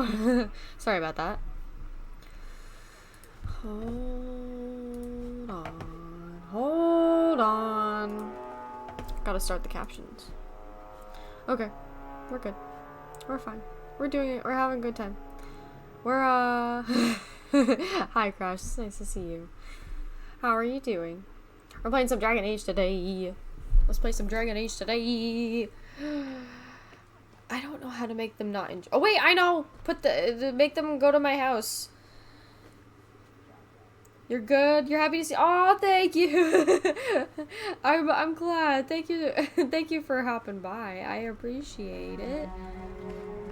no! Sorry about that. Hold on. Hold on. Gotta start the captions. Okay. We're good. We're fine. We're doing it. We're having a good time. We're, Hi, Crash. It's nice to see you. How are you doing? We're playing some Dragon Age today. Let's play some Dragon Age today. I don't know how to make them not enjoy. Oh, wait, I know! Make them go to my house. You're good? You're happy to see- Oh, thank you! I'm glad. Thank you. Thank you for hopping by. I appreciate it.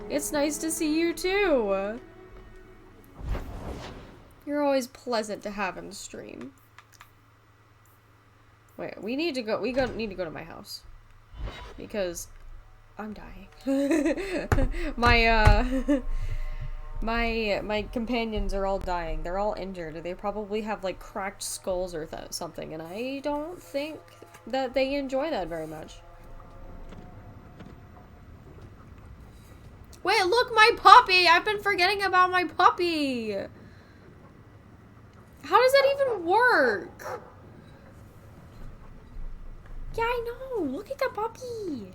It's nice to see you, too. You're always pleasant to have in the stream. Wait, we need to go to my house. Because I'm dying. My companions are all dying. They're all injured. They probably have like cracked skulls or something, and I don't think that they enjoy that very much. Wait, look, my puppy! I've been forgetting about my puppy! How does that even work? Yeah, I know. Look at the puppy.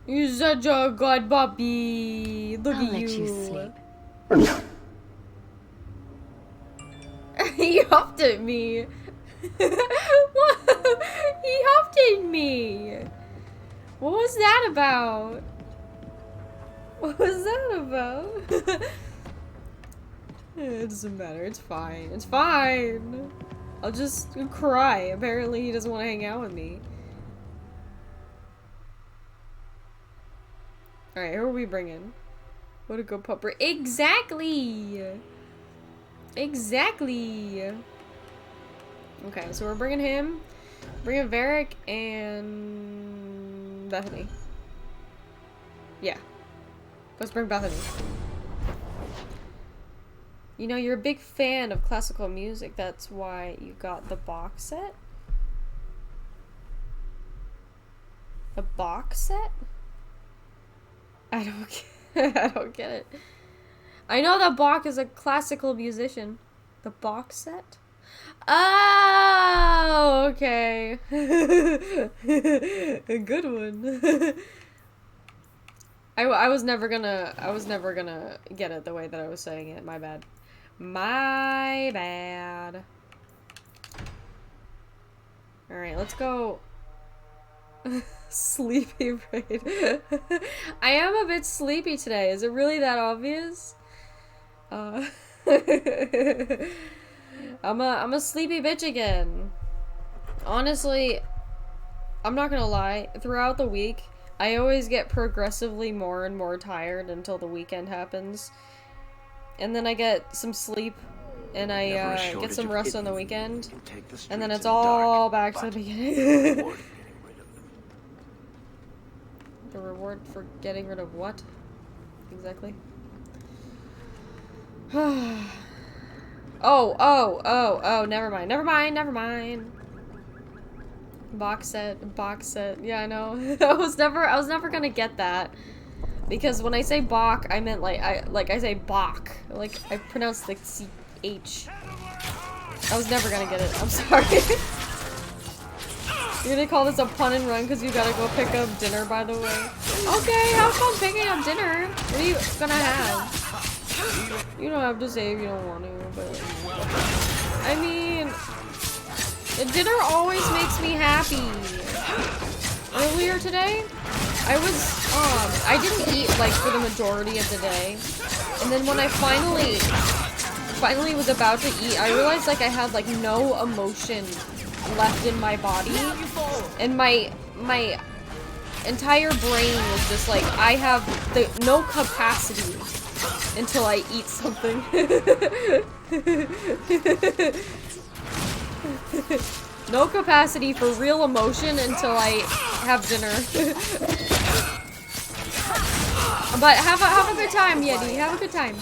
You're such a good puppy. Look at you. You sleep. He huffed at me. What? He huffed at me. What was that about? What was that about? It doesn't matter. It's fine. It's fine. I'll just cry. Apparently he doesn't want to hang out with me. Alright, who are we bringing? What a good pupper. Exactly! Exactly! Okay, so we're bringing him. Bringing Varric and Bethany. Yeah. Let's bring Bethany. You know, you're a big fan of classical music. That's why you got the box set? A box set? I don't get it. I know that Bach is a classical musician. The box set? Oh, okay. A good one. I was never gonna get it the way that I was saying it. My bad. My bad. Alright, let's go. Sleepy brain. I am a bit sleepy today. Is it really that obvious? I'm a sleepy bitch again. Honestly, I'm not gonna lie. Throughout the week, I always get progressively more and more tired until the weekend happens. And then I get some sleep, and I get some rest on the weekend. And then it's all back to the beginning. The reward for getting rid of what? Exactly. Oh, never mind. Box set. Yeah, I know. I was never gonna get that. Because when I say Bach, I meant I say Bach. Like, I pronounce the CH. I was never gonna get it. I'm sorry. You're gonna call this a pun and run because you gotta go pick up dinner, by the way. Okay, have fun picking up dinner. What are you gonna have? You don't have to say if you don't want to, but... I mean... dinner always makes me happy. Earlier today, I didn't eat, like, for the majority of the day. And then when I finally was about to eat, I realized, like, I had, like, no emotion left in my body, and my entire brain was just like, I have no capacity until I eat something. No capacity for real emotion until I have dinner. But have a good time, Yeti. Have a good time.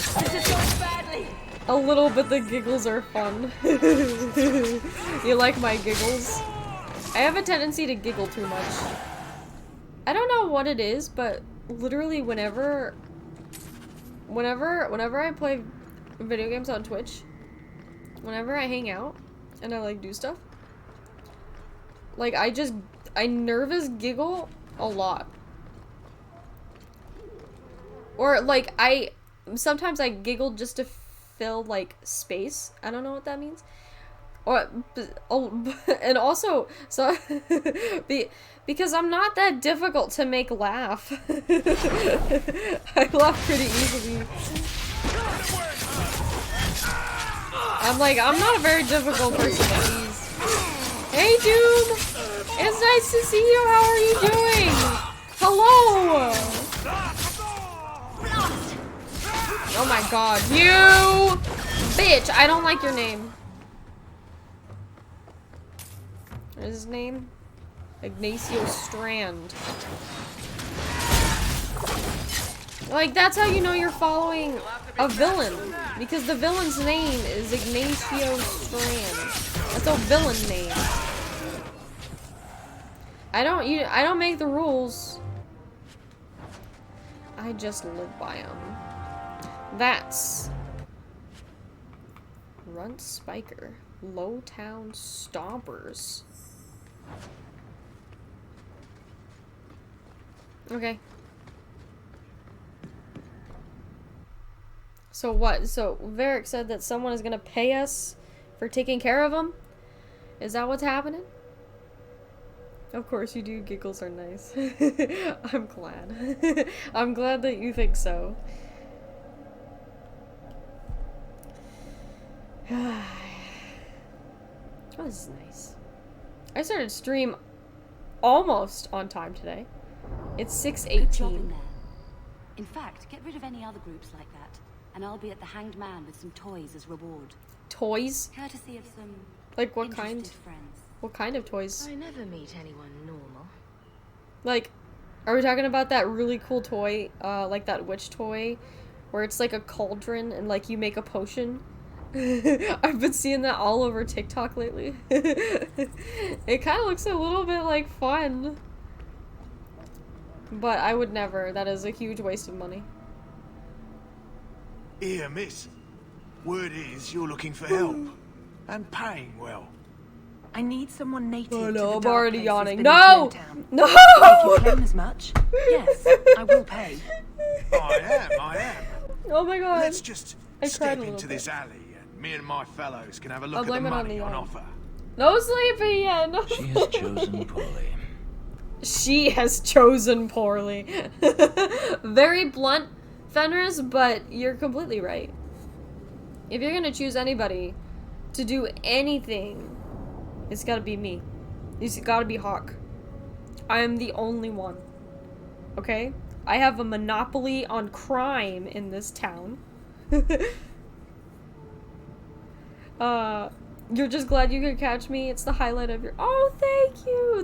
A little bit, the giggles are fun. You like my giggles? I have a tendency to giggle too much. I don't know what it is, but literally whenever I play video games on Twitch, whenever I hang out and I like do stuff, like I nervous giggle a lot. Or like sometimes I giggle just to fill like space. I don't know what that means. Or and also so because I'm not that difficult to make laugh. I laugh pretty easily. I'm not a very difficult person to please. Hey Doom! It's nice to see you. How are you doing? Hello! Oh my god, you bitch! I don't like your name. What is his name? Ignacio Strand. Like, that's how you know you're following a villain. Because the villain's name is Ignacio Strand. That's a villain name. I don't make the rules. I just live by them. That's Runt Spiker. Lowtown Stompers. Okay. So what? So Varric said that someone is gonna pay us for taking care of him? Is that what's happening? Of course you do. Giggles are nice. I'm glad. I'm glad that you think so. Oh, this is nice. I started stream almost on time today. It's 6:18. In fact, get rid of any other groups like that, and I'll be at the Hanged Man with some toys as reward. Toys? Courtesy of some like what kind? Friends. What kind of toys? I never meet anyone normal. Like, are we talking about that really cool toy, like that witch toy, where it's like a cauldron and like you make a potion? I've been seeing that all over TikTok lately. It kind of looks a little bit like fun. But I would never. That is a huge waste of money. Here, miss. Word is you're looking for help. And paying well. I need someone native Oh to no, the I'm dark already places yawning. beneath No! Lowtown. No! If you claim as much, yes, I will pay. I am. Oh my god. Let's just I cried step a little into bit. this alley and me and my fellows can have a I'll look at the blame it on money the on yawn. offer. No sleeping yet. No. She has chosen poorly. She has chosen poorly. Very blunt, Fenris, but you're completely right. If you're gonna choose anybody to do anything, it's gotta be me. It's gotta be Hawk. I am the only one. Okay? I have a monopoly on crime in this town. You're just glad you could catch me. It's the highlight of your— Oh, thank you!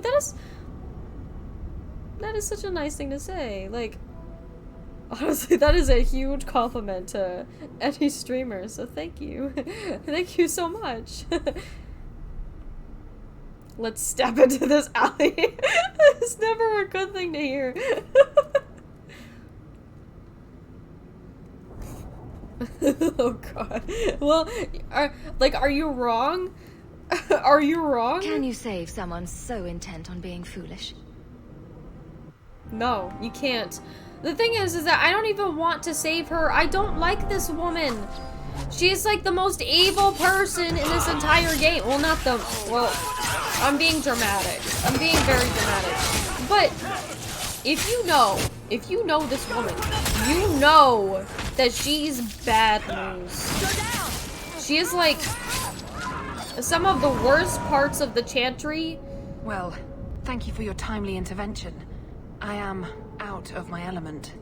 That is such a nice thing to say. Like, honestly, that is a huge compliment to any streamer, so thank you. Thank you so much. Let's step into this alley. It's never a good thing to hear. Oh god. Well, are you wrong? Are you wrong? Can you save someone so intent on being foolish? No, you can't. The thing is that I don't even want to save her. I don't like this woman. She's like the most evil person in this entire game. Well, not the— well, I'm being dramatic. I'm being very dramatic. But if you know this woman, you know that she's bad news. She is like some of the worst parts of the Chantry. Well, thank you for your timely intervention. I am out of my element.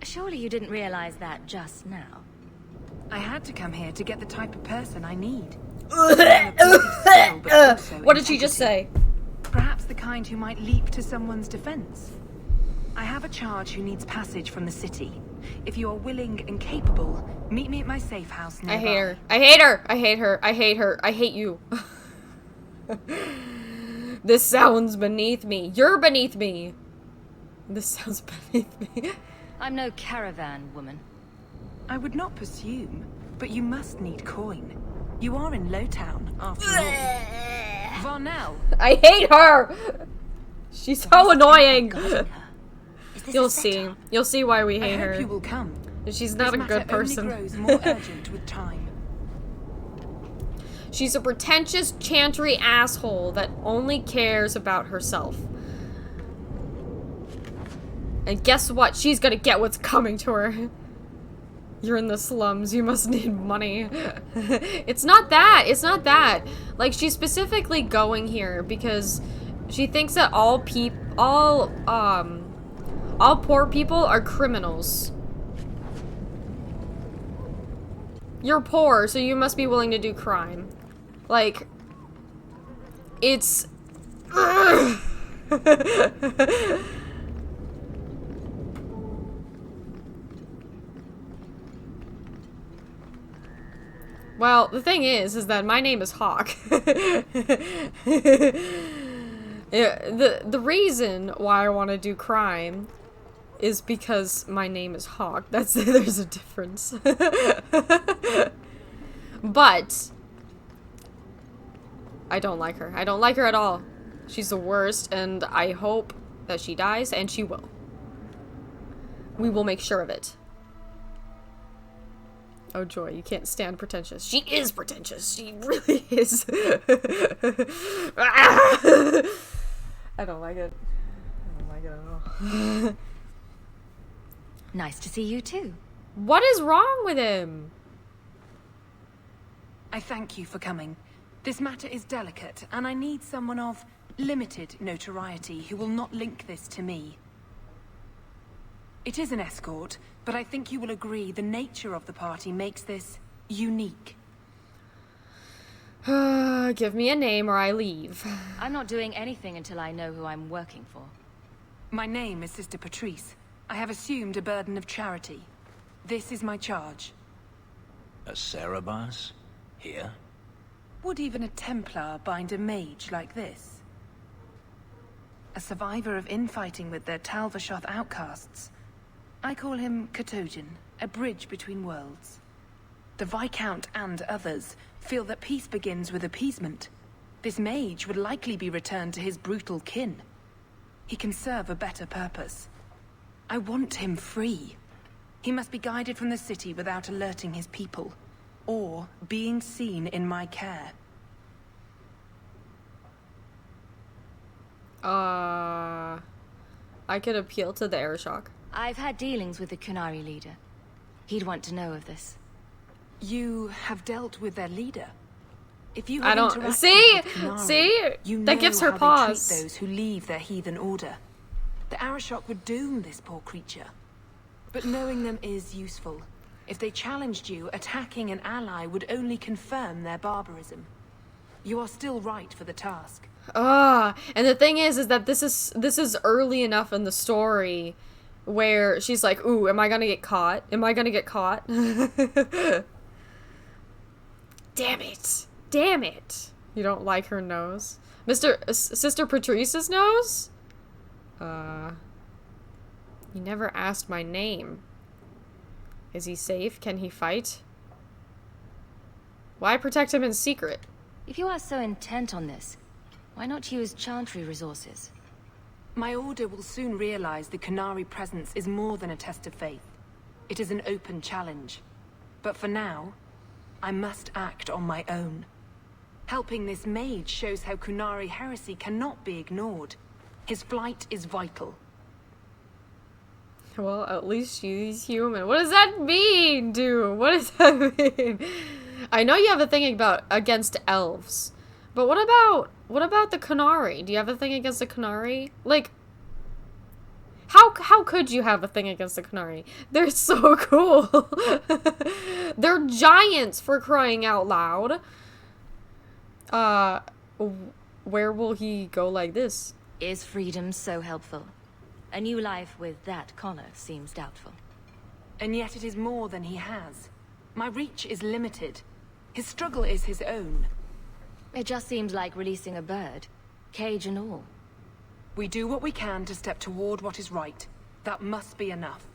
Surely you didn't realize that just now. I had to come here to get the type of person I need. What did she just say? Perhaps the kind who might leap to someone's defense. I have a charge who needs passage from the city. If you are willing and capable, meet me at my safe house nearby. I hate her. I hate her. I hate her. I hate her. I hate you. This sounds beneath me. You're beneath me. This sounds beneath me. I'm no caravan woman. I would not presume, but you must need coin. You are in Lowtown, after all. Varnell. I hate her! She's so annoying! You'll Is this a see. setup? You'll see why we hate I hope her. you will come. She's not This a good matter only person. grows more urgent with time. She's a pretentious, chantry asshole that only cares about herself. And guess what? She's gonna get what's coming to her. You're in the slums. You must need money. It's not that. It's not that. Like, she's specifically going here because she thinks that all poor people are criminals. You're poor, so you must be willing to do crime. Like, it's... Well, the thing is that my name is Hawk. Yeah, the reason why I want to do crime is because my name is Hawk. There's a difference. But I don't like her. I don't like her at all. She's the worst, and I hope that she dies, and she will. We will make sure of it. Oh joy, you can't stand pretentious. She is pretentious. She really is. I don't like it. I don't like it at all. Nice to see you too. What is wrong with him? I thank you for coming. This matter is delicate, and I need someone of limited notoriety who will not link this to me. It is an escort, but I think you will agree the nature of the party makes this unique. Give me a name or I leave. I'm not doing anything until I know who I'm working for. My name is Sister Patrice. I have assumed a burden of charity. This is my charge. A Cerebas? Here? Would even a Templar bind a mage like this? A survivor of infighting with their Talvashoth outcasts. I call him Katojan, a bridge between worlds. The Viscount and others feel that peace begins with appeasement. This mage would likely be returned to his brutal kin. He can serve a better purpose. I want him free. He must be guided from the city without alerting his people, or being seen in my care. I could appeal to the Airshok. I've had dealings with the Kunari leader. He'd want to know of this. You have dealt with their leader. If you I have don't interacted see. with Kunari, See, you that know gives her how pause. they treat those who leave their heathen order. The Arashok would doom this poor creature. But knowing them is useful. If they challenged you, attacking an ally would only confirm their barbarism. You are still right for the task. And the thing is that this is early enough in the story where she's like, ooh, am I gonna get caught? Am I gonna get caught? Damn it. Damn it. You don't like her nose? Sister Patrice's nose? You never asked my name. Is he safe? Can he fight? Why protect him in secret? If you are so intent on this, why not use Chantry resources? My order will soon realize the Kunari presence is more than a test of faith. It is an open challenge. But for now, I must act on my own. Helping this mage shows how Kunari heresy cannot be ignored. His flight is vital. Well, at least she's human. What does that mean, dude? What does that mean? I know you have a thing against elves, but what about the Kunari? Do you have a thing against the Kunari? Like, how could you have a thing against the Kunari? They're so cool. They're giants, for crying out loud. Where will he go like this? Is freedom so helpful? A new life with that collar seems doubtful. And yet it is more than he has. My reach is limited. His struggle is his own. It just seems like releasing a bird. Cage and all. We do what we can to step toward what is right. That must be enough.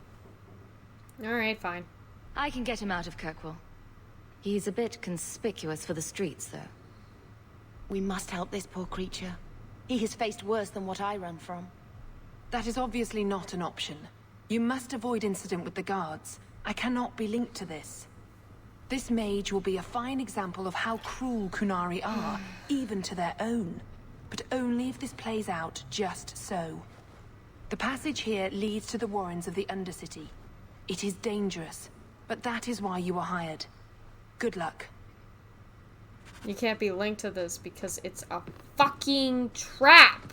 Alright, fine. I can get him out of Kirkwall. He's a bit conspicuous for the streets, though. We must help this poor creature. He has faced worse than what I run from. That is obviously not an option. You must avoid incident with the guards. I cannot be linked to this. This mage will be a fine example of how cruel Kunari are, even to their own. But only if this plays out just so. The passage here leads to the warrens of the Undercity. It is dangerous, but that is why you were hired. Good luck. You can't be linked to this because it's a fucking trap!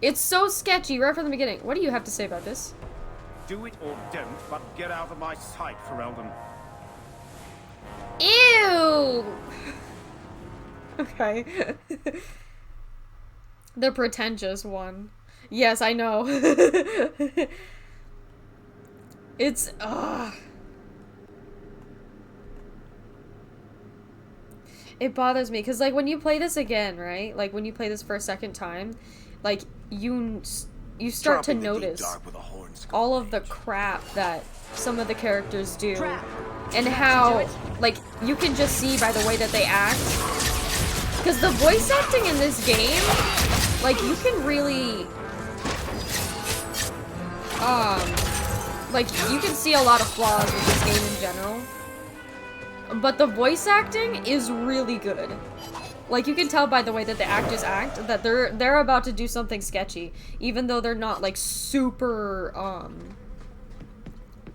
It's so sketchy right from the beginning. What do you have to say about this? Do it or don't, but get out of my sight, Ferelden. Ew! Okay. The pretentious one. Yes, I know. It's, it bothers me, because, like, when you play this again, right? Like, when you play this for a second time, like, you start to notice all of the crap that some of the characters do. And how, like, you can just see by the way that they act. Because the voice acting in this game, like, you can really, like, you can see a lot of flaws with this game in general. But the voice acting is really good. Like, you can tell by the way that the actors act that they're about to do something sketchy. Even though they're not, like, super,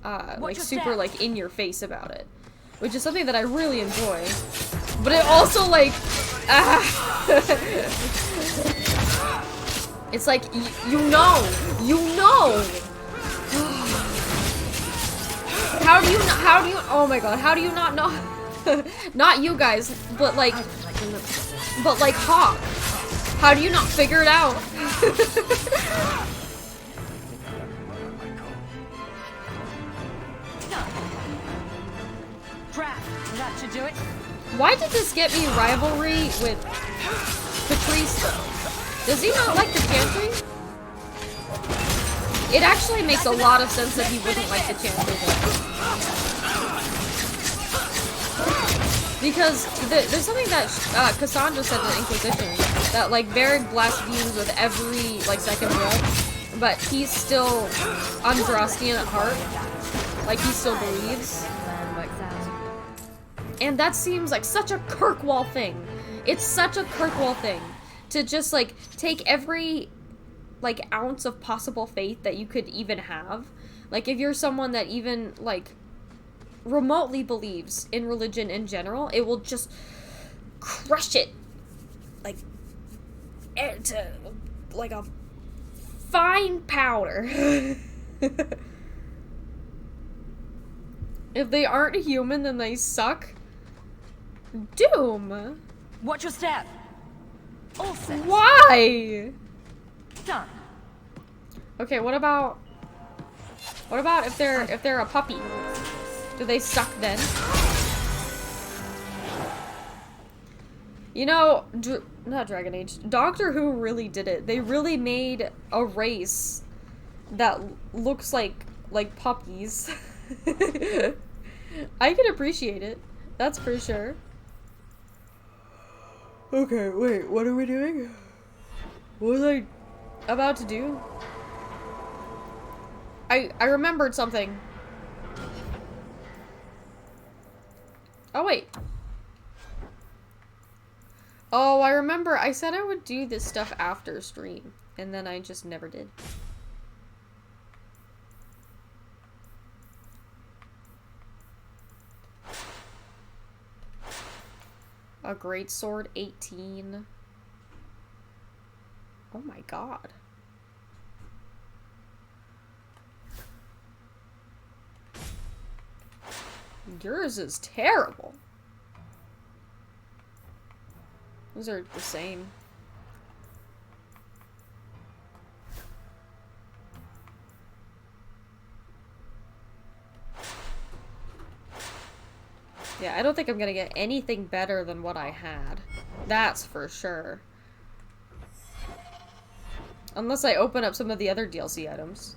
like, in your face about it. Which is something that I really enjoy. But it also, like, it's like, you know! How do you, oh my god, how do you not know? Not you guys, but like Hawk. How do you not figure it out? That should do it. Why did this get me rivalry with Patrice though? Does he not like the Chantry? It actually makes a lot of sense that he wouldn't like the Chantry though. Because there's something that Cassandra said in the Inquisition, that like Varric blasphemes with every like second breath, but he's still Andrastian at heart. Like he still believes. And that seems like such a Kirkwall thing. It's such a Kirkwall thing to just like take every like ounce of possible faith that you could even have. Like if you're someone that even like remotely believes in religion in general, it will just crush it like to like a fine powder. If they aren't human, then they suck. Doom. Watch your step. All set. Why? Done. Okay, what about if they're a puppy? Do they suck then? You know, not Dragon Age. Doctor Who really did it. They really made a race that looks like puppies. I can appreciate it. That's for sure. Okay, wait, what are we doing? What was I about to do? I remembered something. Oh, wait. Oh, I remember. I said I would do this stuff after stream, and then I just never did. A greatsword 18. Oh my god. Yours is terrible. Those are the same. Yeah, I don't think I'm gonna get anything better than what I had. That's for sure. Unless I open up some of the other DLC items.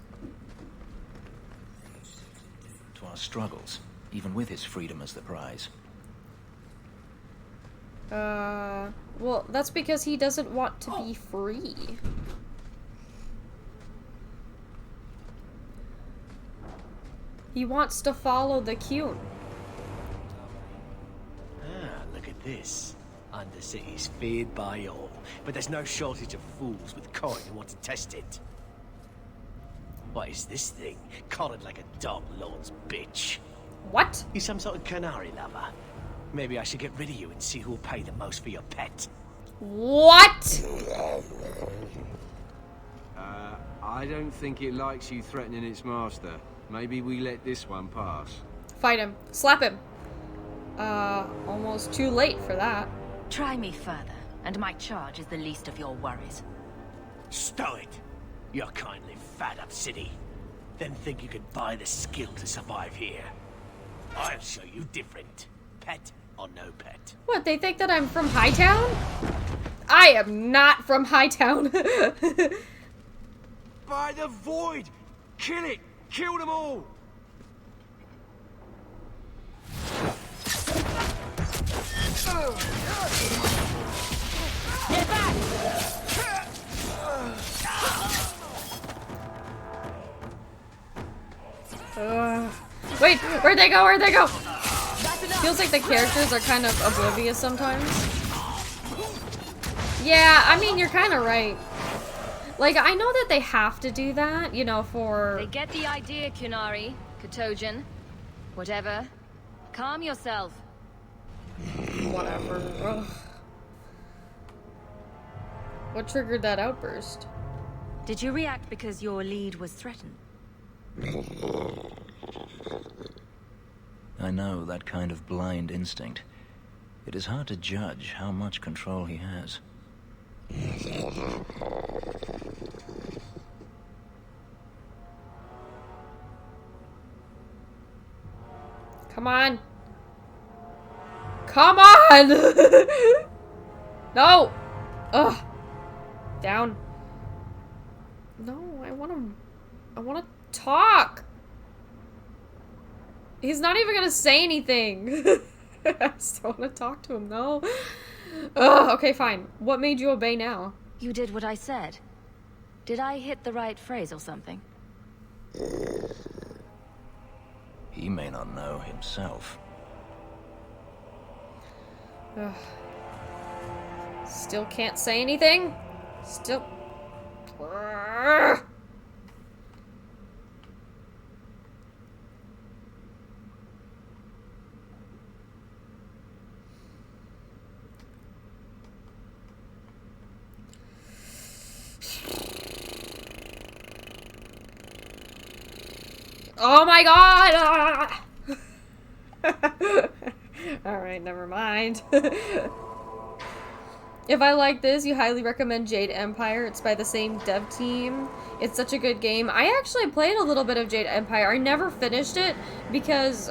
To our struggles, even with his freedom as the prize. Well, that's because he doesn't want to be free. He wants to follow the Qun. Ah, look at this. Undercity's feared by all, but there's no shortage of fools with coin who want to test it. What is this thing? Collared like a dog lord's bitch. What? You some sort of canary lover? Maybe I should get rid of you and see who'll pay the most for your pet. What? I don't think it likes you threatening its master. Maybe we let this one pass. Fight him. Slap him. Almost too late for that. Try me further, and my charge is the least of your worries. Stow it! You're kindly fat up city. Then think you could buy the skill to survive here. I'll show you different. Pet or no pet. What, they think that I'm from Hightown? I am not from Hightown. By the void! Kill it! Kill them all! Get back! Wait, where'd they go? Where'd they go? Feels like the characters are kind of oblivious sometimes. Yeah, I mean, you're kind of right. Like, I know that they have to do that, you know, for... They get the idea, Kunari. Katojan. Whatever. Calm yourself. Whatever. Ugh. What triggered that outburst? Did you react because your lead was threatened? I know that kind of blind instinct. It is hard to judge how much control he has. Come on. Come on! No! Ugh. Down. No, I wanna talk. He's not even gonna say anything. I still wanna talk to him though. Ugh, okay, fine. What made you obey now? You did what I said. Did I hit the right phrase or something? He may not know himself. Ugh. Still can't say anything? Still... Ugh. Oh my god! Alright, never mind. If I like this, you highly recommend Jade Empire. It's by the same dev team. It's such a good game. I actually played a little bit of Jade Empire. I never finished it because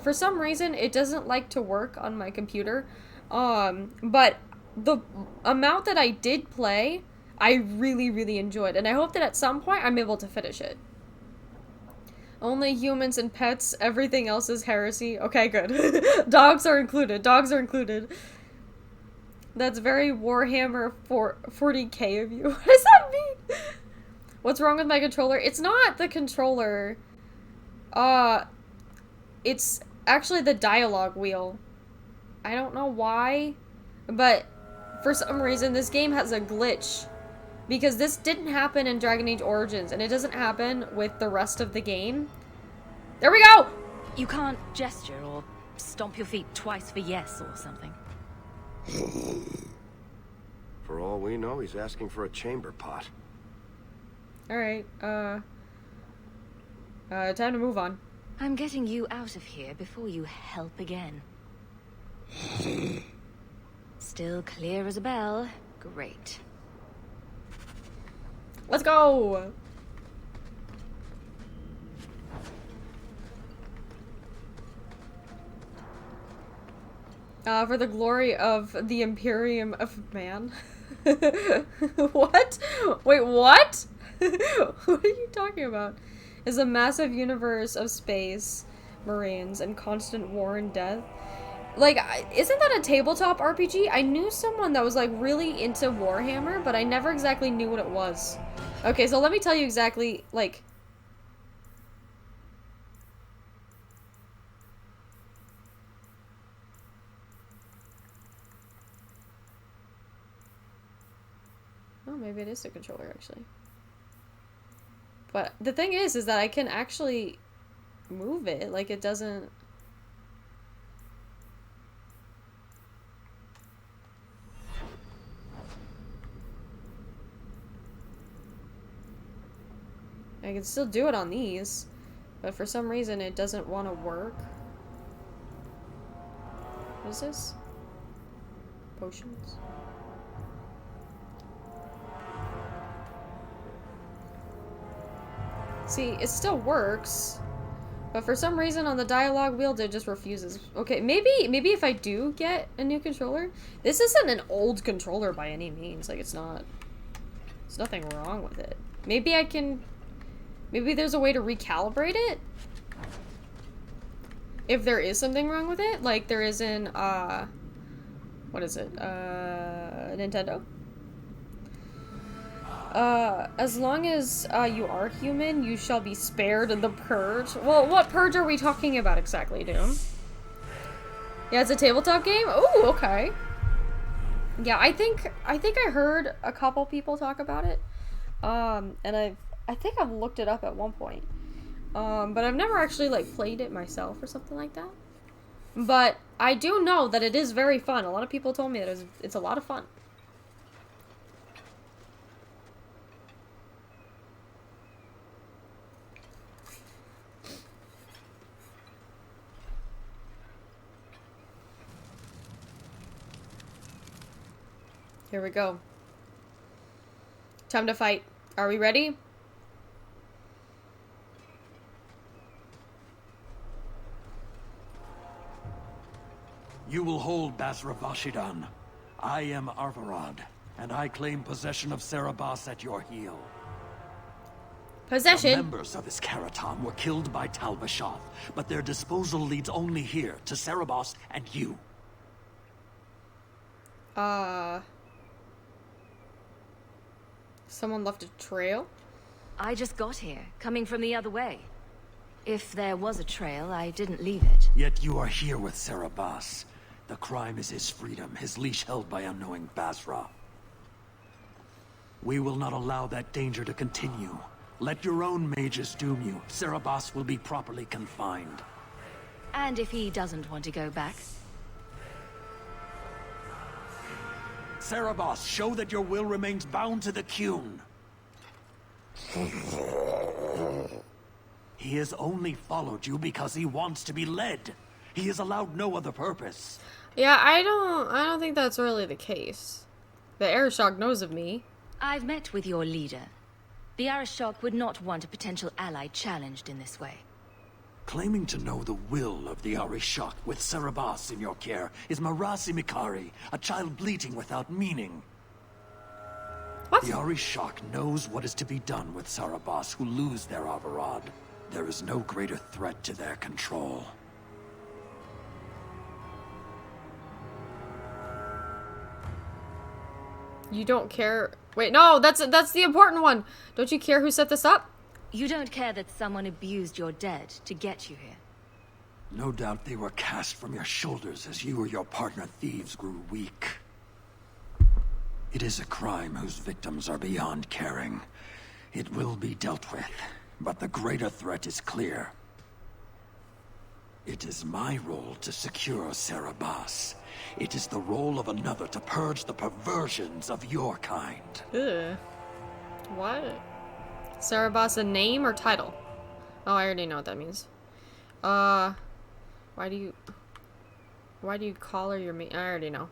for some reason it doesn't like to work on my computer. But the amount that I did play, I really, really enjoyed. And I hope that at some point I'm able to finish it. Only humans and pets, everything else is heresy. Okay, good. Dogs are included. Dogs are included. That's very Warhammer 40k of you. What does that mean? What's wrong with my controller? It's not the controller. It's actually the dialogue wheel. I don't know why, but for some reason this game has a glitch. Because this didn't happen in Dragon Age Origins, and it doesn't happen with the rest of the game. There we go! You can't gesture or stomp your feet twice for yes or something. For all we know, he's asking for a chamber pot. Alright, time to move on. I'm getting you out of here before you help again. Still clear as a bell. Great. Let's go! For the glory of the Imperium of Man. What? Wait, what? What are you talking about? Is a massive universe of space, marines, and constant war and death. Like, isn't that a tabletop RPG? I knew someone that was, like, really into Warhammer, but I never exactly knew what it was. Okay, so let me tell you exactly, like... Oh, maybe it is the controller, actually. But the thing is that I can actually move it. Like, it doesn't... I can still do it on these, but for some reason it doesn't want to work. What is this? Potions? See, it still works, but for some reason on the dialogue wheel it just refuses. Okay, maybe if I do get a new controller, this isn't an old controller by any means. Like, it's not. There's nothing wrong with it. Maybe I can. Maybe there's a way to recalibrate it? If there is something wrong with it, like there is in, what is it? Nintendo? As long as, you are human, you shall be spared the purge. Well, what purge are we talking about exactly, Doom? Yeah, it's a tabletop game? Oh, okay. Yeah, I think I heard a couple people talk about it. And I think I've looked it up at one point. But I've never actually, like, played it myself or something like that. But I do know that it is very fun. A lot of people told me that it's a lot of fun. Here we go. Time to fight. Are we ready? You will hold Basra Vashidan. I am Arvarad, and I claim possession of Cerebos at your heel. Possession? The members of Iskaratam were killed by Tal Vashoth, but their disposal leads only here, to Cerebos and you. Someone left a trail? I just got here, coming from the other way. If there was a trail, I didn't leave it. Yet you are here with Cerebos. The crime is his freedom, his leash held by unknowing Basra. We will not allow that danger to continue. Let your own mages doom you. Cerebos will be properly confined. And if he doesn't want to go back? Cerebos, show that your will remains bound to the Qun. He has only followed you because he wants to be led. He has allowed no other purpose. Yeah, I don't think that's really the case. The Arishok knows of me. I've met with your leader. The Arishok would not want a potential ally challenged in this way. Claiming to know the will of the Arishok with Cerebos in your care is Marasi Mikari, a child bleating without meaning. What? The Arishok knows what is to be done with Cerebos who lose their Avarad. There is no greater threat to their control. You don't care. Wait, no, that's the important one. Don't you care who set this up? You don't care that someone abused your dead to get you here? No doubt they were cast from your shoulders as you or your partner thieves grew weak. It is a crime whose victims are beyond caring. It will be dealt with, but the greater threat is clear. It is my role to secure Cerebos. It is the role of another to purge the perversions of your kind. Ugh. What? Cerebos a name or title? Oh, I already know what that means. Why do you call her your mate? I already know.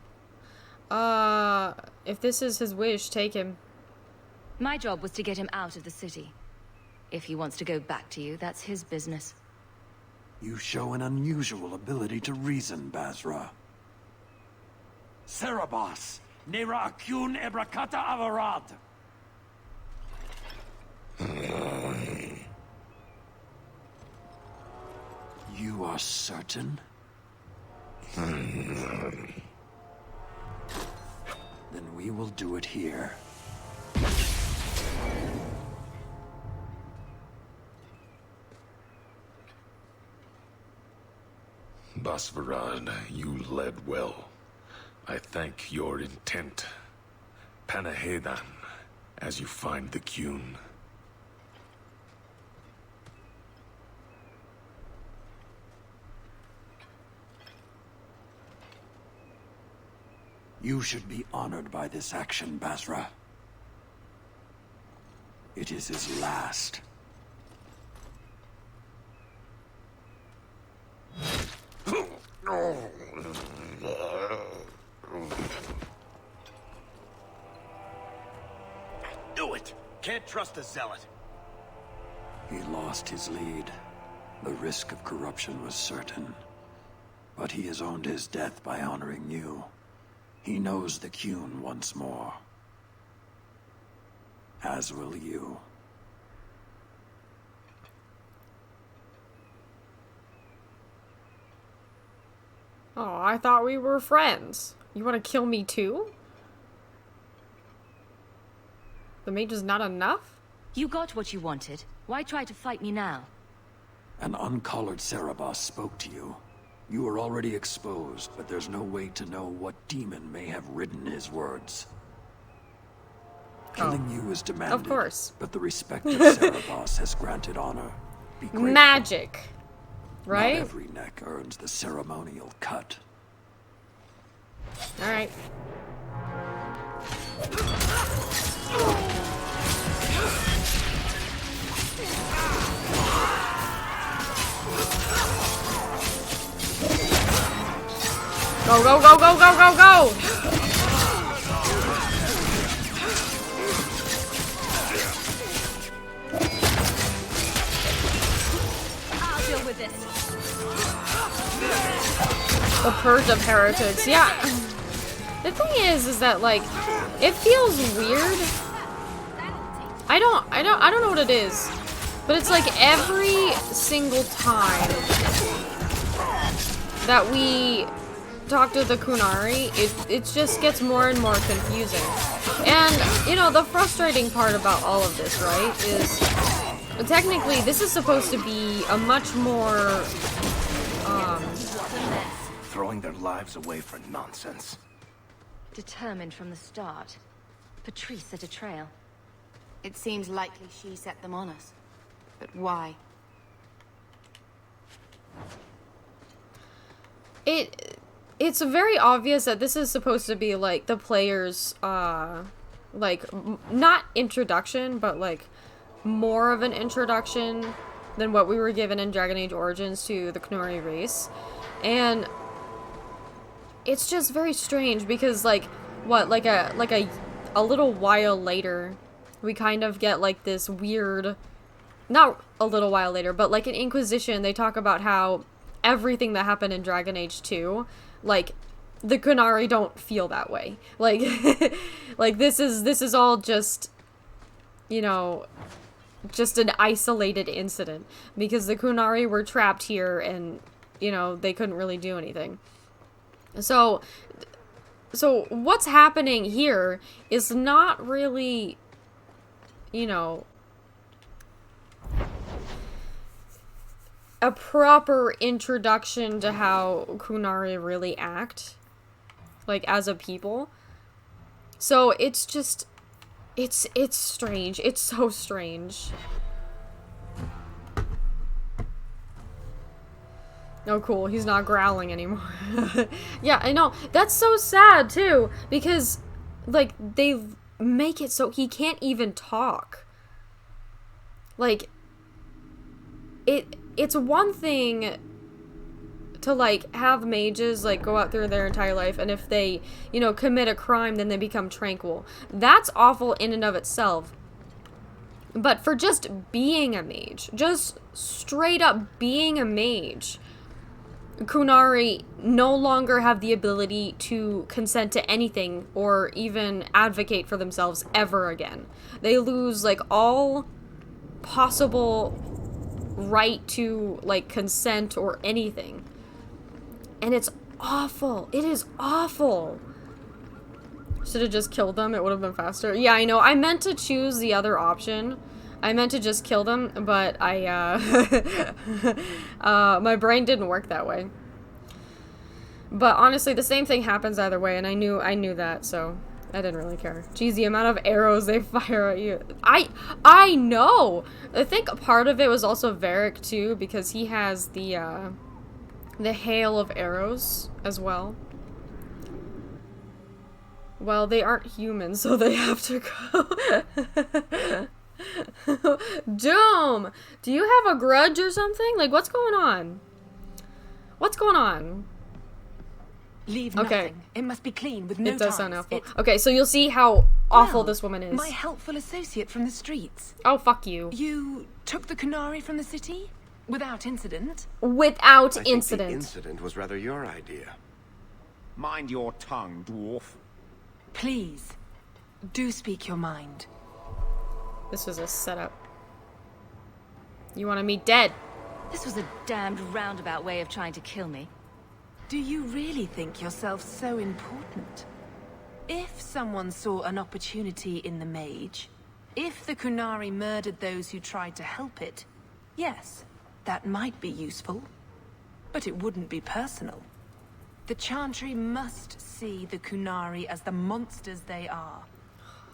If this is his wish, take him. My job was to get him out of the city. If he wants to go back to you, that's his business. You show an unusual ability to reason, Basra. Cerebos, Nera Akun Ebrakata Avarad. You are certain? Then we will do it here. Basvarad, you led well. I thank your intent. Panahedan, as you find the Qun. You should be honored by this action, Basra. It is his last. Do it! Can't trust a zealot. He lost his lead. The risk of corruption was certain. But he has owned his death by honoring you. He knows the Qun once more. As will you. Oh, I thought we were friends. You want to kill me too? The mage is not enough? You got what you wanted. Why try to fight me now? An uncollared Cerebos spoke to you. You were already exposed, but there's no way to know what demon may have written his words. Killing you is demanded. Of course. But the respect of Cerebos has granted honor. Be grateful. Magic. Right? Not every neck earns the ceremonial cut. Alright. Go, go, go, go, go, go, go! I'll deal with this. The Purge of Heretics. Yeah. The thing is that, like, it feels weird. I don't know what it is. But it's like every single time that we talk to the Qunari, it just gets more and more confusing. And, you know, the frustrating part about all of this, right, is technically this is supposed to be a much more, Throwing their lives away for nonsense. Determined from the start. Patrice set a trail. It seems likely she set them on us. But why? It's very obvious that this is supposed to be, like, the player's, like, not introduction, but, like, more of an introduction than what we were given in Dragon Age Origins to the Qunari race. And it's just very strange because, like, what, like a little while later, we kind of get, like, this weird, not a little while later, but, like, in Inquisition, they talk about how everything that happened in Dragon Age 2, like, the Qunari don't feel that way. Like, like, this is all just, you know, just an isolated incident. Because the Qunari were trapped here and, you know, they couldn't really do anything. So what's happening here is not really, you know, a proper introduction to how Qunari really act, like, as a people. So it's just, it's strange. It's so strange. Oh, cool. He's not growling anymore. Yeah, I know. That's so sad, too. Because, like, they make it so he can't even talk. Like, it's one thing to, like, have mages, like, go out through their entire life, and if they, you know, commit a crime, then they become tranquil. That's awful in and of itself. But for just being a mage, just straight up being a mage, Kunari no longer have the ability to consent to anything or even advocate for themselves ever again. They lose, like, all possible right to, like, consent or anything. And it's awful. It is awful. Should have just killed them. It would have been faster. Yeah, I know. I meant to choose the other option. I meant to just kill them, but my brain didn't work that way. But honestly, the same thing happens either way, and I knew that, so I didn't really care. Geez, the amount of arrows they fire at you. I know! I think part of it was also Varric, too, because he has the hail of arrows as well. Well, they aren't human, so they have to go. Doom! Do you have a grudge or something? Like, what's going on? What's going on? Leave nothing. It must be clean with no It does ties. sound awful. Okay, so you'll see how awful this woman is. My helpful associate from the streets. Oh, fuck you. You took the Kunari from the city? Without incident? Without I incident. think the incident was rather your idea. Mind your tongue, dwarf. Please, do speak your mind. This was a setup. You wanted me dead. This was a damned roundabout way of trying to kill me. Do you really think yourself so important? If someone saw an opportunity in the mage, if the Kunari murdered those who tried to help it, yes, that might be useful. But it wouldn't be personal. The Chantry must see the Kunari as the monsters they are.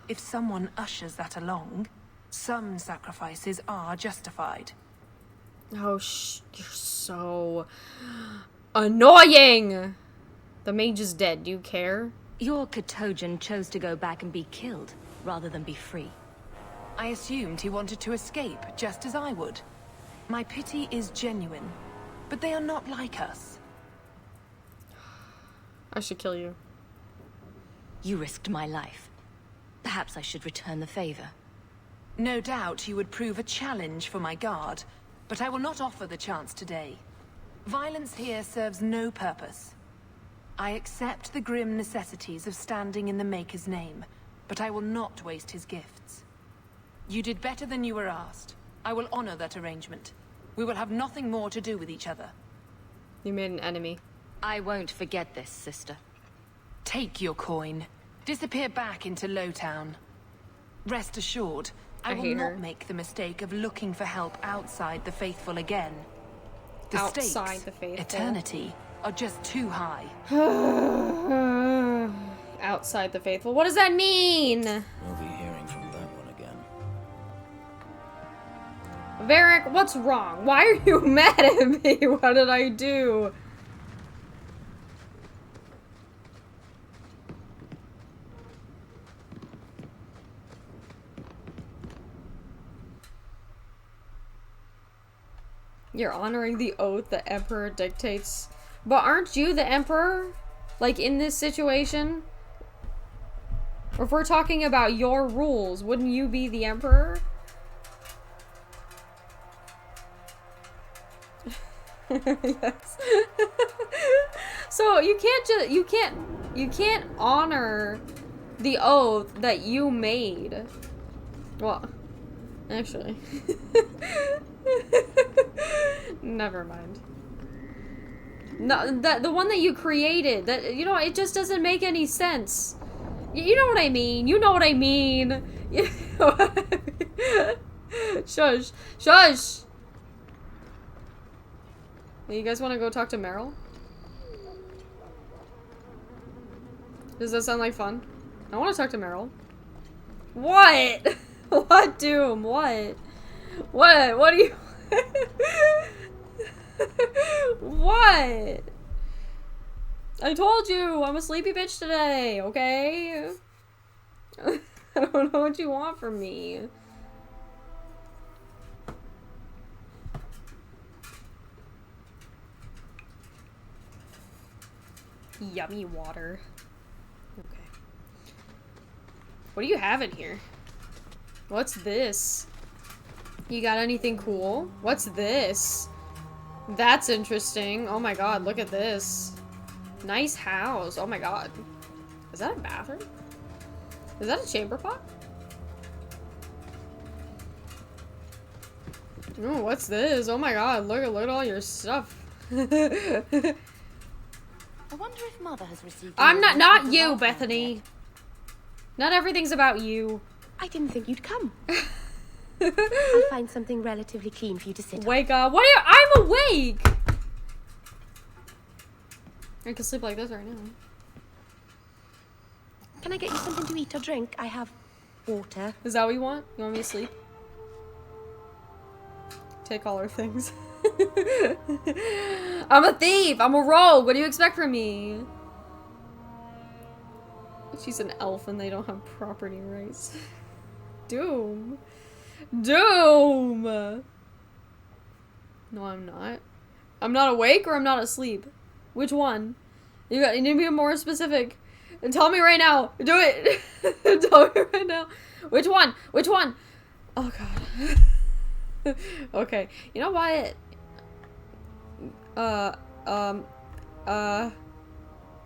If someone ushers that along, some sacrifices are justified. Oh, you're so annoying! The mage is dead. Do you care? Your Katojan chose to go back and be killed, rather than be free. I assumed he wanted to escape, just as I would. My pity is genuine, but they are not like us. I should kill you. You risked my life. Perhaps I should return the favor. No doubt you would prove a challenge for my guard, but I will not offer the chance today. Violence here serves no purpose. I accept the grim necessities of standing in the Maker's name, but I will not waste his gifts. You did better than you were asked. I will honor that arrangement. We will have nothing more to do with each other. You made an enemy. I won't forget this, sister. Take your coin. Disappear back into Lowtown. Rest assured, I will not make the mistake of looking for help outside the Faithful again. The stakes, eternity, are just too high. Outside the Faithful. What does that mean? We'll be hearing from that one again. Varric, what's wrong? Why are you mad at me? What did I do? You're honoring the oath the Emperor dictates. But aren't you the Emperor? Like, in this situation? Or if we're talking about your rules, wouldn't you be the Emperor? Yes. So you can't just you can't honor the oath that you made. Well, actually. Never mind. No, the one that you created. That, you know, it just doesn't make any sense. You know what I mean? You know what I mean? You know what I mean? Shush, shush. You guys want to go talk to Meryl? Does that sound like fun? I want to talk to Meryl. What? What, Doom? What? What? What do you... What? I told you, I'm a sleepy bitch today, okay? I don't know what you want from me. Yummy water. Okay. What do you have in here? What's this? You got anything cool? What's this? That's interesting. Oh my god, look at this. Nice house. Oh my god. Is that a bathroom? Is that a chamber pot? Oh, what's this? Oh my god, look at all your stuff. I wonder if Mother has received. I'm not you, Bethany. Not everything's about you. I didn't think you'd come. I'll find something relatively clean for you to sit on. Wake up. What are you? I'm awake! I can sleep like this right now. Can I get you something to eat or drink? I have water. Is that what you want? You want me to sleep? Take all our things. I'm a thief! I'm a rogue! What do you expect from me? She's an elf and they don't have property rights. Doom. Doom! No, I'm not. I'm not awake or I'm not asleep. Which one? You need to be more specific. And tell me right now. Do it. Tell me right now. Which one? Which one? Oh god. Okay. You know what?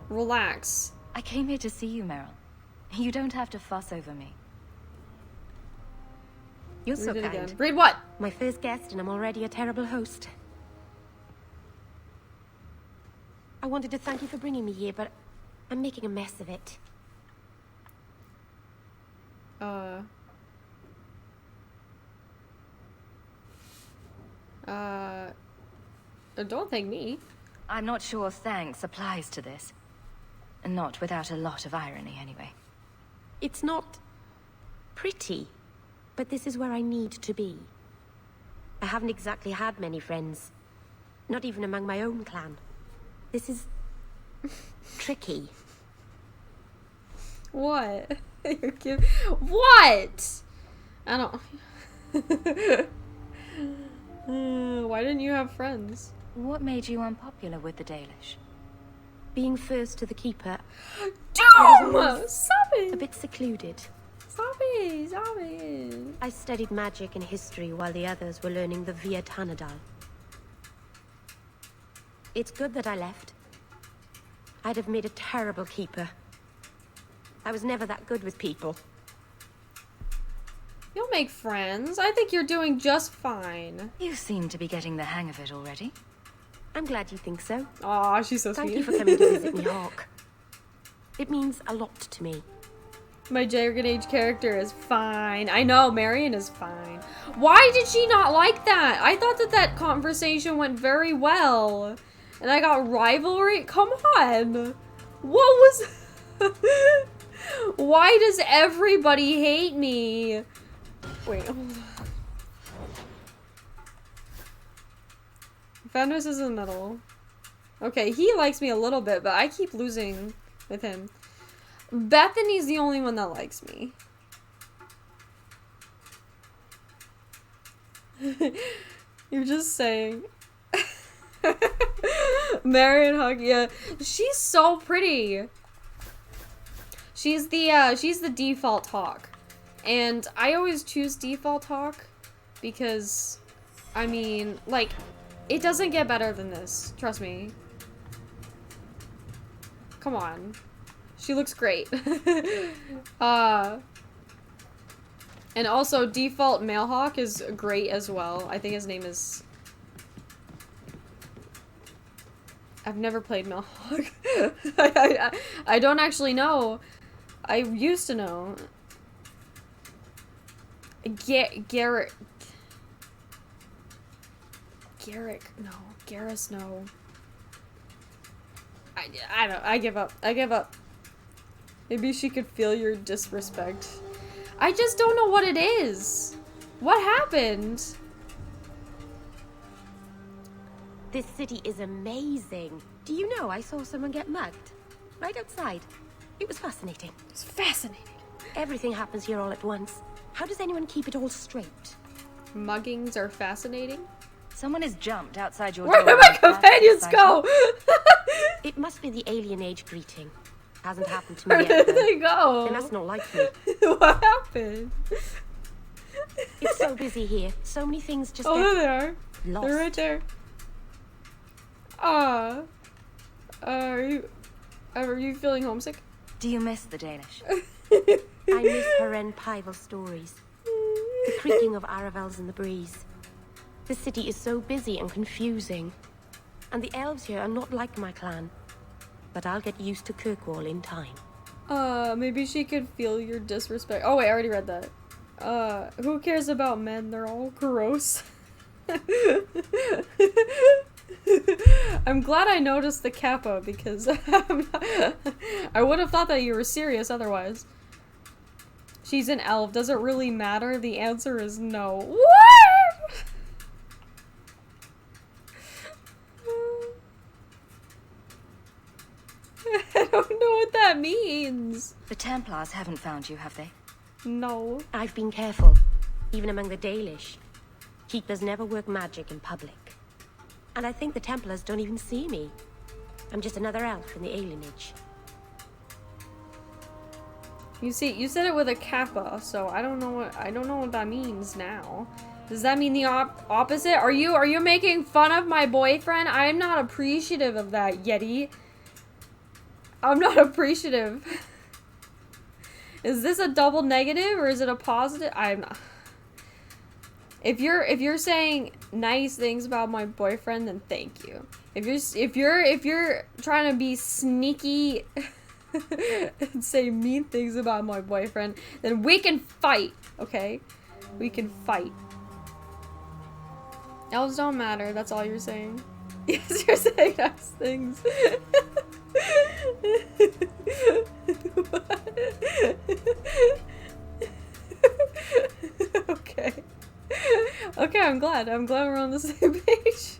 Relax. I came here to see you, Meryl. You don't have to fuss over me. You're so Read it kind. again. Read what? My first guest, and I'm already a terrible host. I wanted to thank you for bringing me here, but I'm making a mess of it. Don't thank me. I'm not sure thanks applies to this. Not without a lot of irony, anyway. It's not pretty, but this is where I need to be. I haven't exactly had many friends. Not even among my own clan. This is tricky. What? You're cute. What? I don't. Why didn't you have friends? What made you unpopular with the Dalish? Being first to the Keeper. Doom! Stop it! A bit secluded. Stop it! Stop it! I studied magic and history while the others were learning the Via Tanadal. It's good that I left. I'd have made a terrible keeper. I was never that good with people. You'll make friends. I think you're doing just fine. You seem to be getting the hang of it already. I'm glad you think so. Aw, she's so Thank sweet. you for coming to visit me, Hawk. It means a lot to me. My Dragon Age character is fine. I know, Marion is fine. Why did she not like that? I thought that conversation went very well. And I got rivalry? Come on. What was... Why does everybody hate me? Wait, hold on. Fenris is in the middle. Okay, he likes me a little bit, but I keep losing with him. Bethany's the only one that likes me. You're just saying. Marion Hug, yeah. She's so pretty. She's the default Hawk. And I always choose default Hawk because, I mean, like, it doesn't get better than this. Trust me. Come on. She looks great. And also, default male Hawk is great as well. I think his name is... I've never played male Hawk. I don't actually know. I used to know. Garrick. No. Garrus, no. I don't. I give up. I give up. Maybe she could feel your disrespect. I just don't know what it is. What happened? This city is amazing. Do you know I saw someone get mugged? Right outside. It was fascinating. It's fascinating. Everything happens here all at once. How does anyone keep it all straight? Muggings are fascinating. Someone has jumped outside your Where door. did my companions go? It must be the alien age greeting. Hasn't happened to me Where yet. did they go? They must not like me. What happened? It's so busy here. So many things just Oh, get there they are. lost. They're right there. Are you feeling homesick? Do you miss the Danish? I miss Pival stories. The creaking of Aravels in the breeze. The city is so busy and confusing. And the elves here are not like my clan. But I'll get used to Kirkwall in time. Maybe she could feel your disrespect. Oh wait, I already read that. Who cares about men? They're all gross. I'm glad I noticed the kappa because I would have thought that you were serious otherwise. She's an elf. Does it really matter? The answer is no. What? I don't know what that means. The Templars haven't found you, have they? No. I've been careful, even among the Dalish. Keepers never work magic in public. And I think the Templars don't even see me. I'm just another elf in the alienage. You see, you said it with a kappa, so I don't know what that means now. Does that mean the opposite? Are you making fun of my boyfriend? I am not appreciative of that, Yeti. I'm not appreciative. Is this a double negative or is it a positive? I'm not. If you're saying nice things about my boyfriend, then thank you. If you're trying to be sneaky and say mean things about my boyfriend, then we can fight, okay? We can fight. Elves don't matter, that's all you're saying. Yes, you're saying nice things. Okay. Okay, I'm glad we're on the same page.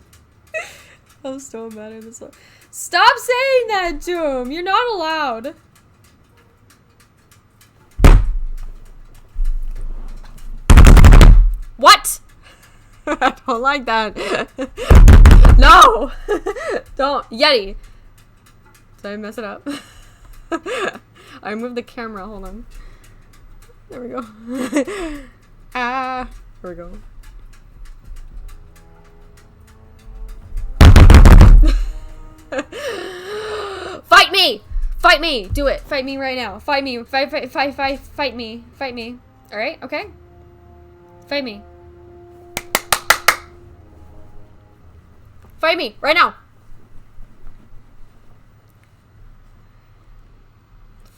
Elves don't matter, this one. Stop saying that to him! You're not allowed! What? I don't like that. No! Don't. Yeti! Did I mess it up? I moved the camera, hold on. There we go. Here we go. Fight me! Fight me! Do it! Fight me right now. Fight me. Fight me. Fight me. Alright? Okay? Fight me. Fight me! Right now!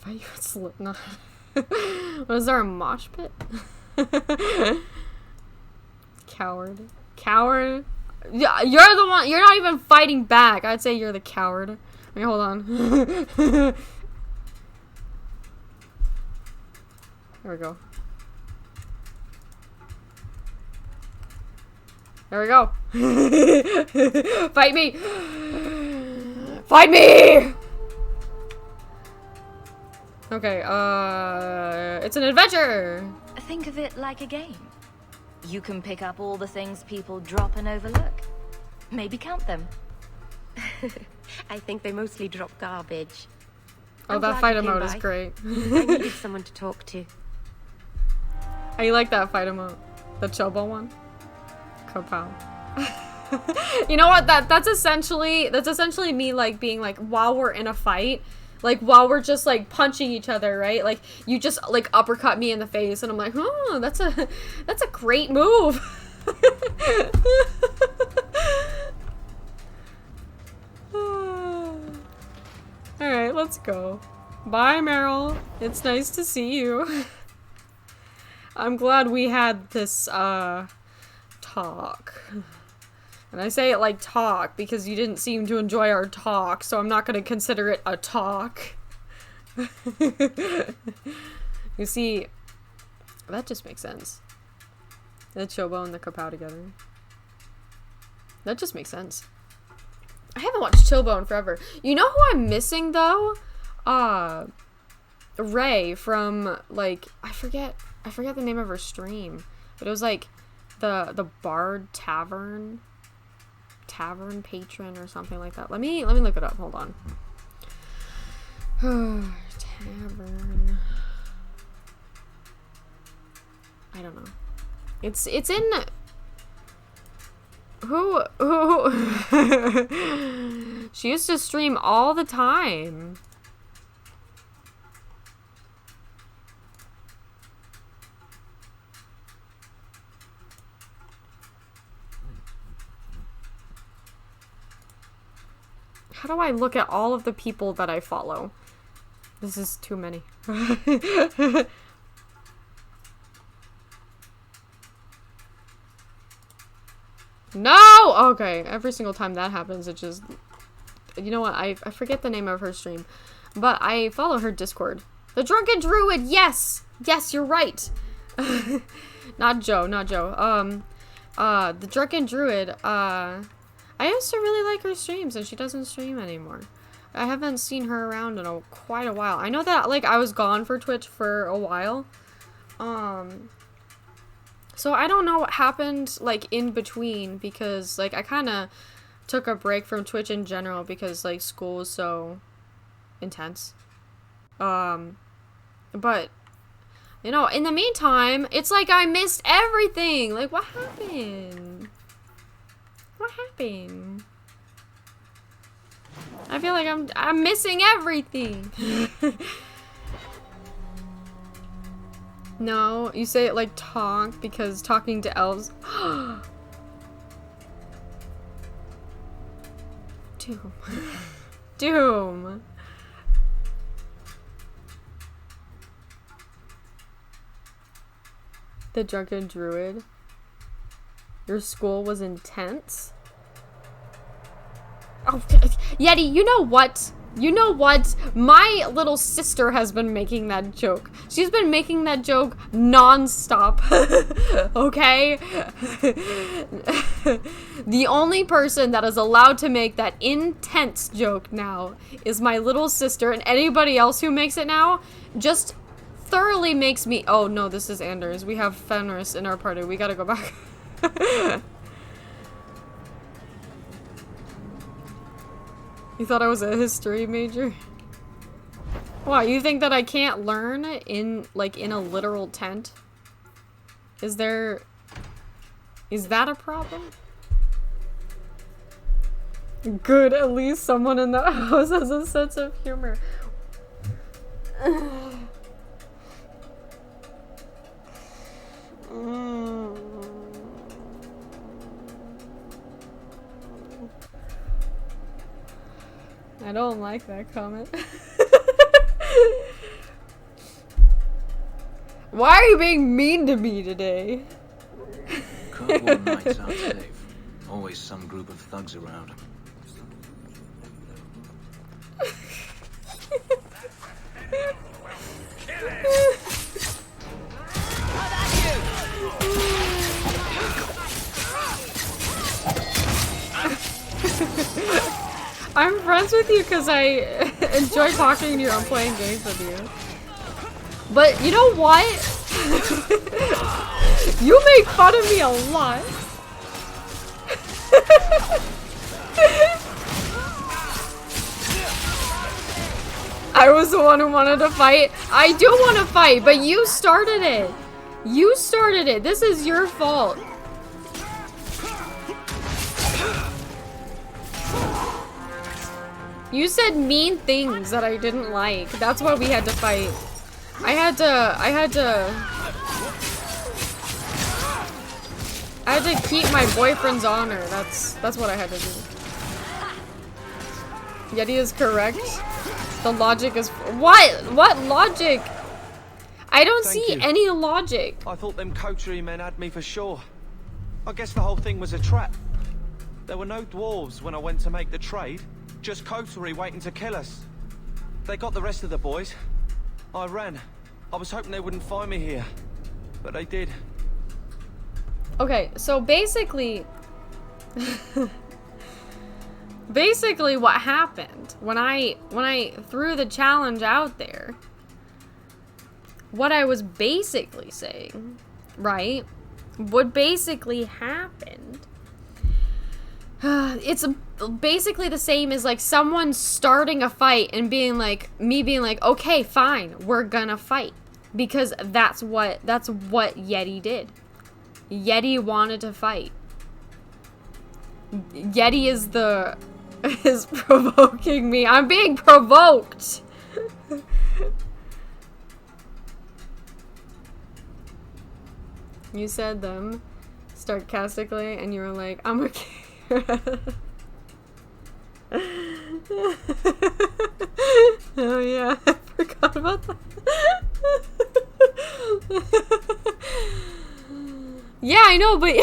Fight you with Slipknot. Was there a mosh pit? Coward. Coward? Yeah, you're the one. You're not even fighting back. I'd say you're the coward. Wait, hold on. There we go. There we go. Fight me! Fight me! Okay, it's an adventure! Think of it like a game. You can pick up all the things people drop and overlook. Maybe count them. I think they mostly drop garbage. Oh, I'm that glad fight you came emote is by. great. I needed someone to talk to. I like that fight emote. The Chobo one. Kapow. You know what? That's essentially me like being like while we're in a fight, like while we're just like punching each other, right? Like you just like uppercut me in the face and I'm like, oh, that's a great move. Alright, let's go. Bye, Meryl. It's nice to see you. I'm glad we had this talk. And I say it like talk because you didn't seem to enjoy our talk, so I'm not going to consider it a talk. You see, that just makes sense. The Chobo and the Kapow together. That just makes sense. I haven't watched Chobo in forever. You know who I'm missing though? Ray from like I forget the name of her stream, but it was like the Bard Tavern patron or something like that. Let me look it up. Hold on. Tavern. I don't know. It's in. Who she used to stream all the time. How do I look at all of the people that I follow? This is too many. No! Okay, every single time that happens, it just... You know what? I forget the name of her stream. But I follow her Discord. The Drunken Druid! Yes! Yes, you're right! Not Joe, not Joe. The Drunken Druid, I used to really like her streams, and she doesn't stream anymore. I haven't seen her around in quite a while. I know that, like, I was gone for Twitch for a while. So I don't know what happened, like, in between, because, like, I kind of took a break from Twitch in general because, like, school was so intense. But, you know, in the meantime, it's like I missed everything. Like, what happened? What happened? I feel like I'm missing everything. No, you say it like talk because talking to elves. Doom. Doom. The Drunken Druid. Your school was intense? Oh, Yeti, you know what? You know what? My little sister has been making that joke. She's been making that joke non-stop. Okay? The only person that is allowed to make that intense joke now is my little sister, and anybody else who makes it now just thoroughly makes me... Oh, no, this is Anders. We have Fenris in our party. We gotta go back. You thought I was a history major? What, you think that I can't learn in, like, in a literal tent? Is that a problem? Good, at least someone in the house has a sense of humor. I don't like that comment. Why are you being mean to me today? Cold nights aren't safe. Always some group of thugs around. I'm friends with you because I enjoy talking to you and playing games with you. But you know what? You make fun of me a lot. I was the one who wanted to fight. I do want to fight, but you started it. You started it. This is your fault. You said mean things that I didn't like. That's why we had to fight. I had to keep my boyfriend's honor. That's what I had to do. Yeti is correct. The logic is... What? What logic? I don't see any logic. I thought them coterie men had me for sure. I guess the whole thing was a trap. There were no dwarves when I went to make the trade. Just coterie waiting to kill us. They got the rest of the boys. I ran. I was hoping they wouldn't find me here. But they did. Okay, so basically... basically what happened when I threw the challenge out there, what I was basically saying, right? What basically happened, it's basically the same as like someone starting a fight and being like, me being like, okay, fine, we're gonna fight. Because that's what Yeti did. Yeti wanted to fight. Yeti is provoking me. I'm being provoked. You said them sarcastically, and you were like, I'm okay. Oh yeah, I forgot about that. Yeah, I know, but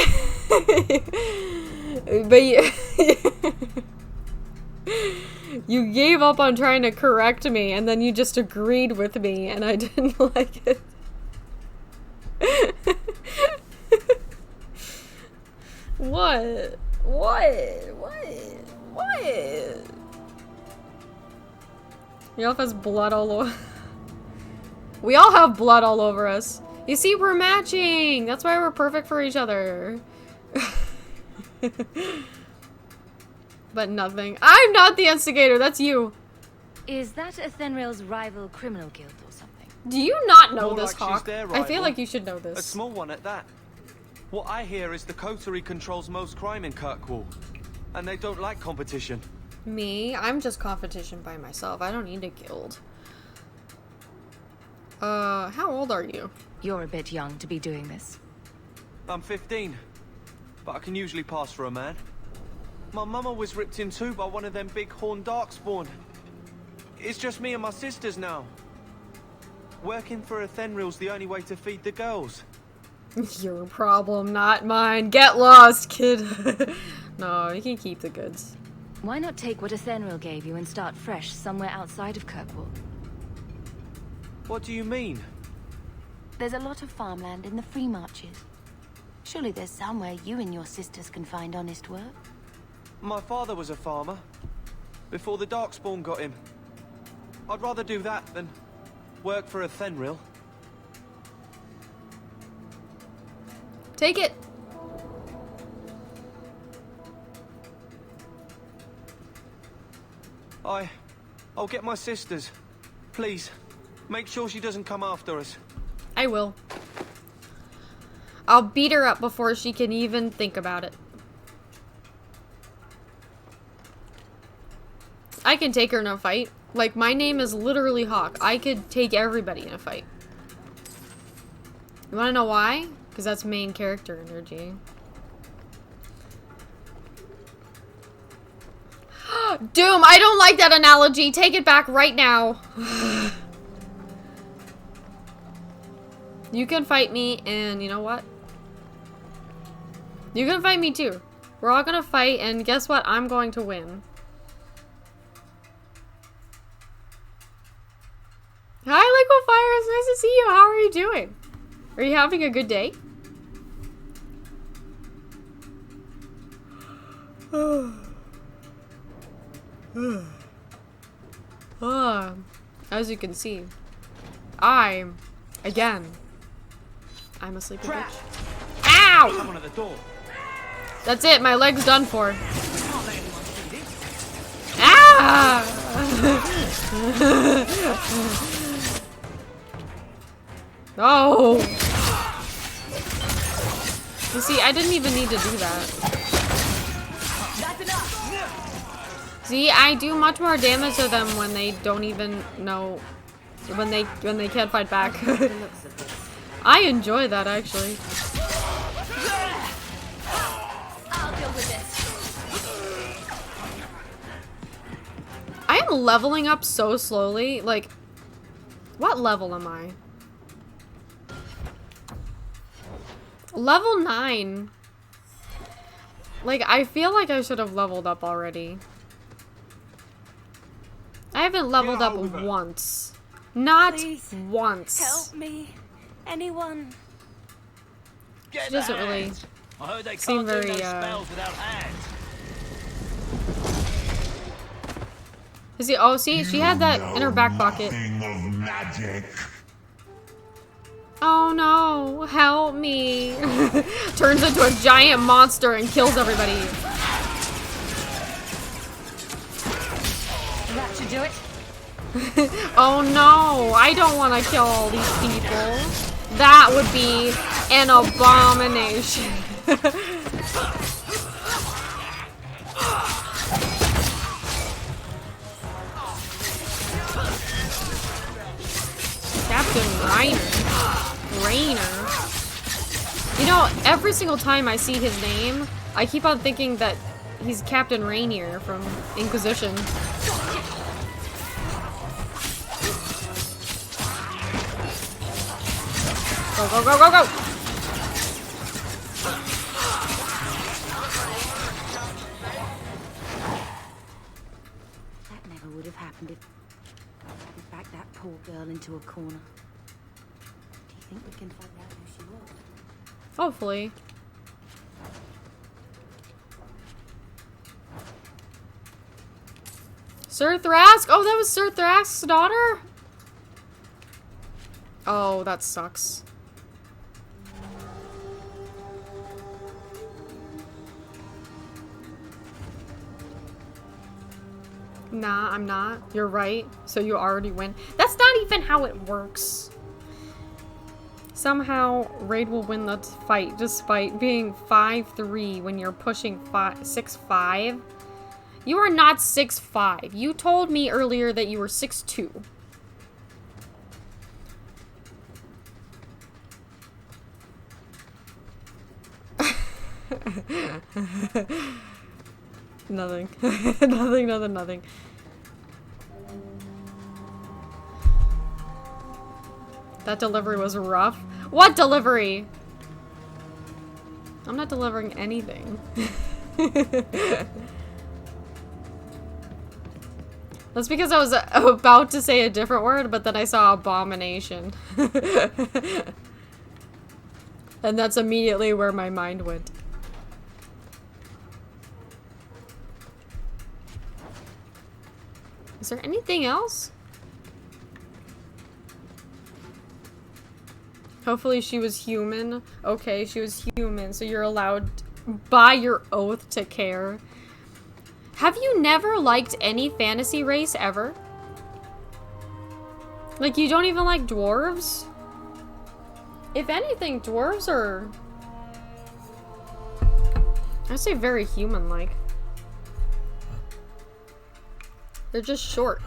you gave up on trying to correct me, and then you just agreed with me, and I didn't like it. What? Yelf has blood all over. We all have blood all over us. You see, we're matching. That's why we're perfect for each other. But nothing. I'm not the instigator. That's you. Is that Athenril's rival criminal guild or something? Do you not know More this, like she's Hawk? their I feel rival. like you should know A this. small one at that. What I hear is the coterie controls most crime in Kirkwall, and they don't like competition. Me? I'm just competition by myself. I don't need a guild. How old are you? You're a bit young to be doing this. I'm 15, but I can usually pass for a man. My mama was ripped in two by one of them big horned darkspawn. It's just me and my sisters now. Working for Athenril's the only way to feed the girls. Your problem, not mine. Get lost, kid. No, you can keep the goods. Why not take what Athenril gave you and start fresh somewhere outside of Kirkwall? What do you mean? There's a lot of farmland in the Free Marches. Surely there's somewhere you and your sisters can find honest work. My father was a farmer, before the Darkspawn got him. I'd rather do that than work for Athenril. Take it. I'll get my sisters. Please, make sure she doesn't come after us. I will. I'll beat her up before she can even think about it. I can take her in a fight. Like, my name is literally Hawk. I could take everybody in a fight. You wanna know why? Because that's main character energy. Doom, I don't like that analogy. Take it back right now. You can fight me, and you know what? You can fight me too. We're all gonna fight, and guess what? I'm going to win. Hi, Liquefire. It's nice to see you. How are you doing? Are you having a good day? As you can see, I'm a sleepy bitch. Ow! Someone at the door. That's it. My leg's done for. Ah! Oh! You see, I didn't even need to do that. See, I do much more damage to them when they don't even know, when they can't fight back. I enjoy that, actually. I'll deal with this. I am leveling up so slowly. Like, what level am I? Level 9. Like, I feel like I should have leveled up already. I haven't leveled up once. Not Please, once. Help me. Anyone. She doesn't really I heard they seem can't do very, no spells without hands. Is he? Oh, see, she had that in her back pocket. Of magic. Oh no! Help me! Turns into a giant monster and kills everybody. That should do it. Oh no! I don't want to kill all these people. That would be an abomination. Captain Rainer. You know, every single time I see his name, I keep on thinking that he's Captain Rainier from Inquisition. Go, go, go, go, go! That never would have happened if we backed that poor girl into a corner. Do you think we can find out who she was? Hopefully. Sir Thrask? Oh, that was Sir Thrask's daughter? Oh, that sucks. Nah, I'm not. You're right. So you already win. That's not even how it works. Somehow, Raid will win the fight despite being 5'3" when you're pushing 6'5". You are not 6'5". You told me earlier that you were 6'2". Nothing. Nothing. That delivery was rough. What delivery? I'm not delivering anything. That's because I was about to say a different word, but then I saw abomination. And that's immediately where my mind went. Is there anything else? Hopefully she was human. Okay, she was human, so you're allowed by your oath to care. Have you never liked any fantasy race ever? Like, you don't even like dwarves? If anything, dwarves are... I'd say very human-like. They're just short.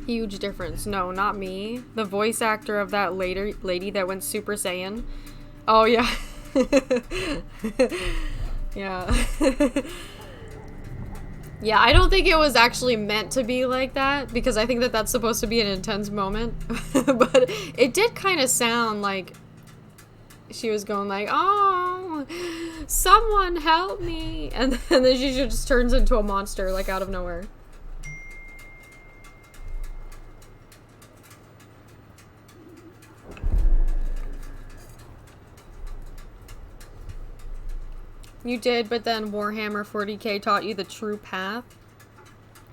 Huge difference. No, not me. The voice actor of that lady that went Super Saiyan. Oh, yeah. Yeah. Yeah, I don't think it was actually meant to be like that, because I think that that's supposed to be an intense moment. But it did kind of sound like she was going like, oh, someone help me. And then she just turns into a monster, like, out of nowhere. You did, but then Warhammer 40k taught you the true path.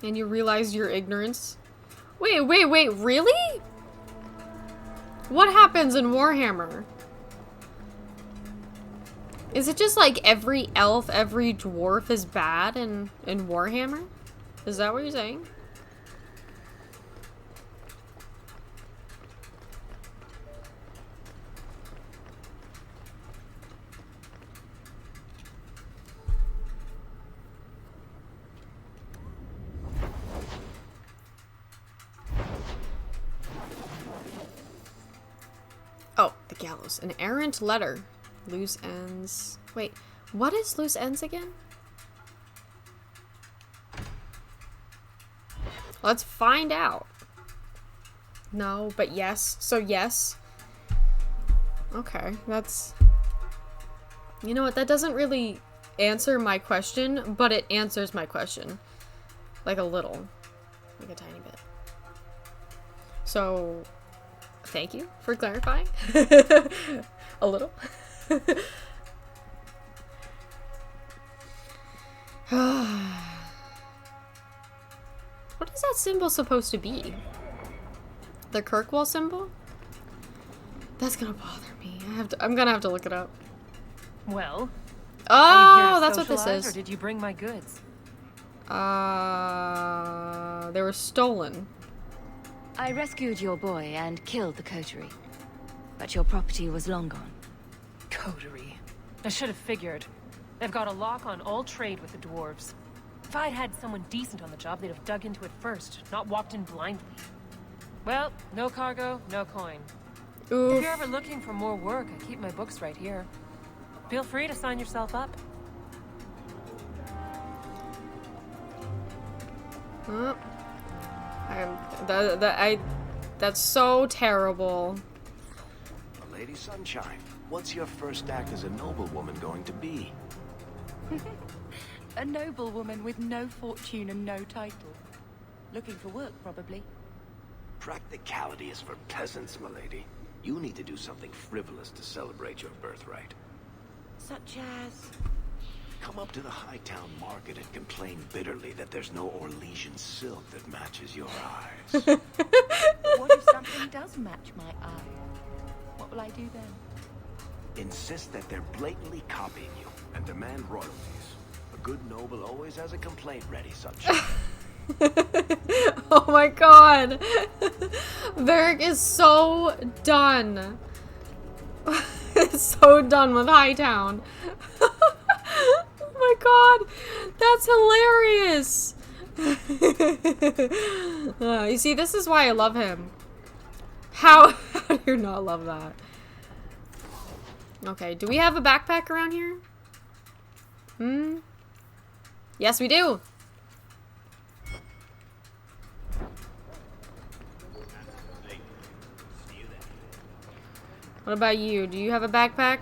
And you realized your ignorance. Wait, really? What happens in Warhammer? Is it just like every elf, every dwarf is bad in Warhammer? Is that what you're saying? Oh, the gallows. An errant letter. Loose ends. Wait, what is loose ends again? Let's find out. No, but yes. So yes. Okay, that's... You know what, that doesn't really answer my question, but it answers my question. Like a little. Like a tiny bit. So... Thank you for clarifying. A little. What is that symbol supposed to be? The Kirkwall symbol? That's gonna bother me. I'm gonna have to look it up. Well. Oh, that's what this is. Or did you bring my goods? They were stolen. I rescued your boy and killed the coterie. But your property was long gone. Coterie. I should have figured. They've got a lock on all trade with the dwarves. If I'd had someone decent on the job, they'd have dug into it first, not walked in blindly. Well, no cargo, no coin. Oof. If you're ever looking for more work, I keep my books right here. Feel free to sign yourself up. Oh. That's so terrible. Lady Sunshine, what's your first act as a noblewoman going to be? A noblewoman with no fortune and no title. Looking for work, probably. Practicality is for peasants, milady. You need to do something frivolous to celebrate your birthright. Such as... Come up to the Hightown market and complain bitterly that there's no Orlesian silk that matches your eyes. What if something does match my eye? What will I do then? Insist that they're blatantly copying you and demand royalties. A good noble always has a complaint ready, Sunshine. Oh my god. Varric is so done. So done with Hightown. Oh my god. That's hilarious. You see, this is why I love him. How do you not love that? Okay, do we have a backpack around here? Yes, we do. What about you? Do you have a backpack?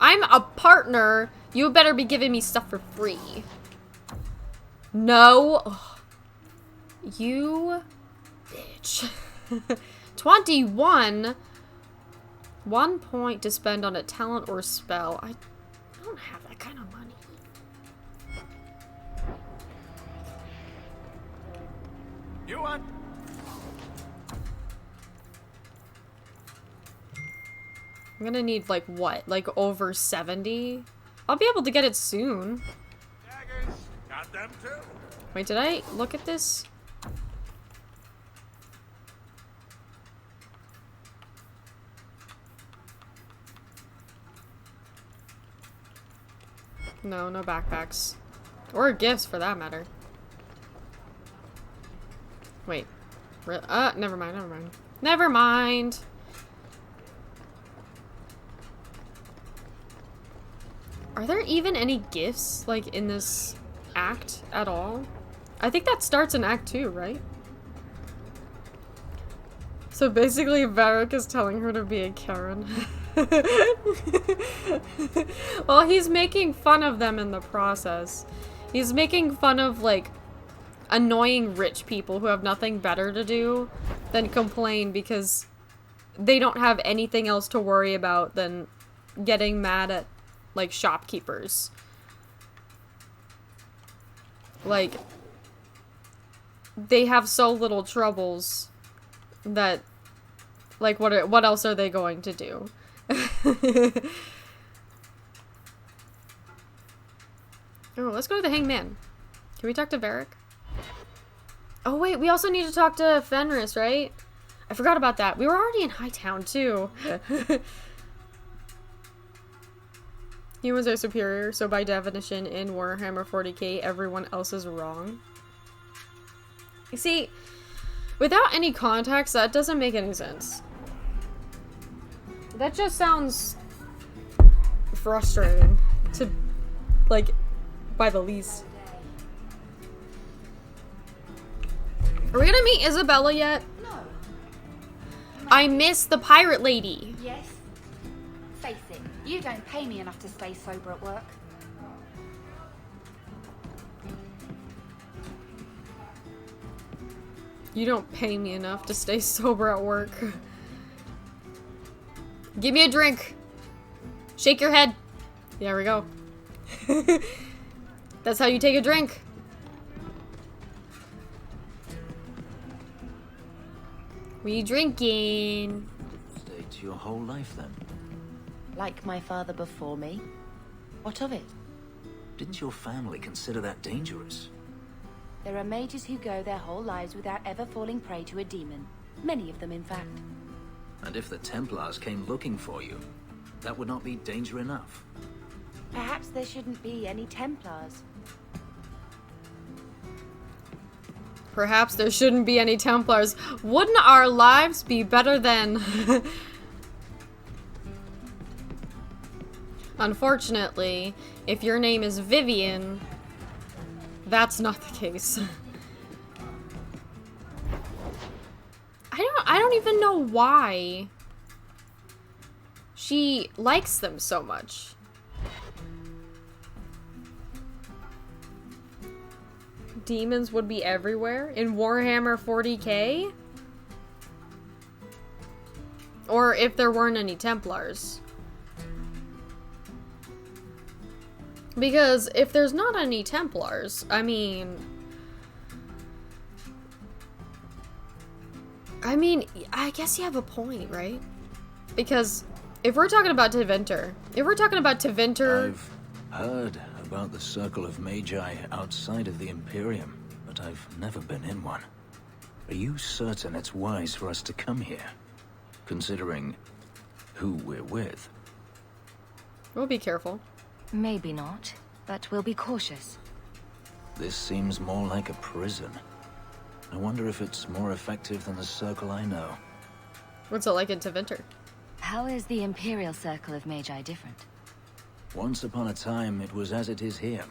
I'm a partner. You better be giving me stuff for free. No. Ugh. You bitch. 21. 1 point to spend on a talent or spell. I don't have that kind of money. You want? I'm gonna need like what? Like over 70? I'll be able to get it soon. Daggers. Got them too. Wait, did I look at this? No, no backpacks. Or gifts for that matter. Wait. Never mind, never mind. Never mind! Are there even any gifts, like, in this act at all? I think that starts in Act 2, right? So basically, Varric is telling her to be a Karen. Well, he's making fun of them in the process. He's making fun of, like, annoying rich people who have nothing better to do than complain because they don't have anything else to worry about than getting mad at, like, shopkeepers. Like, they have so little troubles that, like, what else are they going to do? Oh, let's go to the Hangman. Can we talk to Varric? Oh wait, we also need to talk to Fenris, right? I forgot about that. We were already in Hightown too. Humans are superior, so by definition in Warhammer 40k, everyone else is wrong. You see, without any context, that doesn't make any sense. That just sounds frustrating to, like, by the least. Are we gonna meet Isabella yet? No. I miss the pirate lady. Yes. Face it, you don't pay me enough to stay sober at work. You don't pay me enough to stay sober at work. Give me a drink. Shake your head. There we go. That's how you take a drink. What are you drinking? Stayed your whole life then? Like my father before me? What of it? Didn't your family consider that dangerous? There are mages who go their whole lives without ever falling prey to a demon. Many of them, in fact. And if the Templars came looking for you, that would not be danger enough. Perhaps there shouldn't be any Templars. Perhaps there shouldn't be any Templars. Wouldn't our lives be better than... Unfortunately, if your name is Vivian, that's not the case. I don't even know why she likes them so much. Demons would be everywhere in Warhammer 40k? Or if there weren't any Templars. Because if there's not any Templars, I mean, I guess you have a point, right? Because if we're talking about Tevinter, I've heard about the Circle of Magi outside of the Imperium, but I've never been in one. Are you certain it's wise for us to come here, considering who we're with? We'll be careful. Maybe not, but we'll be cautious. This seems more like a prison. I wonder if it's more effective than the Circle I know. What's it like in Tevinter? How is the Imperial Circle of Magi different? Once upon a time, it was as it is here.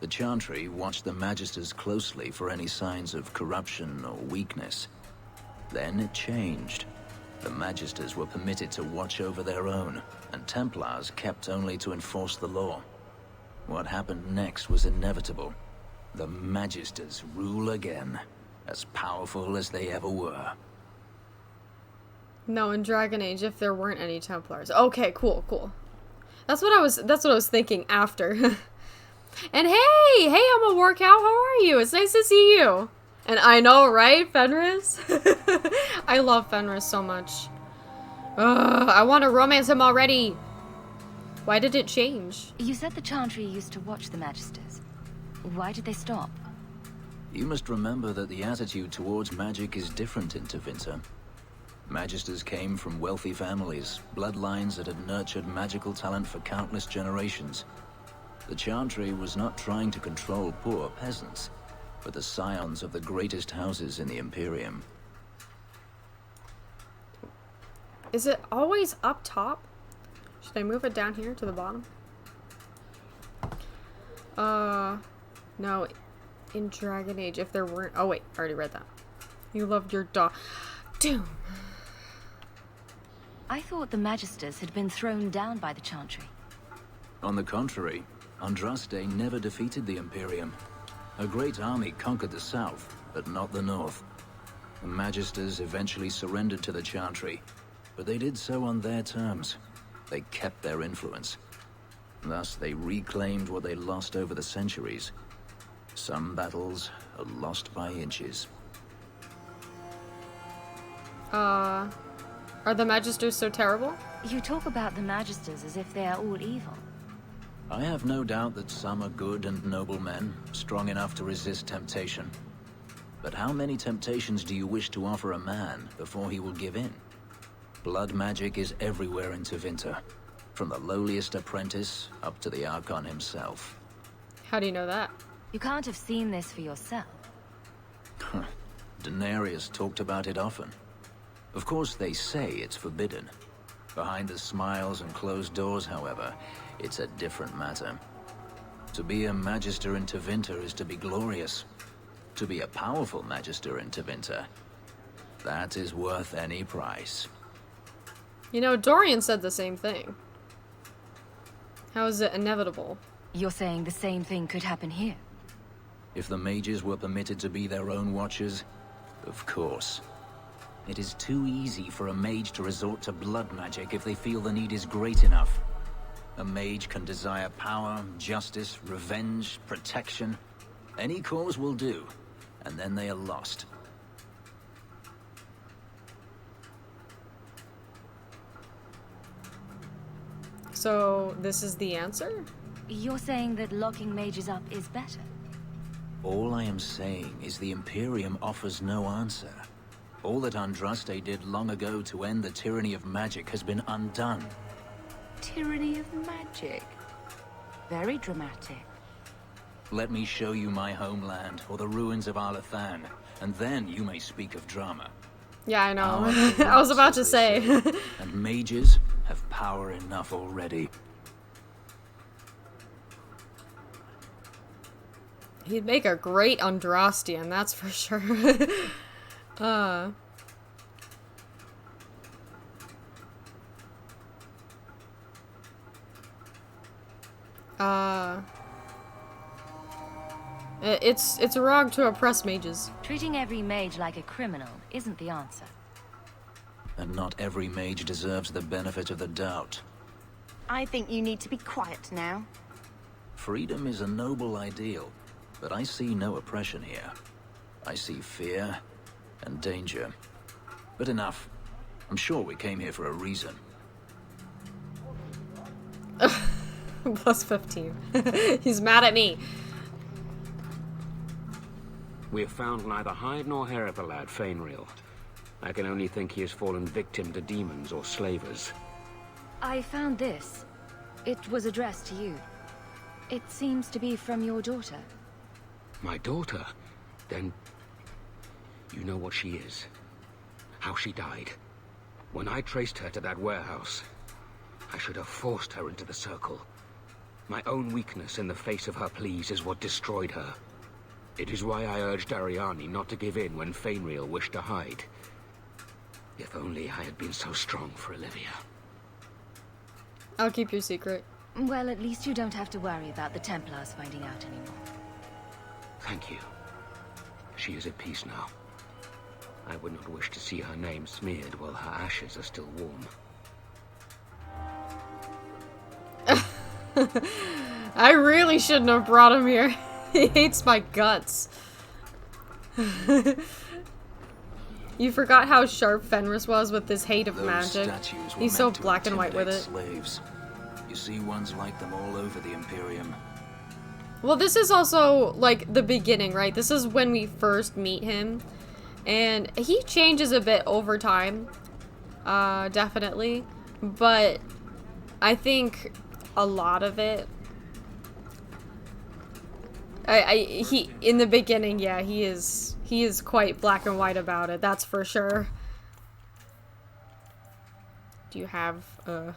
The Chantry watched the Magisters closely for any signs of corruption or weakness. Then it changed. The Magisters were permitted to watch over their own, and Templars kept only to enforce the law. What happened next was inevitable. The Magisters rule again, as powerful as they ever were. No, in Dragon Age, if there weren't any Templars. Okay, cool. That's what I was thinking after. And hey, I'm a war cow. How are you? It's nice to see you. And I know, right, Fenris? I love Fenris so much. I want to romance him already. Why did it change? You said the Chantry used to watch the Magisters. Why did they stop? You must remember that the attitude towards magic is different in Tevinter. Magisters came from wealthy families, bloodlines that had nurtured magical talent for countless generations. The Chantry was not trying to control poor peasants, but the scions of the greatest houses in the Imperium. Is it always up top? Should I move it down here to the bottom? No. In Dragon Age, if there weren't... Oh, wait. I already read that. You loved your dog. Doom. I thought the Magisters had been thrown down by the Chantry. On the contrary, Andraste never defeated the Imperium. A great army conquered the south, but not the north. The Magisters eventually surrendered to the Chantry, but they did so on their terms. They kept their influence. Thus, they reclaimed what they lost over the centuries. Some battles are lost by inches. Are the Magisters so terrible? You talk about the Magisters as if they are all evil. I have no doubt that some are good and noble men, strong enough to resist temptation. But how many temptations do you wish to offer a man before he will give in? Blood magic is everywhere in Tevinter, from the lowliest apprentice up to the Archon himself. How do you know that? You can't have seen this for yourself. Daenerys talked about it often. Of course, they say it's forbidden. Behind the smiles and closed doors, however, it's a different matter. To be a Magister in Tevinter is to be glorious. To be a powerful Magister in Tevinter, that is worth any price. You know, Dorian said the same thing. How is it inevitable? You're saying the same thing could happen here? If the mages were permitted to be their own watchers, of course. It is too easy for a mage to resort to blood magic if they feel the need is great enough. A mage can desire power, justice, revenge, protection. Any cause will do, and then they are lost. So, this is the answer? You're saying that locking mages up is better? All I am saying is the Imperium offers no answer. All that Andraste did long ago to end the tyranny of magic has been undone. Tyranny of magic? Very dramatic. Let me show you my homeland, or the ruins of Arlathan. and then you may speak of drama. Yeah, I know. Our I was about to as they say. And mages have power enough already. He'd make a great Andrastian, that's for sure. It's wrong to oppress mages. Treating every mage like a criminal isn't the answer. And not every mage deserves the benefit of the doubt. I think you need to be quiet now. Freedom is a noble ideal, but I see no oppression here. I see fear and danger. But enough. I'm sure we came here for a reason. Plus 15. He's mad at me. We have found neither hide nor hair of the lad, Fenris. I can only think he has fallen victim to demons or slavers. I found this. It was addressed to you. It seems to be from your daughter. My daughter? Then... you know what she is. How she died. When I traced her to that warehouse, I should have forced her into the circle. My own weakness in the face of her pleas is what destroyed her. It is why I urged Ariani not to give in when Fenris wished to hide. If only I had been so strong for Olivia. I'll keep your secret. Well, at least you don't have to worry about the Templars finding out anymore. Thank you. She is at peace now. I would not wish to see her name smeared while her ashes are still warm. I really shouldn't have brought him here. He hates my guts. You forgot how sharp Fenris was with his hate of magic. He's so black and white with it. Slaves. You see ones like them all over the Imperium. Well, this is also, like, the beginning, right? This is when we first meet him. And he changes a bit over time. Definitely. But I think a lot of it... he in the beginning, yeah, he is quite black and white about it, that's for sure. Do you have oh,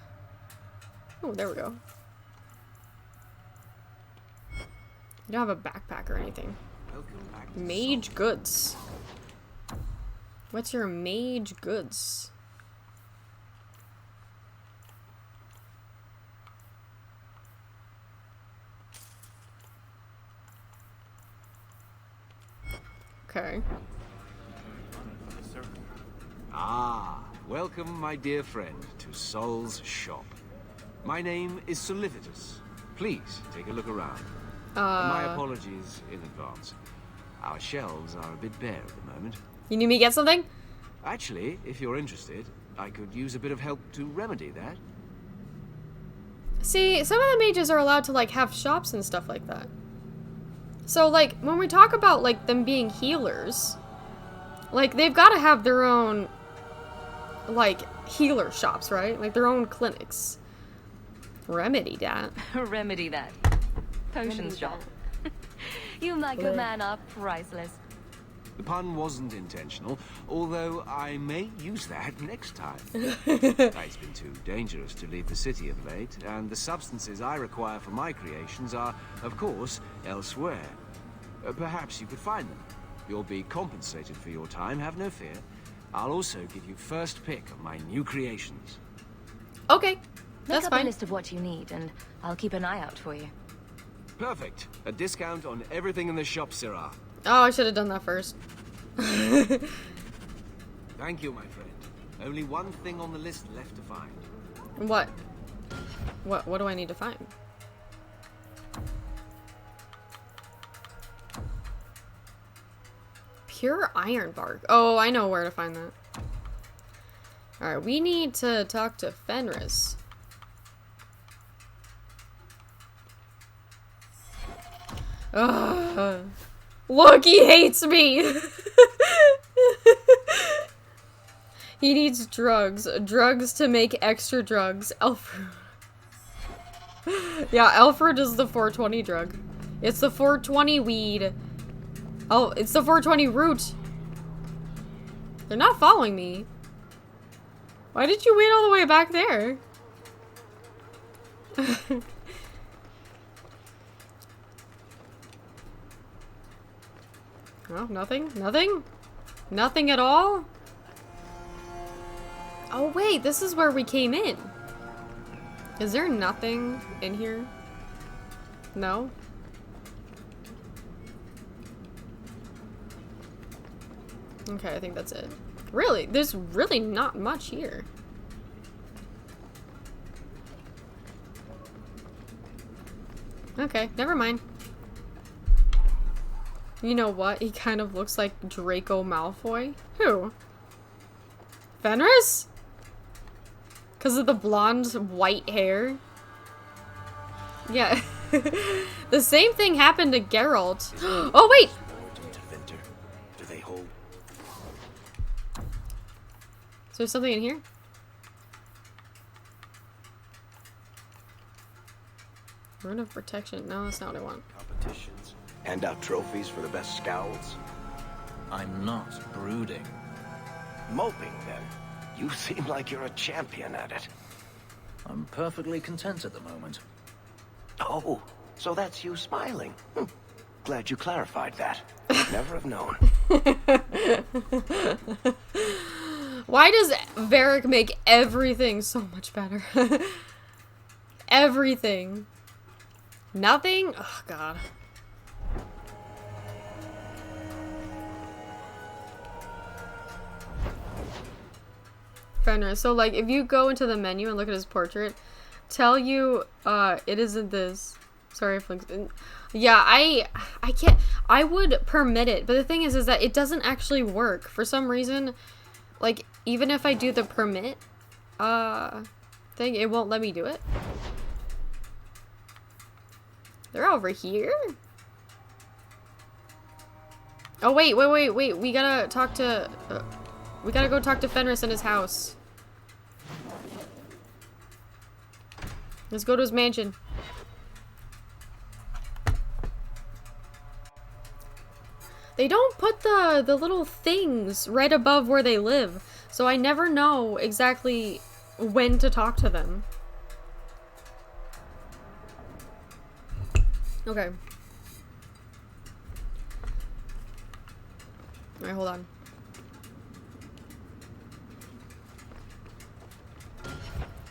there we go. You don't have a backpack or anything. Mage goods. What's your mage goods? Okay. Ah, welcome, my dear friend, to Sol's shop. My name is Solivitus. Please, take a look around. My apologies in advance. Our shelves are a bit bare at the moment. You need me to get something? Actually, if you're interested, I could use a bit of help to remedy that. See, some of the mages are allowed to, like, have shops and stuff like that. So, like, when we talk about, like, them being healers, like, they've got to have their own, like, healer shops, right? Like, their own clinics. Remedy that. Remedy that. Potions shop. You, my good man, are priceless. The pun wasn't intentional, although I may use that next time. It's been too dangerous to leave the city of late, and the substances I require for my creations are, of course, elsewhere. Perhaps you could find them. You'll be compensated for your time, have no fear. I'll also give you first pick of my new creations. Okay, that's fine. Make up a list of what you need, and I'll keep an eye out for you. Perfect. A discount on everything in the shop, Syrah. Oh, I should have done that first. Thank you, my friend. Only one thing on the list left to find. What? What do I need to find? Pure iron bark. Oh, I know where to find that. Alright, we need to talk to Fenris. Ugh. Look, he hates me! He needs drugs. Drugs to make extra drugs. Alfred. Yeah, Alfred is the 420 drug. It's the 420 weed. Oh, it's the 420 root. They're not following me. Why did you wait all the way back there? Oh, nothing? Nothing? Nothing at all? Oh wait, this is where we came in. Is there nothing in here? No? Okay, I think that's it. Really? There's really not much here. Okay, never mind. You know what? He kind of looks like Draco Malfoy. Who? Fenris? Because of the blonde white hair? Yeah. The same thing happened to Geralt. Oh, wait! Do they hold? Is there something in here? Rune of protection. No, that's not what I want. Competitions. Hand out trophies for the best scouts. I'm not brooding. Moping, then. You seem like you're a champion at it. I'm perfectly content at the moment. Oh, so that's you smiling. Glad you clarified that. Never have known. Why does Varric make everything so much better? Everything. Nothing? Oh, God. Fenris. So, like, if you go into the menu and look at his portrait, tell you, it isn't this. Sorry if yeah, I can't, I would permit it, but the thing is that it doesn't actually work. For some reason, like, even if I do the permit, thing, it won't let me do it. They're over here? Oh, wait, we gotta talk to, we gotta go talk to Fenris in his house. Let's go to his mansion. They don't put the little things right above where they live, so I never know exactly when to talk to them. Okay. Alright, hold on.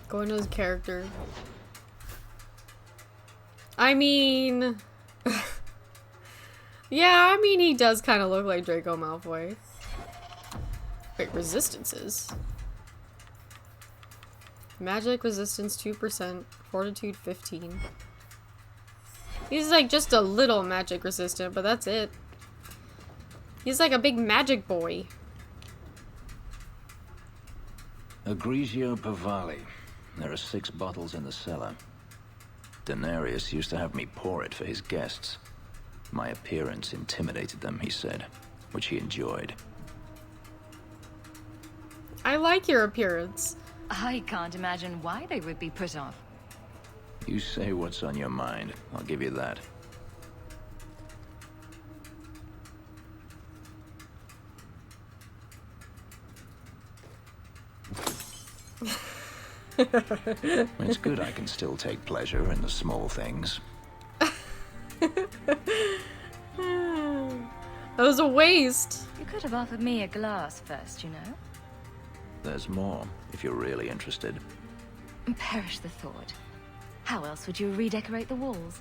Go into his character. I mean... yeah, I mean, he does kind of look like Draco Malfoy. Wait, resistances? Magic resistance 2%, fortitude 15. He's like just a little magic resistant, but that's it. He's like a big magic boy. Egregio Pavali. There are 6 bottles in the cellar. Daenerys used to have me pour it for his guests. My appearance intimidated them, he said, which he enjoyed. I like your appearance. I can't imagine why they would be put off. You say what's on your mind. I'll give you that. It's good I can still take pleasure in the small things. That was a waste. You could have offered me a glass first, you know. There's more, if you're really interested. Perish the thought. How else would you redecorate the walls?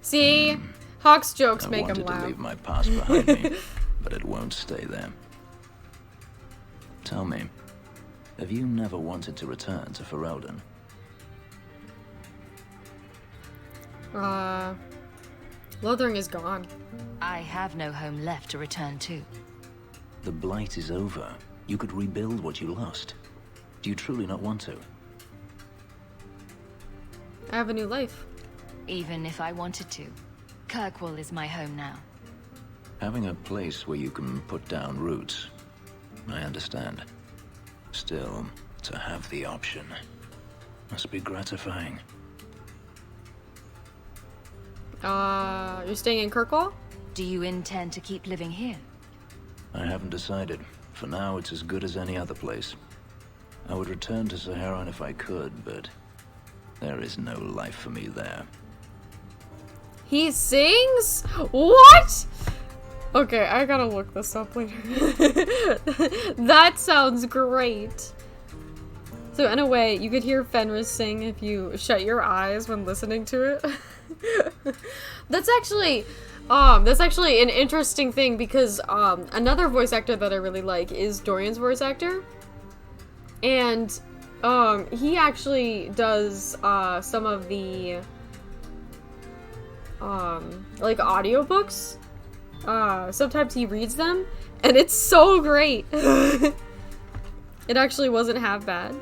See? Hawk's jokes make him laugh. I wanted to leave my past behind me, but it won't stay there. Tell me, have you never wanted to return to Ferelden? Lothering is gone. I have no home left to return to. The blight is over. You could rebuild what you lost. Do you truly not want to? I have a new life. Even if I wanted to. Kirkwall is my home now. Having a place where you can put down roots. I understand. Still, to have the option must be gratifying. You're staying in Kirkwall? Do you intend to keep living here? I haven't decided. For now, it's as good as any other place. I would return to Saharan if I could, but there is no life for me there. He sings? What? Okay, I gotta look this up later. That sounds great. So in a way, you could hear Fenris sing if you shut your eyes when listening to it. That's actually an interesting thing because another voice actor that I really like is Dorian's voice actor. And he actually does some of the like audiobooks. Sometimes he reads them and it's so great. It actually wasn't half bad.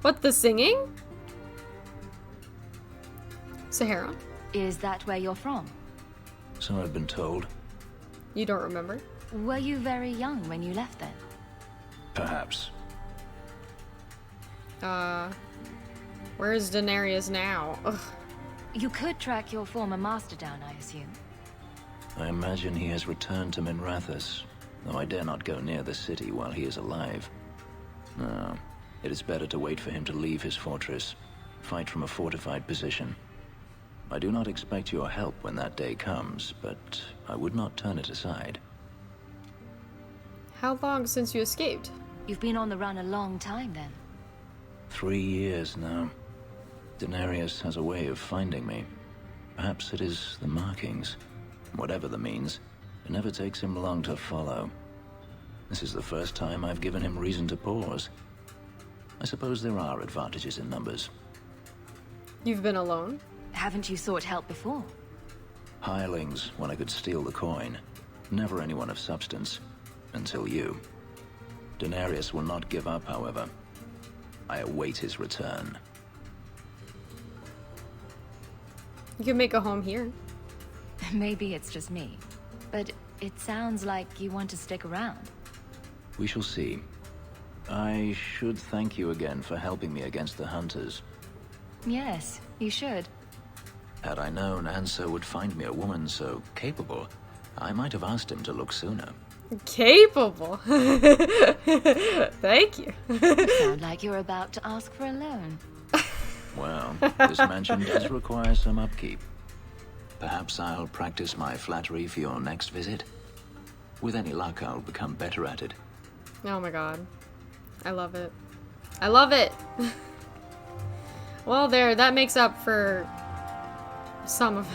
What, the singing? Sahara? Is that where you're from? So I've been told. You don't remember? Were you very young when you left then? Perhaps. Where is Daenerys now? Ugh. You could track your former master down, I assume. I imagine he has returned to Minrathous, though I dare not go near the city while he is alive. No, it is better to wait for him to leave his fortress, fight from a fortified position. I do not expect your help when that day comes, but I would not turn it aside. How long since you escaped? You've been on the run a long time then. 3 years now. Daenerys has a way of finding me. Perhaps it is the markings. Whatever the means, it never takes him long to follow. This is the first time I've given him reason to pause. I suppose there are advantages in numbers. You've been alone? Haven't you sought help before? Hirelings when I could steal the coin. Never anyone of substance. Until you. Daenerys will not give up, however. I await his return. You can make a home here. Maybe it's just me, but it sounds like you want to stick around. We shall see. I should thank you again for helping me against the hunters. Yes, you should. Had I known Anso would find me a woman so capable, I might have asked him to look sooner. Capable? Thank you. Sound like you're about to ask for a loan. Well, this mansion does require some upkeep. Perhaps I'll practice my flattery for your next visit. With any luck, I'll become better at it. Oh my god. I love it. I love it! Well, there, that makes up for some of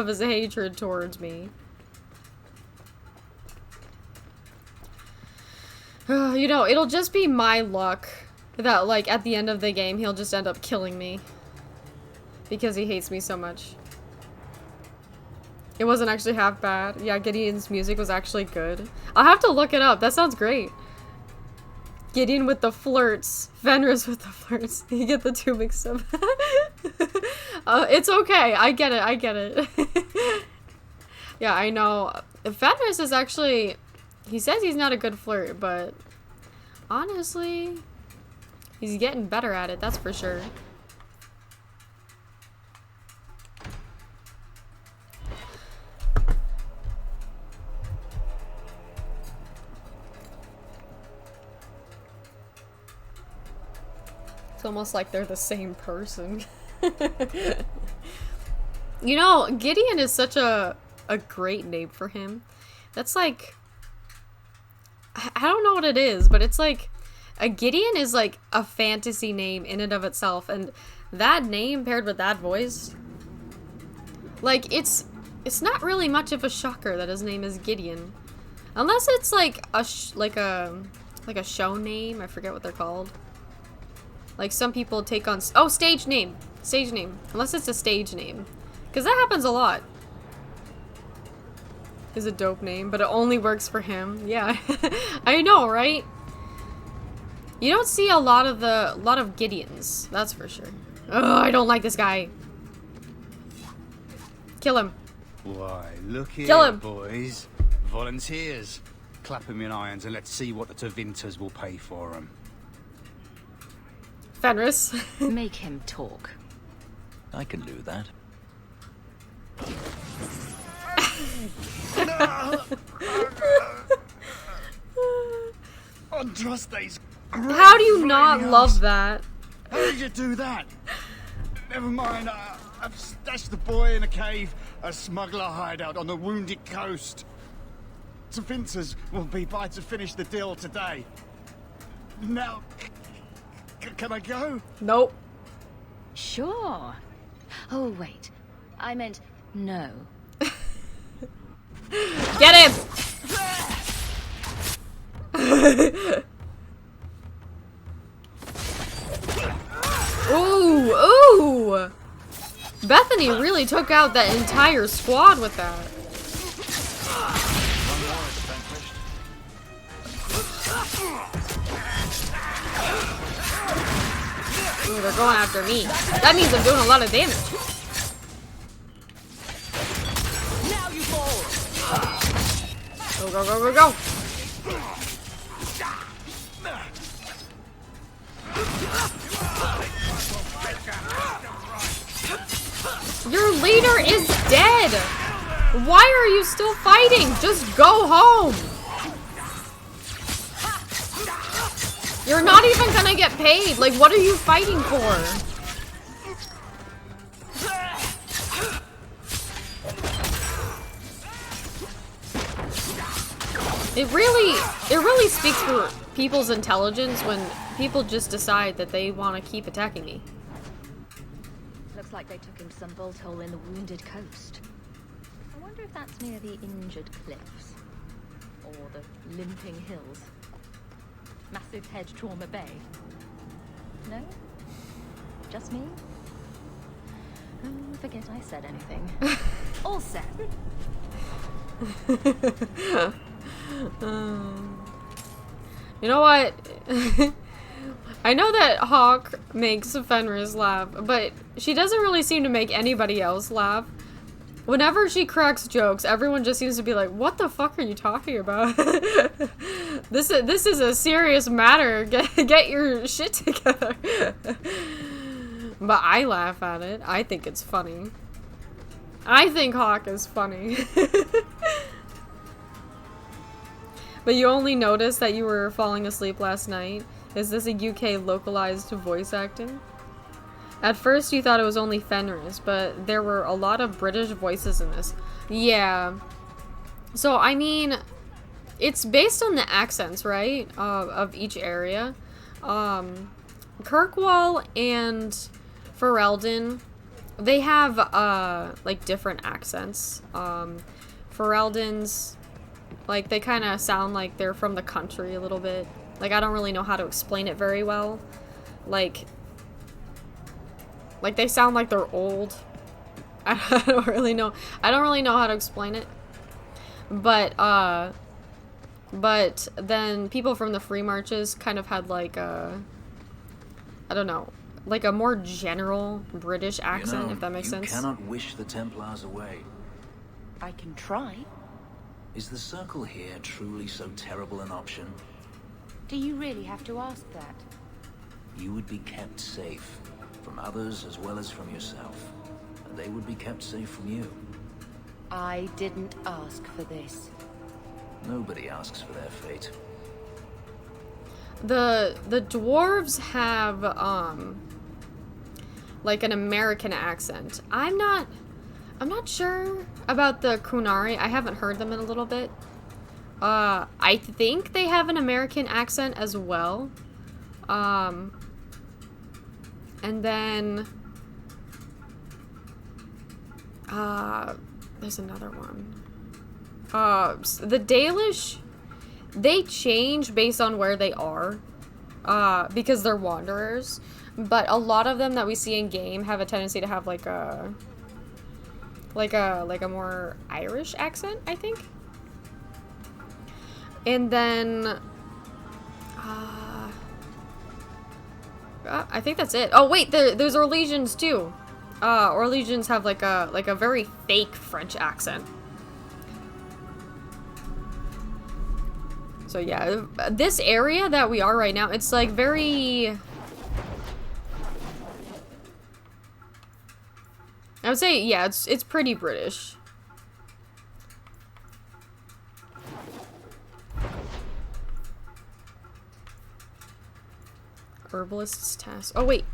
his hatred towards me. You know, it'll just be my luck that, like, at the end of the game, he'll just end up killing me. Because he hates me so much. It wasn't actually half bad. Yeah, Gideon's music was actually good. I'll have to look it up. That sounds great. Gideon with the flirts. Fenris with the flirts. You get the two mixed up. It's okay. I get it. I get it. Yeah, I know. Fenris is actually... He says he's not a good flirt, but... Honestly... He's getting better at it, that's for sure. It's almost like they're the same person. You know, Gideon is such a great name for him. That's like... I don't know what it is, but it's like... A Gideon is like a fantasy name in and of itself, and that name paired with that voice... Like, it's not really much of a shocker that his name is Gideon. Unless it's like a show name, I forget what they're called. Like, some people take on... Oh, stage name! Stage name. Unless it's a stage name. Because that happens a lot. Is a dope name, but it only works for him. Yeah. I know, right? You don't see a lot of Gideons. That's for sure. Ugh, I don't like this guy. Kill him. Why, look here, Kill him. boys. Volunteers. Clap them in irons and let's see what the Tevinters will pay for them. Fenris. Make him talk. I can do that. No! Andraste's How do you not love that? How did you do that? Never mind, I've stashed the boy in a cave, a smuggler hideout on the Wounded Coast. The Vincers will be by to finish the deal today. Now, can I go? Nope. Sure. Oh, wait. I meant no. Get him! Ooh, ooh! Bethany really took out that entire squad with that. Ooh, they're going after me. That means I'm doing a lot of damage. Now you fall. Go, go, go, go, go. Your leader is dead! Why are you still fighting? Just go home! You're not even gonna get paid! Like, what are you fighting for? It really speaks for people's intelligence when people just decide that they want to keep attacking me. Looks like they took him to some bolt hole in the Wounded Coast. I wonder if that's near the Injured Cliffs. Or the Limping Hills. Massive Head Trauma Bay. No? Just me? Oh, forget I said anything. All set. You know what? I know that Hawk makes Fenris laugh, but she doesn't really seem to make anybody else laugh. Whenever she cracks jokes, everyone just seems to be like, "What the fuck are you talking about? This is a serious matter. Get your shit together." But I laugh at it. I think it's funny. I think Hawk is funny. But you only noticed that you were falling asleep last night. Is this a UK localized voice acting? At first you thought it was only Fenris, but there were a lot of British voices in this. Yeah. So, I mean, it's based on the accents, right? Of each area. Kirkwall and Ferelden, they have, like, different accents. Ferelden's, like, they kind of sound like they're from the country a little bit. Like, I don't really know how to explain it very well. Like they sound like they're old. I don't really know. I don't really know how to explain it. But then people from the Free Marches kind of had like a, I don't know, like a more general British accent, You know, if that makes sense. You cannot wish the Templars away. I can try. Is the Circle here truly so terrible an option? Do you really have to ask that? You would be kept safe. From others as well as from yourself. And they would be kept safe from you. I didn't ask for this. Nobody asks for their fate. The dwarves have like an American accent. I'm not sure about the Kunari. I haven't heard them in a little bit. I think they have an American accent as well. And then there's another one. The Dalish, they change based on where they are, because they're wanderers. But a lot of them that we see in game have a tendency to have like a more Irish accent, I think. And then I think that's it. Oh wait, there's Orlesians too. Orlesians have like a very fake French accent. So yeah, this area that we are right now, it's like very, I would say, yeah, it's pretty British. Herbalist's task. Oh, wait.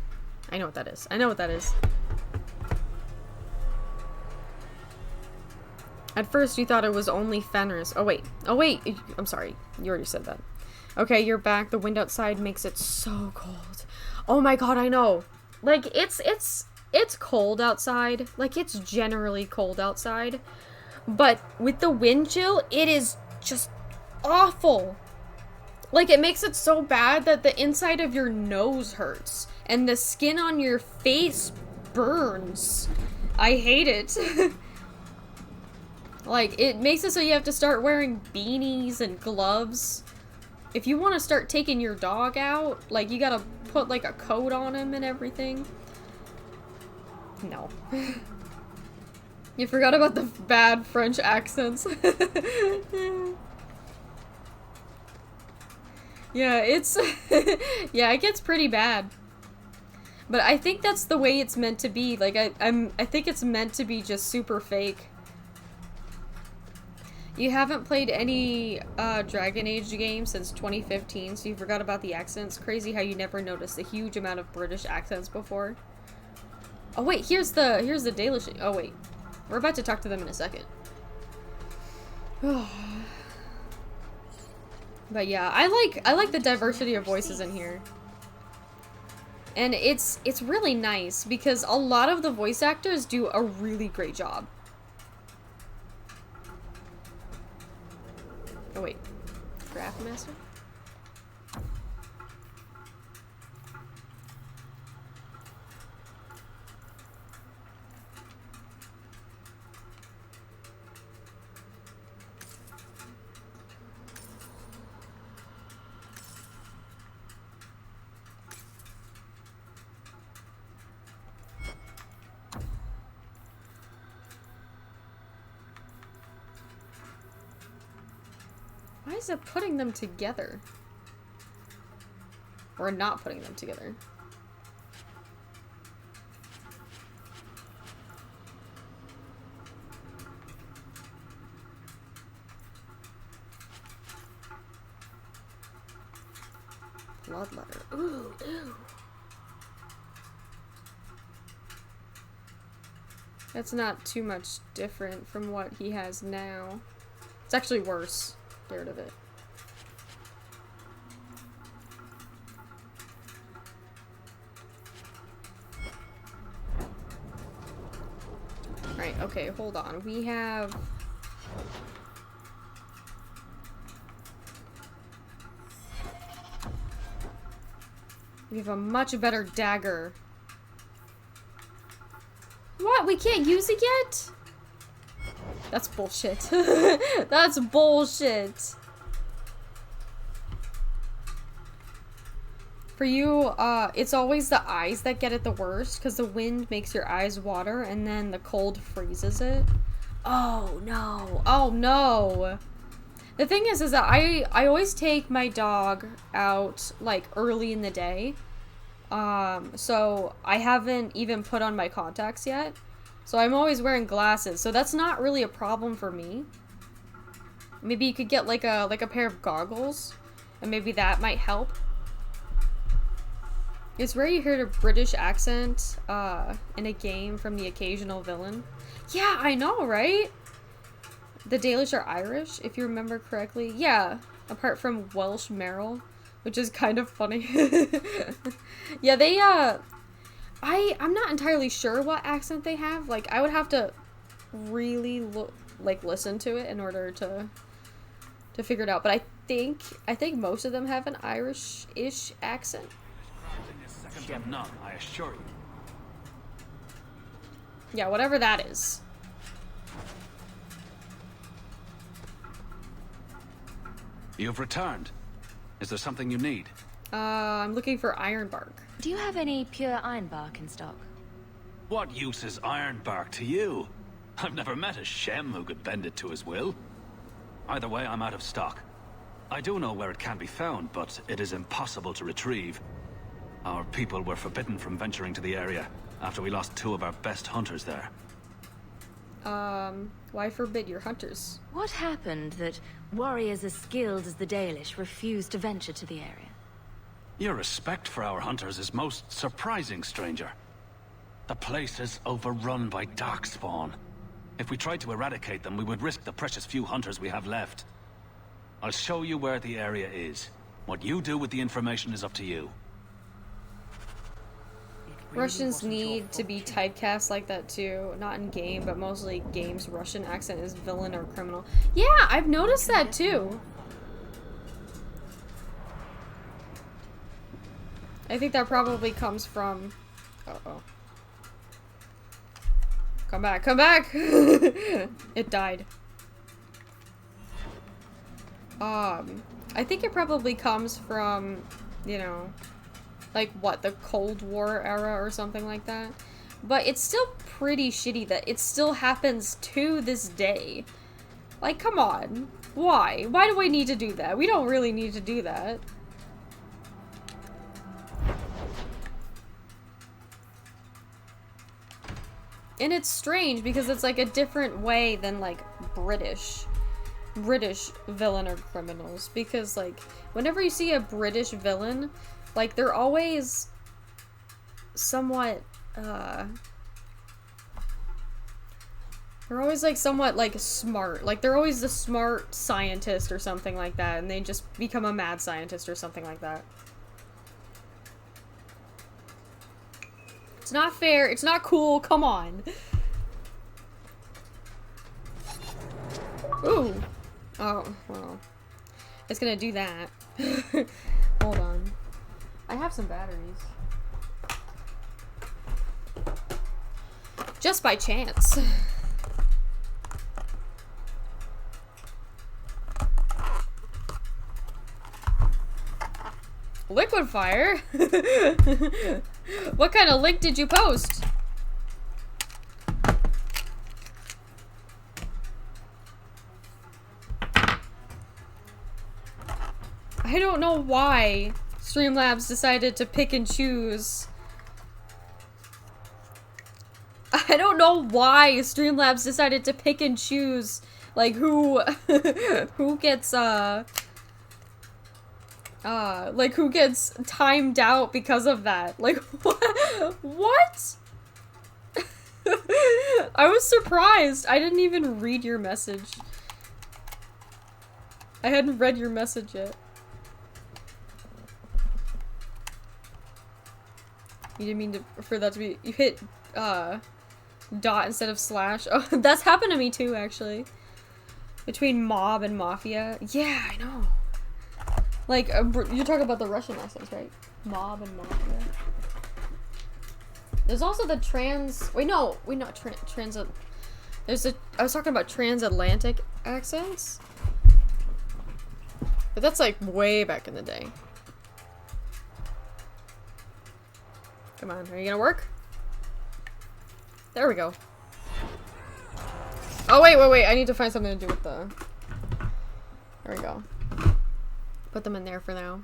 I know what that is. I know what that is. At first, you thought it was only Fenris. Oh, wait. Oh, wait. I'm sorry. You already said that. Okay, you're back. The wind outside makes it so cold. Oh my god, I know. Like, it's cold outside. Like, it's generally cold outside. But with the wind chill, it is just awful. Like, it makes it so bad that the inside of your nose hurts. And the skin on your face burns. I hate it. Like, it makes it so you have to start wearing beanies and gloves. If you want to start taking your dog out, like, you gotta put, like, a coat on him and everything. No. You forgot about the bad French accents. Yeah, it's... yeah, it gets pretty bad. But I think that's the way it's meant to be. Like, I think it's meant to be just super fake. You haven't played any Dragon Age games since 2015, so you forgot about the accents. Crazy how you never noticed the huge amount of British accents before. Oh wait, here's the Dalish. Oh wait, we're about to talk to them in a second. But yeah, I like the diversity of voices in here. And it's really nice because a lot of the voice actors do a really great job. Oh wait, Craftmaster? Why is it putting them together? Or not putting them together? Bloodletter. Ooh, ew. That's not too much different from what he has now. It's actually worse. Get rid of it. Right, okay, hold on. We have... We have a much better dagger. What? We can't use it yet? That's bullshit. That's bullshit. For you, it's always the eyes that get it the worst, because the wind makes your eyes water, and then the cold freezes it. Oh, no. Oh, no. The thing is that I always take my dog out, like, early in the day. So I haven't even put on my contacts yet. So I'm always wearing glasses, so that's not really a problem for me. Maybe you could get like a pair of goggles, and maybe that might help. It's rare you hear a British accent in a game from the occasional villain. Yeah, I know, right? The Dalish are Irish, if you remember correctly. Yeah, apart from Welsh Merrill, which is kind of funny. Yeah, they I'm not entirely sure what accent they have. Like, I would have to really listen to it in order to figure it out. But I think most of them have an Irish-ish accent. None, I assure you. Yeah, whatever that is. You've returned. Is there something you need? I'm looking for iron bark. Do you have any pure iron bark in stock? What use is iron bark to you? I've never met a Shem who could bend it to his will. Either way, I'm out of stock. I do know where it can be found, but it is impossible to retrieve. Our people were forbidden from venturing to the area after we lost 2 of our best hunters there. Why forbid your hunters? What happened that warriors as skilled as the Dalish refused to venture to the area? Your respect for our hunters is most surprising, stranger. The place is overrun by darkspawn. If we tried to eradicate them, we would risk the precious few hunters we have left. I'll show you where the area is. What you do with the information is up to you. Russians need to be typecast like that too. Not in game, but mostly games. Russian accent is villain or criminal. Yeah, I've noticed that too. I think that probably comes from... Uh-oh. Come back, come back! It died. I think it probably comes from, you know, like what, the Cold War era or something like that. But it's still pretty shitty that it still happens to this day. Like, come on. Why? Why do we need to do that? We don't really need to do that. And it's strange because it's like a different way than like British villain or criminals, because like whenever you see a British villain, like they're always somewhat they're always like somewhat like smart, like they're always the smart scientist or something like that, and they just become a mad scientist or something like that. It's not fair, it's not cool, come on. Ooh. Oh, well. It's gonna do that. Hold on. I have some batteries. Just by chance. Liquid fire? What kind of link did you post? I don't know why Streamlabs decided to pick and choose. I don't know why Streamlabs decided to pick and choose, like, who gets, like, who gets timed out because of that. Like, what? I was surprised. I didn't even read your message. I hadn't read your message yet. You didn't mean to, for that to be, you hit, dot instead of slash. Oh, that's happened to me too, actually. Between mob and mafia. Yeah, I know. Like, you're talking about the Russian accents, right? Mob and mafia. There's also the wait, no, not transit. I was talking about transatlantic accents. But that's like way back in the day. Come on, are you gonna work? There we go. Oh, wait, I need to find something to do with the... There we go. Put them in there for now.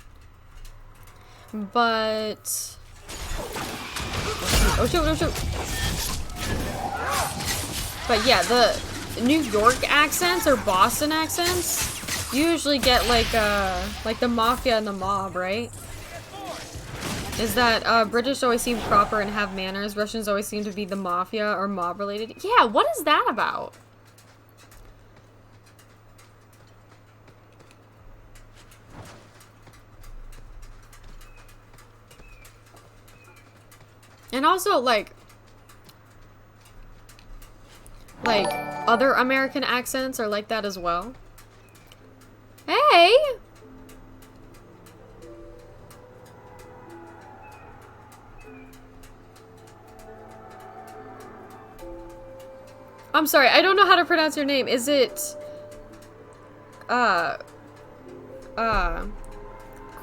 But... Oh shoot, oh shoot! But yeah, the New York accents or Boston accents, you usually get like the mafia and the mob, right? Is that British always seem proper and have manners, Russians always seem to be the mafia or mob related. Yeah, what is that about? And also, like other American accents are like that as well. Hey! I'm sorry, I don't know how to pronounce your name. Is it...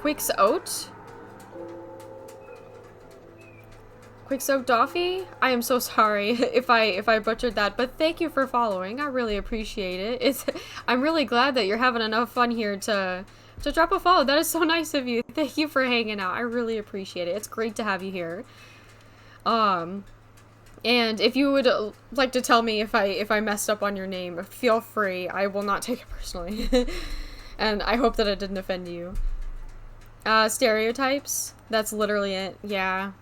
Quixote? Quixote Doffy? I am so sorry if I butchered that, but thank you for following. I really appreciate it. I'm really glad that you're having enough fun here to drop a follow. That is so nice of you. Thank you for hanging out. I really appreciate it. It's great to have you here. And if you would like to tell me if I messed up on your name, feel free. I will not take it personally. And I hope that it didn't offend you. Stereotypes. That's literally it. Yeah.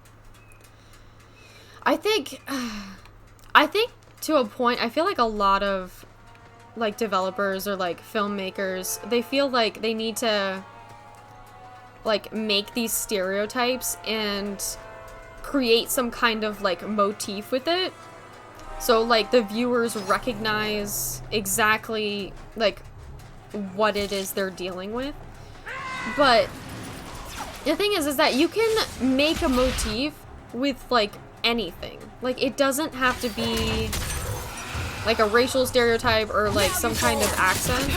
I think to a point, I feel like a lot of like developers or like filmmakers, they feel like they need to like make these stereotypes and create some kind of like motif with it. So like the viewers recognize exactly like what it is they're dealing with. But the thing is that you can make a motif with like anything. Like it doesn't have to be like a racial stereotype or like some kind of accent.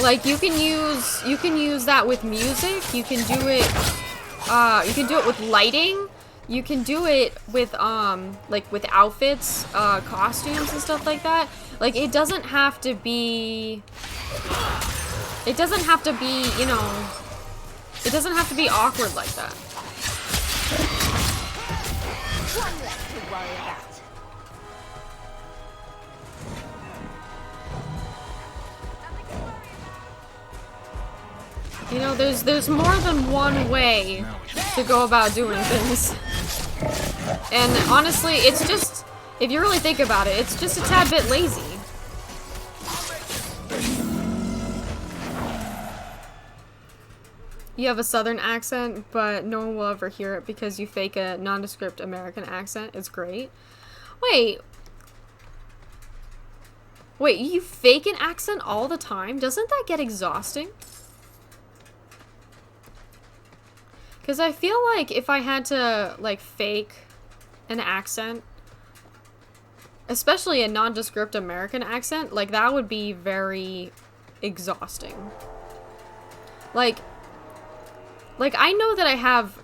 Like you can use that with music. You can do it with lighting. You can do it with like with outfits, costumes and stuff like that. Like it doesn't have to be, you know, it doesn't have to be awkward like that. One less to worry about. You know, there's more than one way to go about doing things. And honestly, it's just, if you really think about it, it's just a tad bit lazy. You have a southern accent, but no one will ever hear it because you fake a nondescript American accent. It's great. Wait, you fake an accent all the time? Doesn't that get exhausting? Because I feel like if I had to, like, fake an accent, especially a nondescript American accent, like, that would be very exhausting. Like, I know that I have,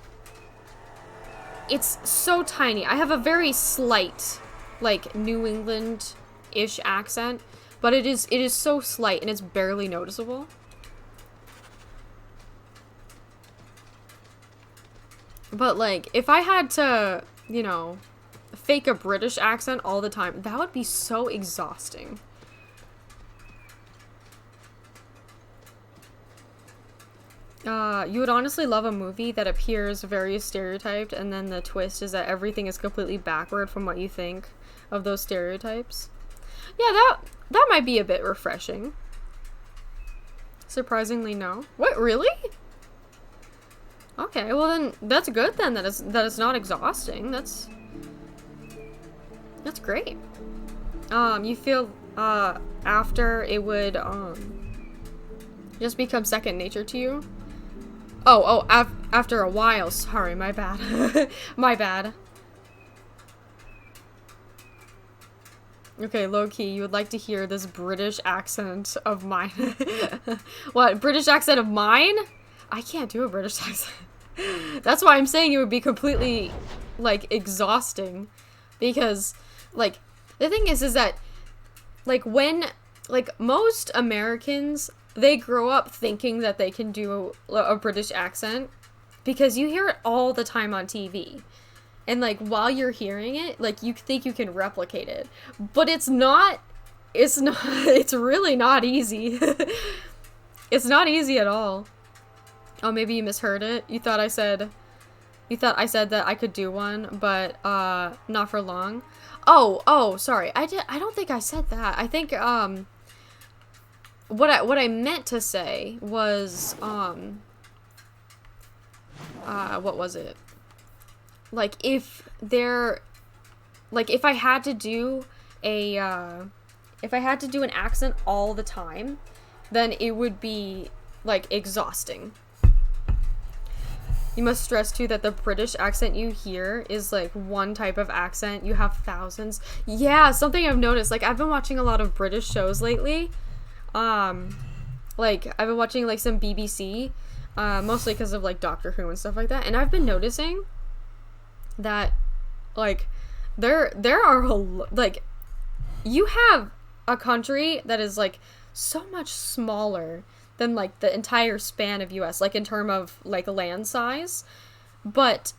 it's so tiny. I have a very slight, like, New England-ish accent, but it is so slight and it's barely noticeable. But, like, if I had to, you know, fake a British accent all the time, that would be so exhausting. You would honestly love a movie that appears very stereotyped, and then the twist is that everything is completely backward from what you think of those stereotypes. Yeah, that might be a bit refreshing. Surprisingly, no. What, really? Okay, well then, that's good then, that it's not exhausting. That's great. You feel, after it would, just become second nature to you? After a while, sorry, my bad. My bad. Okay, low-key, you would like to hear this British accent of mine. What, British accent of mine? I can't do a British accent. That's why I'm saying it would be completely, like, exhausting. Because, like, the thing is that, like, when, like, most Americans, they grow up thinking that they can do a British accent. Because you hear it all the time on TV. And, like, while you're hearing it, like, you think you can replicate it. But it's really not easy. It's not easy at all. Oh, maybe you misheard it. You thought I said that I could do one, but, not for long. Oh, sorry. I don't think I said that. I think, what I meant to say was, what was it? Like, if I had to do an accent all the time, then it would be, like, exhausting. You must stress, too, that the British accent you hear is, like, one type of accent. You have thousands. Yeah, something I've noticed. Like, I've been watching a lot of British shows lately. Like, I've been watching, like, some BBC, mostly because of, like, Doctor Who and stuff like that. And I've been noticing that, like, there are, like, you have a country that is, like, so much smaller than, like, the entire span of US, like, in terms of, like, land size, but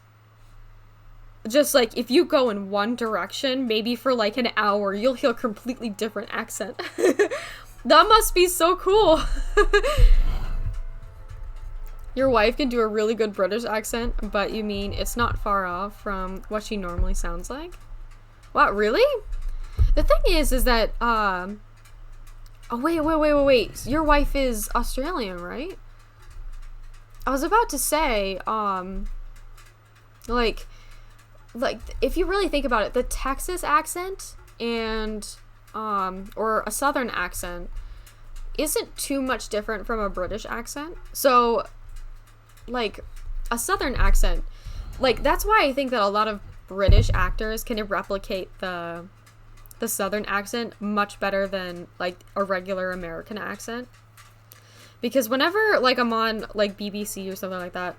just like if you go in one direction, maybe for like an hour, you'll hear a completely different accent. That must be so cool. Your wife can do a really good British accent, but you mean it's not far off from what she normally sounds like? What, really? The thing is that, oh, wait. Your wife is Australian, right? I was about to say, like, if you really think about it, the Texas accent and, or a Southern accent isn't too much different from a British accent. So, like, a Southern accent, like, that's why I think that a lot of British actors can replicate the Southern accent much better than, like, a regular American accent. Because whenever, like, I'm on, like, BBC or something like that,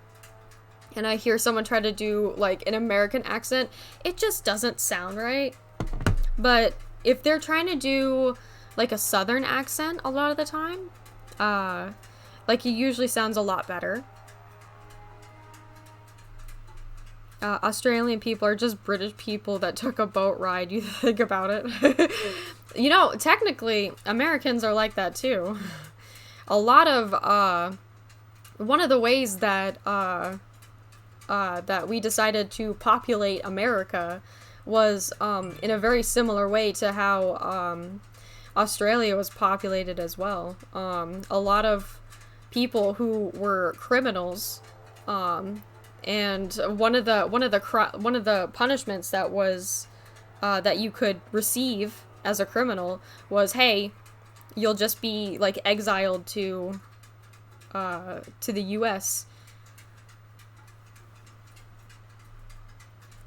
and I hear someone try to do, like, an American accent, it just doesn't sound right. But if they're trying to do, like, a Southern accent a lot of the time, like, it usually sounds a lot better. Australian people are just British people that took a boat ride, you think about it. You know, technically, Americans are like that too. A lot of, one of the ways that, that we decided to populate America was, in a very similar way to how, Australia was populated as well. A lot of people who were criminals, and one of the punishments that was that you could receive as a criminal was, hey, you'll just be like exiled to the US.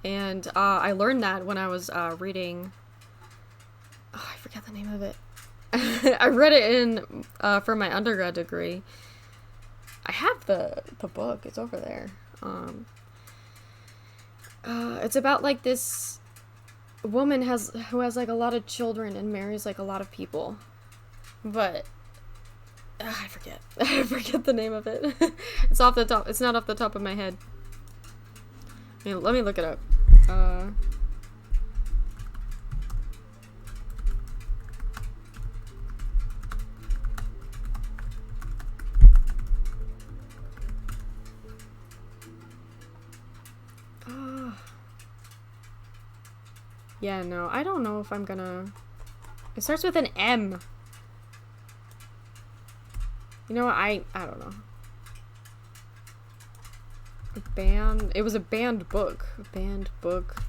And I learned that when I was reading. Oh, I forget the name of it. I read it in for my undergrad degree. I have the book. It's over there. It's about like this woman who has like a lot of children and marries like a lot of people, but I forget the name of it. It's off the top. It's not off the top of my head. Let me look it up. Yeah, no, I don't know if I'm gonna... It starts with an M. You know what, I don't know. It was a banned book. Banned book.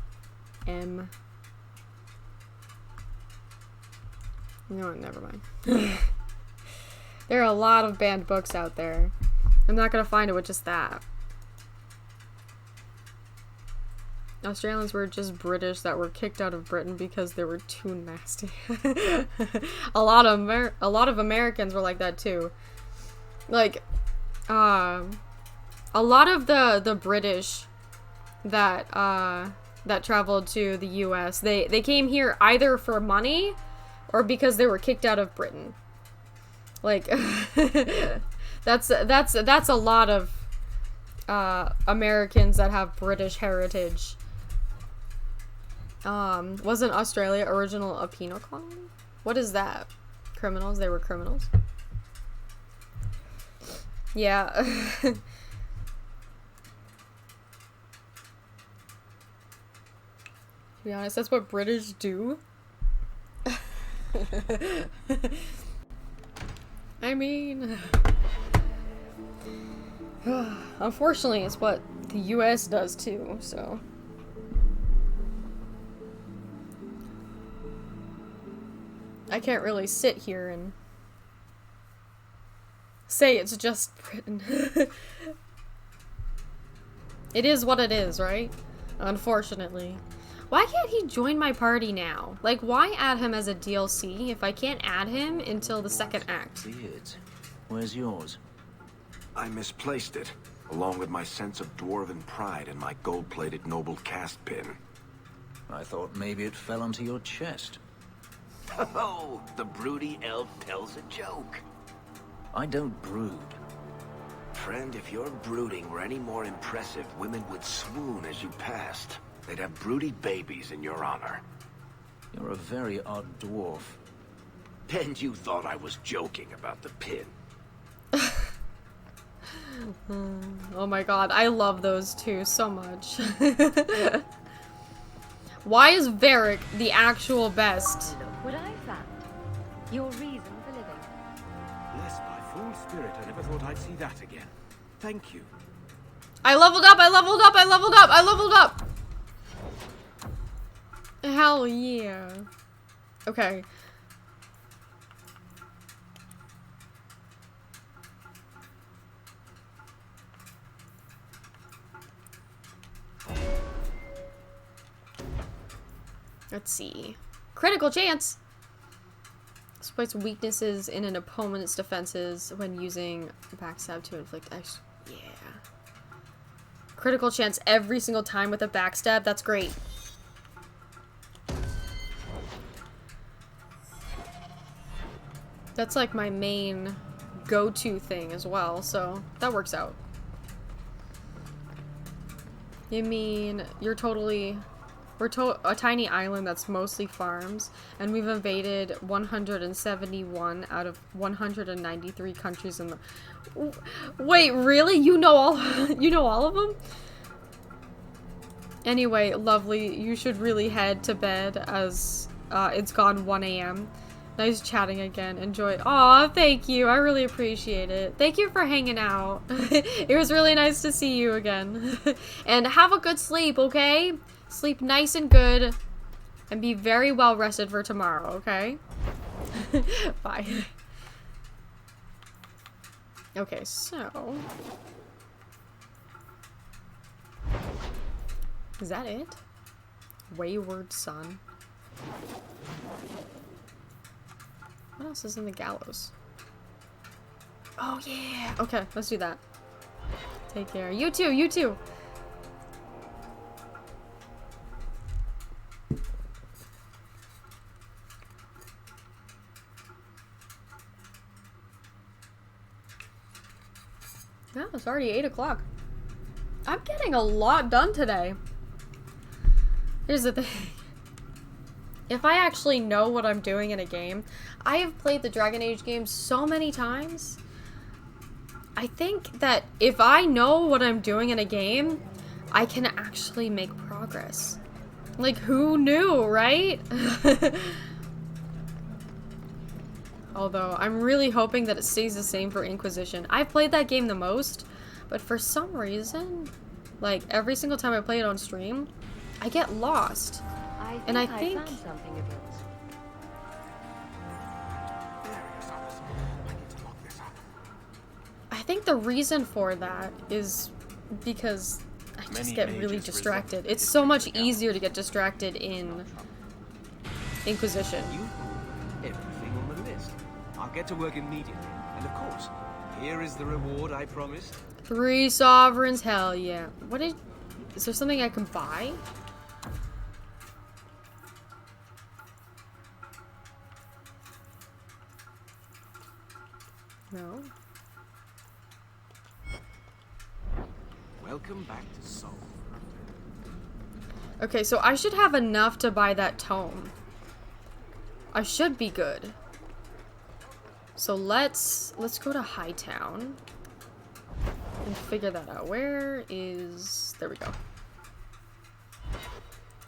M. You know what, never mind. There are a lot of banned books out there. I'm not gonna find it with just that. Australians were just British that were kicked out of Britain because they were too nasty. A lot of Americans were like that too. Like, a lot of the British that that traveled to the US, they came here either for money or because they were kicked out of Britain. Like, that's a lot of Americans that have British heritage. Wasn't Australia original a penal colony? What is that? Criminals? They were criminals? Yeah. To be honest, that's what British do. I mean... Unfortunately, it's what the US does too, so... I can't really sit here and say it's just Britain. It is what it is, right? Unfortunately. Why can't he join my party now? Like, why add him as a DLC if I can't add him until the second act? Beard. Where's yours? I misplaced it, along with my sense of dwarven pride and my gold-plated noble cast pin. I thought maybe it fell onto your chest. Oh, the broody elf tells a joke. I don't brood. Friend, if your brooding were any more impressive, women would swoon as you passed. they'd have broody babies in your honor. You're a very odd dwarf. And you thought I was joking about the pin. Oh my god, I love those two so much. Why is Varric the actual best? Look what I found. Your reason for living. Blessed by full spirit, I never thought I'd see that again. Thank you. I leveled up, I leveled up, I leveled up, I leveled up! Hell yeah. Okay. Let's see. Critical chance! Exploits weaknesses in an opponent's defenses when using backstab to inflict extra. Yeah. Critical chance every single time with a backstab. That's great. That's like my main go-to thing as well, so that works out. You mean you're totally... We're a tiny island that's mostly farms, and we've invaded 171 out of 193 countries in the... Wait, really? You know all you know all of them? Anyway, lovely, you should really head to bed as it's gone 1 a.m. Nice chatting again. Enjoy. Aw, thank you. I really appreciate it. Thank you for hanging out. It was really nice to see you again. And have a good sleep, okay? Sleep nice and good. And be very well rested for tomorrow, okay? Bye. Okay, so... Is that it? Wayward Son. What else is in the gallows? Oh, yeah. Okay, let's do that. Take care. You too, you too. Yeah, it's already 8 o'clock. I'm getting a lot done today. Here's the thing. If I actually know what I'm doing in a game, I have played the Dragon Age games so many times. I think that if I know what I'm doing in a game, I can actually make progress. Like, who knew, right? Although, I'm really hoping that it stays the same for Inquisition. I've played that game the most, but for some reason, like, every single time I play it on stream, I get lost. And I think found something of yours. I think the reason for that is because I just get really distracted. It's so much easier to get distracted in Inquisition. Everything on the list. I'll get to work immediately. And of course, here is the reward I promised. 3 sovereigns, hell yeah. Is there something I can buy? No. Welcome back to Seoul. Okay, so I should have enough to buy that tome. I should be good. So let's go to Hightown and figure that out. Where is... There we go.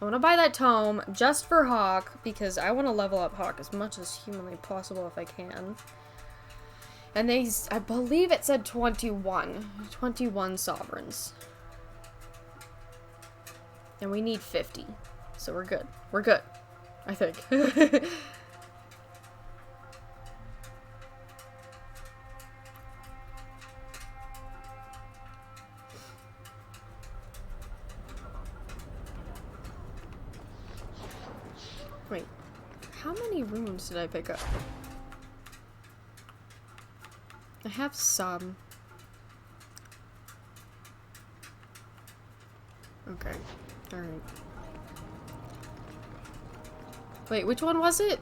I want to buy that tome just for Hawk because I want to level up Hawk as much as humanly possible if I can. And I believe it said 21 sovereigns. And we need 50. So we're good. We're good, I think. Wait, how many rooms did I pick up? I have some. Okay. Alright. Wait, which one was it?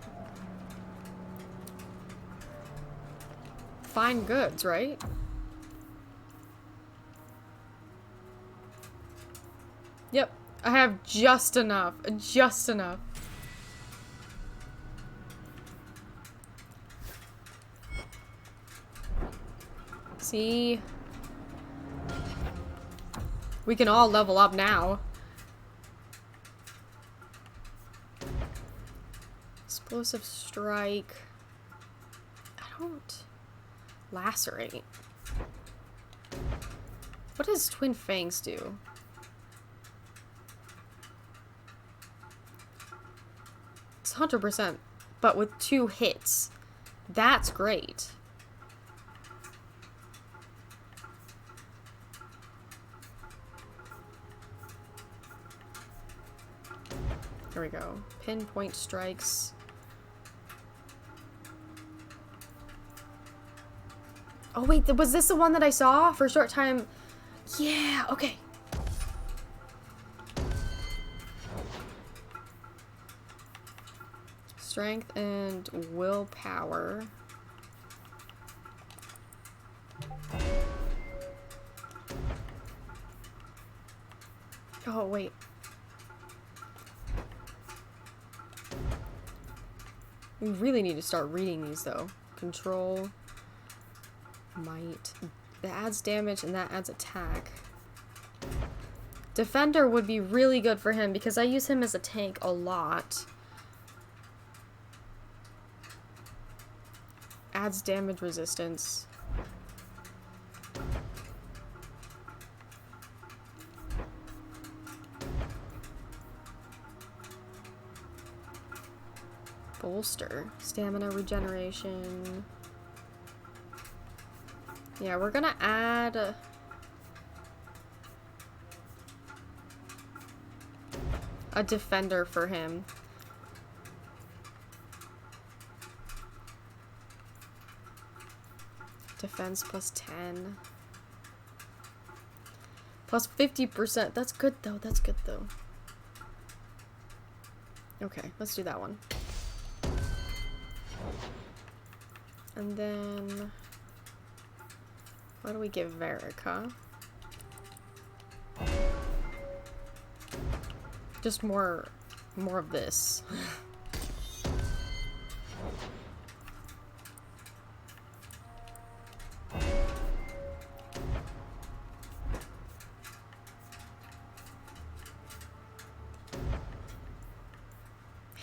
Fine goods, right? Yep. I have just enough. Just enough. See? We can all level up now. Explosive strike. I don't... Lacerate. What does Twin Fangs do? It's 100%, but with 2 hits. That's great. There we go. Pinpoint strikes. Oh wait, was this the one that I saw for a short time? Yeah, okay. Strength and willpower. Oh wait. We really need to start reading these though. Control. Might. That adds damage and that adds attack. Defender would be really good for him because I use him as a tank a lot. Adds damage resistance. Bolster. Stamina regeneration. Yeah, we're gonna add... a defender for him. Defense plus 10. Plus 50%. That's good though. That's good though. Okay, let's do that one. And then... what do we give Verica? Just more of this.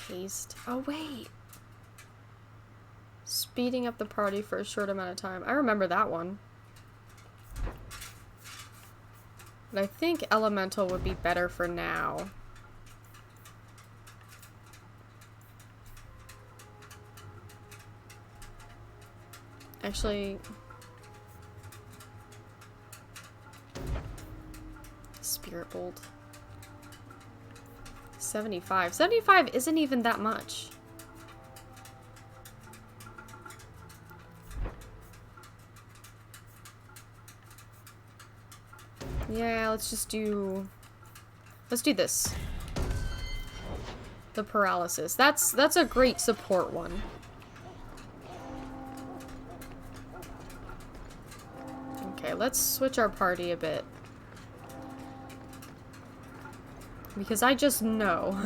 Haste. Oh wait. Speeding up the party for a short amount of time. I remember that one. But I think Elemental would be better for now. Actually... Spirit Bolt. 75. 75 isn't even that much. Yeah, let's do this. The paralysis. That's a great support one. Okay, let's switch our party a bit. Because I just know.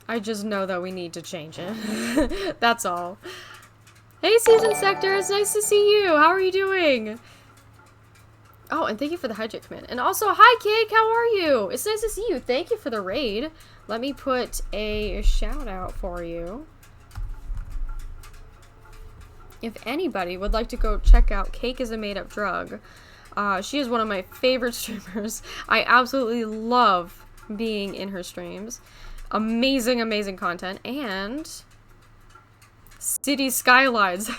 I just know that we need to change it. That's all. Hey, Season Sector, it's nice to see you. How are you doing? Oh, and thank you for the hydrate command. And also, hi, Cake, how are you? It's nice to see you. Thank you for the raid. Let me put a shout out for you. If anybody would like to go check out Cake is a Made-Up Drug, she is one of my favorite streamers. I absolutely love being in her streams. Amazing, amazing content. And... City Skylines.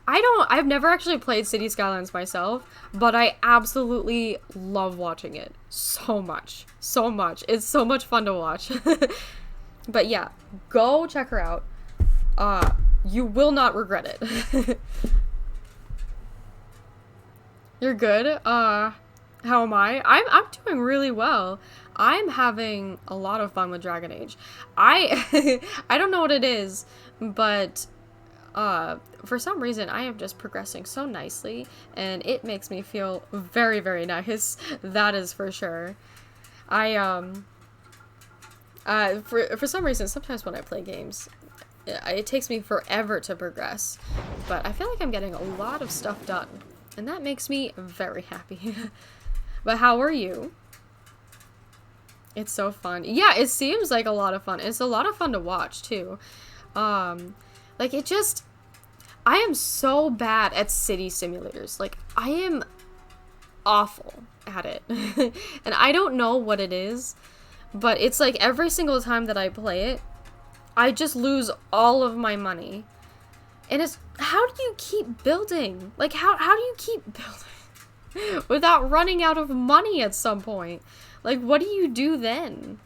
I've never actually played City Skylines myself, but I absolutely love watching it so much. So much. It's so much fun to watch. But yeah, go check her out. You will not regret it. You're good? How am I? I'm doing really well. I'm having a lot of fun with Dragon Age. I don't know what it is, but for some reason, I am just progressing so nicely, and it makes me feel very, very nice. That is for sure. For some reason, sometimes when I play games, it takes me forever to progress, but I feel like I'm getting a lot of stuff done, and that makes me very happy. But how are you? It's so fun. Yeah, it seems like a lot of fun. It's a lot of fun to watch, too. Like, it just... I am so bad at city simulators. Like, I am awful at it. And I don't know what it is, but it's like every single time that I play it, I just lose all of my money. And it's... How do you keep building? Like, how do you keep building without running out of money at some point? Like, what do you do then?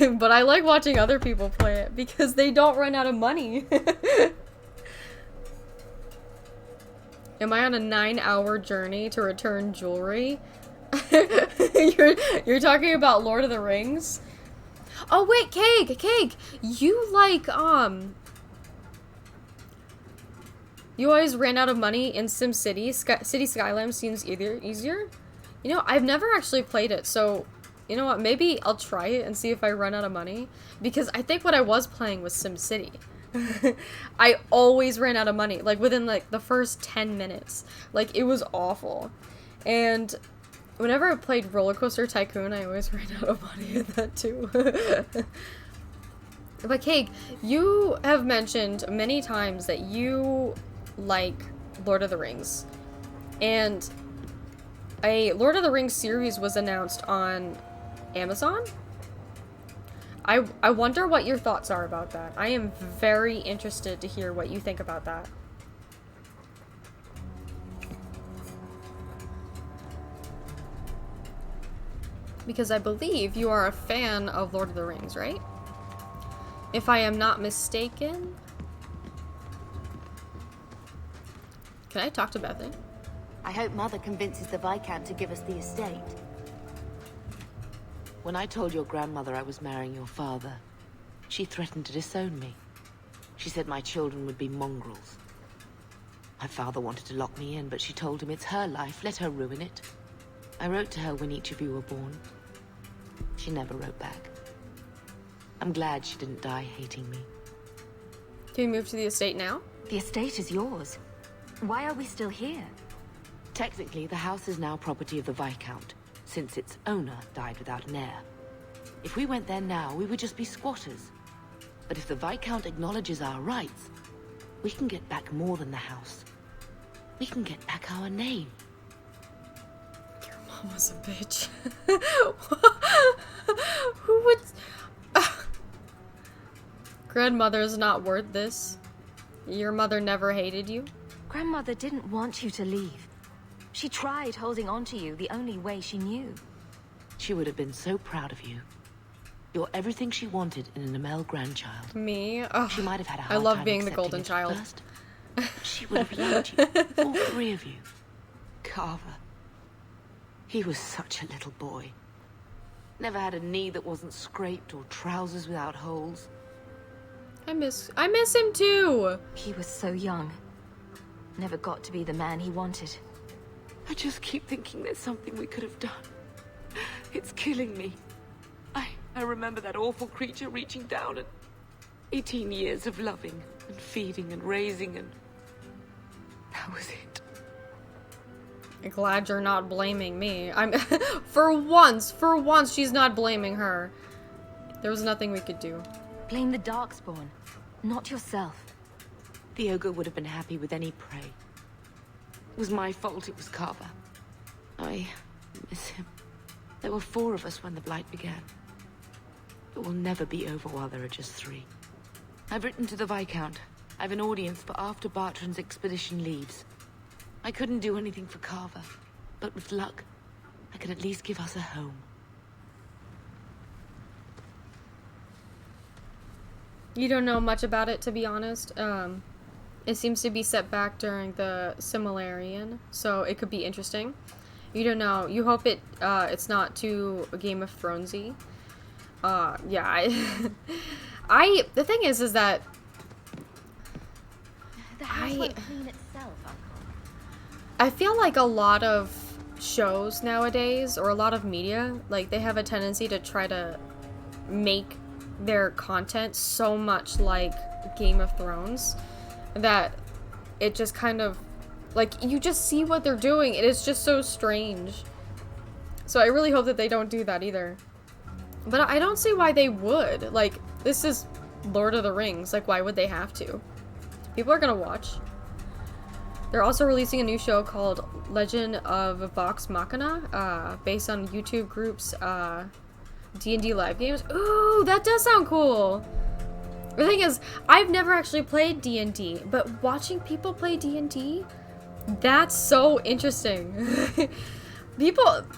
But I like watching other people play it because they don't run out of money. Am I on a 9-hour journey to return jewelry? You're talking about Lord of the Rings? Oh wait, Cake! You like, you always ran out of money in SimCity. City Skylines seems easier. You know, I've never actually played it, so... You know what, maybe I'll try it and see if I run out of money. Because I think what I was playing was SimCity. I always ran out of money, like within like the first 10 minutes. Like, it was awful. And whenever I played Roller Coaster Tycoon, I always ran out of money in that too. But Cake, you have mentioned many times that you like Lord of the Rings. And a Lord of the Rings series was announced on Amazon? I wonder what your thoughts are about that. I am very interested to hear what you think about that. Because I believe you are a fan of Lord of the Rings, right? If I am not mistaken. Can I talk to Bethany? I hope Mother convinces the Viscount to give us the estate. When I told your grandmother I was marrying your father, she threatened to disown me. She said my children would be mongrels. My father wanted to lock me in, but she told him it's her life, let her ruin it. I wrote to her when each of you were born. She never wrote back. I'm glad she didn't die hating me. Can we move to the estate now? The estate is yours. Why are we still here? Technically, the house is now property of the Viscount, since its owner died without an heir. If we went there now, we would just be squatters. But if the Viscount acknowledges our rights, we can get back more than the house. We can get back our name. Your mom was a bitch. Who would... Grandmother's not worth this. Your mother never hated you? Grandmother didn't want you to leave. She tried holding on to you the only way she knew. She would have been so proud of you. You're everything she wanted in an Amel grandchild. Me? Oh, she might have had a hard I love time being the accepting golden it child. First, but she would have loved you, all three of you. Carver. He was such a little boy. Never had a knee that wasn't scraped or trousers without holes. I miss him too. He was so young. Never got to be the man he wanted. I just keep thinking there's something we could have done. It's killing me. I remember that awful creature reaching down and 18 years of loving and feeding and raising, and that was it. I'm glad you're not blaming me. I'm for once she's not blaming her. There was nothing we could do. Blame the Darkspawn, not yourself. The ogre would have been happy with any prey. It was my fault it was Carver. I miss him. There were 4 of us when the Blight began. It will never be over while there are just 3. I've written to the Viscount. I've an audience for after Bartrand's expedition leaves. I couldn't do anything for Carver, but with luck, I could at least give us a home. You don't know much about it, to be honest. It seems to be set back during the Similarian, so it could be interesting. You don't know. You hope it's not too Game of Thronesy. Yeah, the thing is that The house won't clean itself, Uncle. I feel like a lot of shows nowadays, or a lot of media, like, they have a tendency to try to make their content so much like Game of Thrones that it just kind of, like, you just see what they're doing, and it's just so strange. So I really hope that they don't do that either. But I don't see why they would. Like, this is Lord of the Rings. Like, why would they have to? People are gonna watch. They're also releasing a new show called Legend of Vox Machina, based on YouTube groups, D&D live games. Ooh, that does sound cool! The thing is, I've never actually played D&D, but watching people play D&D, that's so interesting.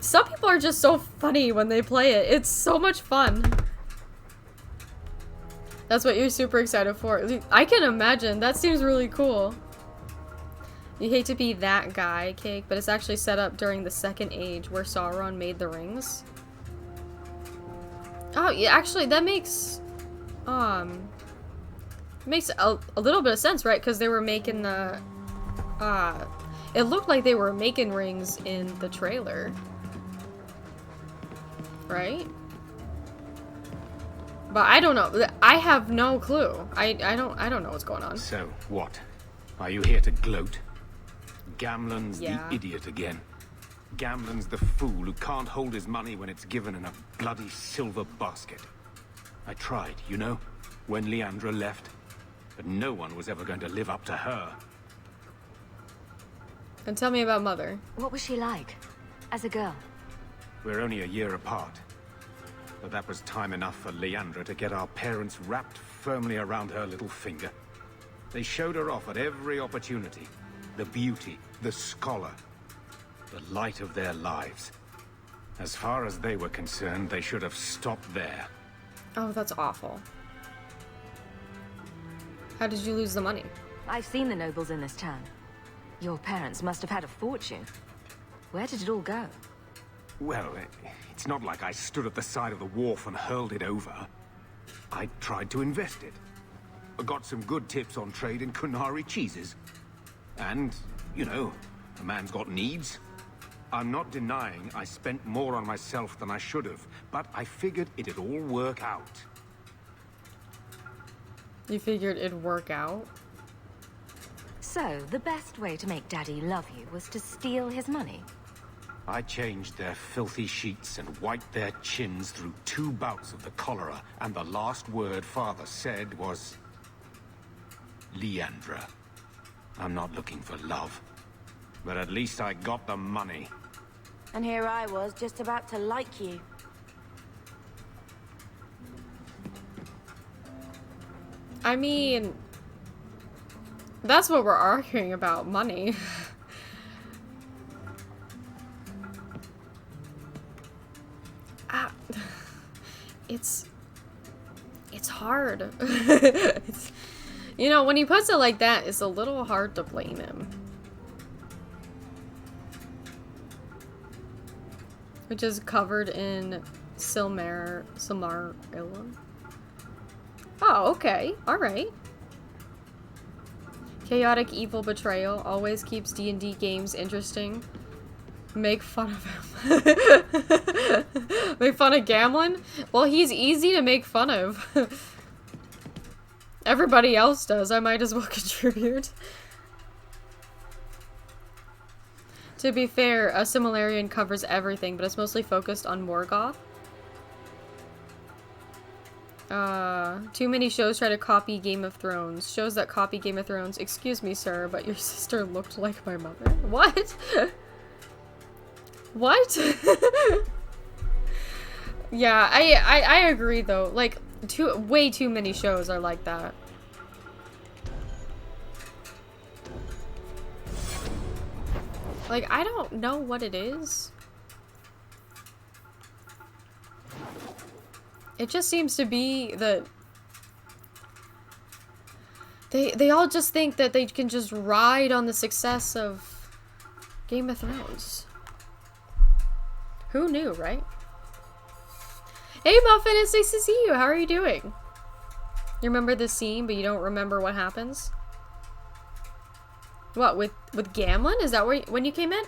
Some people are just so funny when they play it. It's so much fun. That's what you're super excited for. I can imagine. That seems really cool. You hate to be that guy, Cake, but it's actually set up during the Second Age where Sauron made the rings. Oh, yeah, actually, that makes a little bit of sense, right? Because they were making the, it looked like they were making rings in the trailer. Right? But I don't know. I have no clue. I don't know what's going on. So, what? Are you here to gloat? Gamlen's Yeah. the idiot again. Gamlen's the fool who can't hold his money when it's given in a bloody silver basket. I tried, you know, when Leandra left. But no one was ever going to live up to her. And tell me about Mother. What was she like? As a girl? We're only a year apart. But that was time enough for Leandra to get our parents wrapped firmly around her little finger. They showed her off at every opportunity. The beauty, the scholar, the light of their lives. As far as they were concerned, they should have stopped there. Oh, that's awful. How did you lose the money? I've seen the nobles in this town. Your parents must have had a fortune. Where did it all go? Well, it's not like I stood at the side of the wharf and hurled it over. I tried to invest it. I got some good tips on trade in Kunari cheeses. And, you know, a man's got needs. I'm not denying I spent more on myself than I should have, but I figured it'd all work out. You figured it'd work out? So, the best way to make Daddy love you was to steal his money? I changed their filthy sheets and wiped their chins through 2 bouts of the cholera, and the last word Father said was... Leandra. I'm not looking for love, but at least I got the money. And here I was, just about to like you. I mean, that's what we're arguing about, money. It's hard. You know, when he puts it like that, it's a little hard to blame him. Which is covered in Silmarillion. Oh, okay. Alright. Chaotic evil betrayal always keeps D&D games interesting. Make fun of him. Make fun of Gamlen? Well, he's easy to make fun of. Everybody else does. I might as well contribute. To be fair, a Silmarillion covers everything, but it's mostly focused on Morgoth. Too many shows try to copy Game of Thrones. Shows that copy Game of Thrones. Excuse me, sir, but your sister looked like my mother. What? What? Yeah, I agree though. Like, way too many shows are like that. Like, I don't know what it is. It just seems to be that they all just think that they can just ride on the success of Game of Thrones. Who knew, right? Hey Muffin, it's nice to see you. How are you doing? You remember the scene, but you don't remember what happens? What, with Gamlin? Is that where when you came in?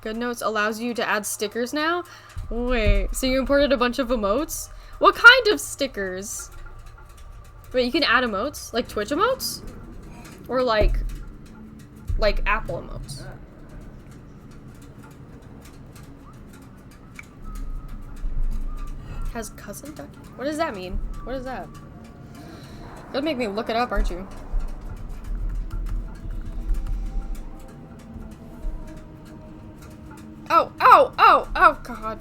Good Notes allows you to add stickers now? Wait, so you imported a bunch of emotes? What kind of stickers? Wait, you can add emotes? Like Twitch emotes? Or like Apple emotes? Has cousin ducky? What does that mean? What is that? You're gonna make me look it up, aren't you? Oh, oh, oh, oh, God.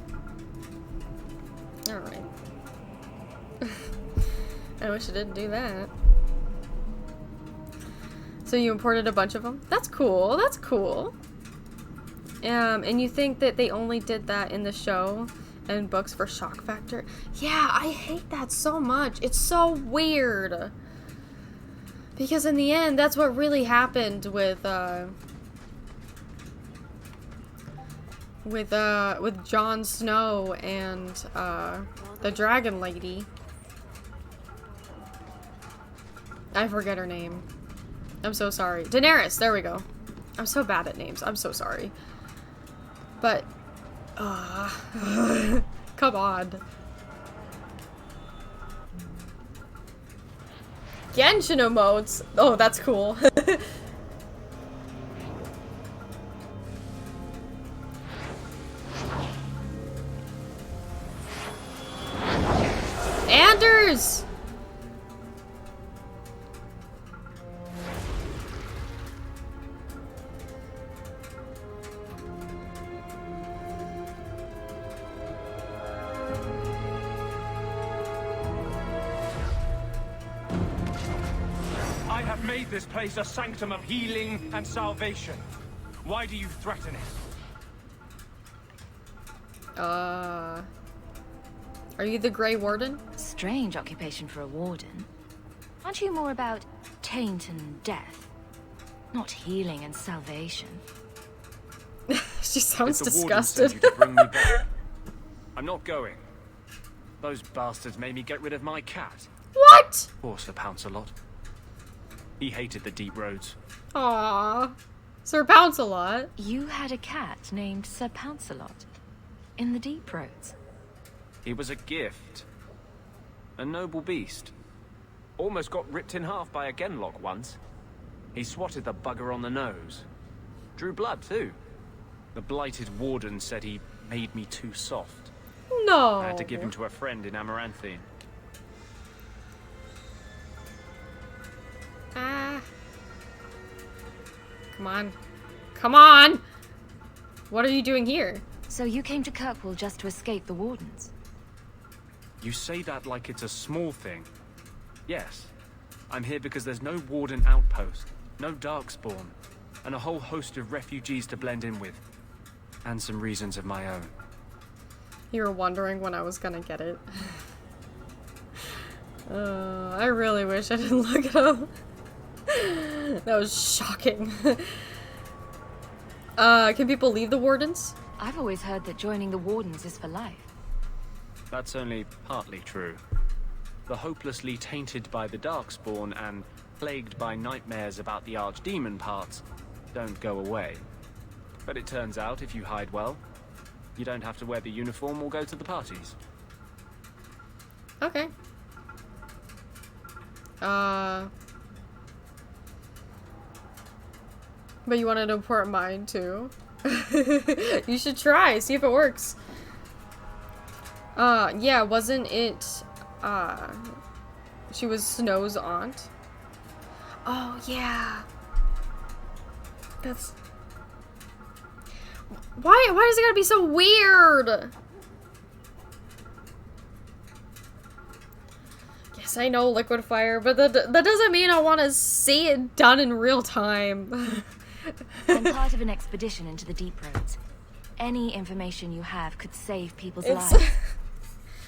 Alright. I wish I didn't do that. So you imported a bunch of them? That's cool, that's cool. And you think that they only did that in the show and books for shock factor? Yeah, I hate that so much. It's so weird. Because in the end, that's what really happened with Jon Snow and the Dragon Lady. I forget her name. I'm so sorry. Daenerys, there we go. I'm so bad at names. I'm so sorry. But come on. Genshin emotes. Oh, that's cool. Anders! I have made this place a sanctum of healing and salvation. Why do you threaten it? Are you the Grey Warden? Strange occupation for a warden. Aren't you more about taint and death? Not healing and salvation. She sounds Did the warden disgusted. send you to bring me back? I'm not going. Those bastards made me get rid of my cat. What? Poor Sir Pouncelot. He hated the deep roads. Aww. Sir Pouncelot. You had a cat named Sir Pouncelot in the deep roads. He was a gift. A noble beast. Almost got ripped in half by a Genlock once. He swatted the bugger on the nose. Drew blood, too. The blighted warden said he made me too soft. No. I had to give him to a friend in Amaranthine. Ah. Come on. Come on! What are you doing here? So you came to Kirkwall just to escape the wardens? You say that like it's a small thing. Yes. I'm here because there's no warden outpost, no darkspawn, and a whole host of refugees to blend in with. And some reasons of my own. You were wondering when I was gonna get it. I really wish I didn't look it up. That was shocking. Can people leave the wardens? I've always heard that joining the wardens is for life. That's only partly true. The hopelessly tainted by the Darkspawn and plagued by nightmares about the Archdemon parts don't go away. But it turns out if you hide well, you don't have to wear the uniform or go to the parties. Okay. But you wanted to import mine too? You should try, see if it works. Yeah, wasn't it, she was Snow's aunt? Oh, yeah. That's... Why is it gotta be so weird? Yes, I know liquid fire, but that doesn't mean I want to see it done in real time. I'm part of an expedition into the deep roads. Any information you have could save people's lives.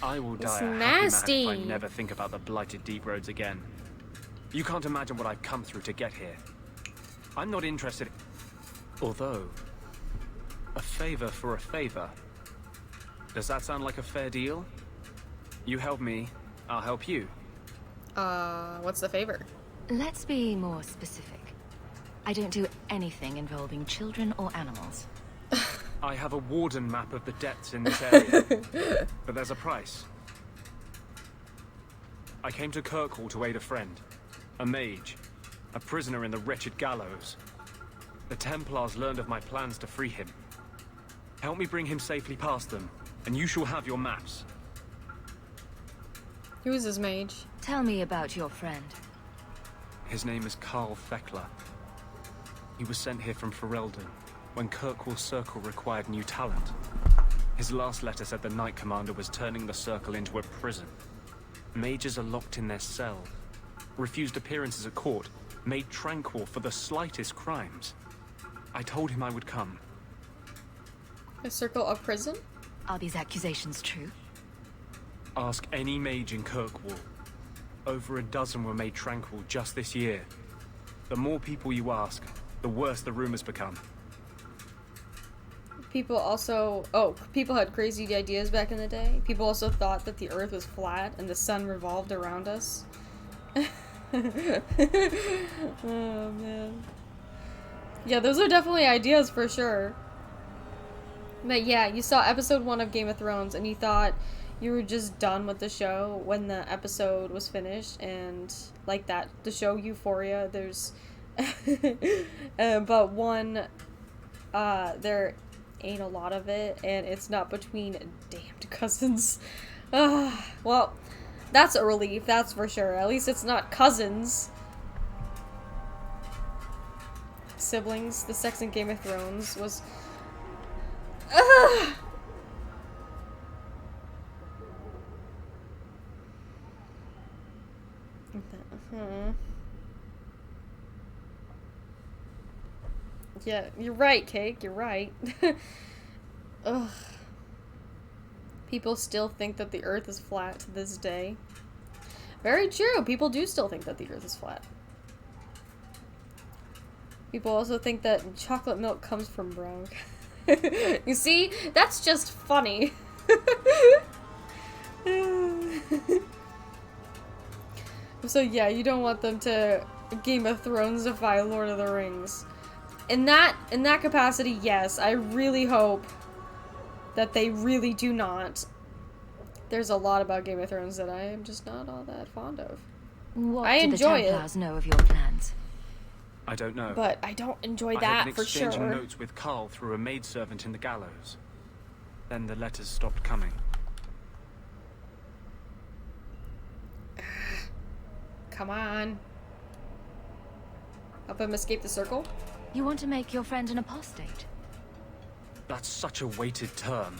I will die a nasty. happy man if I never think about the blighted deep roads again. You can't imagine what I've come through to get here. I'm not interested. Although, a favor for a favor. Does that sound like a fair deal? You help me, I'll help you. What's the favor? Let's be more specific. I don't do anything involving children or animals. I have a warden map of the depths in this area, but there's a price. I came to Kirkwall to aid a friend, a mage, a prisoner in the wretched gallows. The Templars learned of my plans to free him. Help me bring him safely past them, and you shall have your maps. Who is this mage? Tell me about your friend. His name is Carl Thekla. He was sent here from Ferelden when Kirkwall Circle required new talent. His last letter said the Knight Commander was turning the Circle into a prison. Mages are locked in their cell, refused appearances at court, made tranquil for the slightest crimes. I told him I would come. A circle of prison? Are these accusations true? Ask any mage in Kirkwall. Over a dozen were made tranquil just this year. The more people you ask, the worse the rumors become. People also... Oh, people had crazy ideas back in the day. People also thought that the Earth was flat and the sun revolved around us. Oh, man. Yeah, those are definitely ideas for sure. But yeah, you saw episode 1 of Game of Thrones and you thought you were just done with the show when the episode was finished, and like that, the show Euphoria, there's but one, there ain't a lot of it, and it's not between damned cousins. Well, that's a relief, that's for sure. At least it's not cousins. Siblings, the sex in Game of Thrones was... Yeah, you're right, Cake, you're right. Ugh. People still think that the Earth is flat to this day. Very true, people do still think that the Earth is flat. People also think that chocolate milk comes from brown. You see? That's just funny. So yeah, you don't want them to Game of Thrones-ify Lord of the Rings. In that capacity, yes. I really hope that they really do not. There's a lot about Game of Thrones that I am just not all that fond of. What I enjoy do the Templars know of your plans? I don't know. But I don't enjoy I that had been for sure. exchanging notes with Carl through a maidservant in the gallows. Then the letters stopped coming. Come on. Help him escape the circle? You want to make your friend an apostate? That's such a weighted term.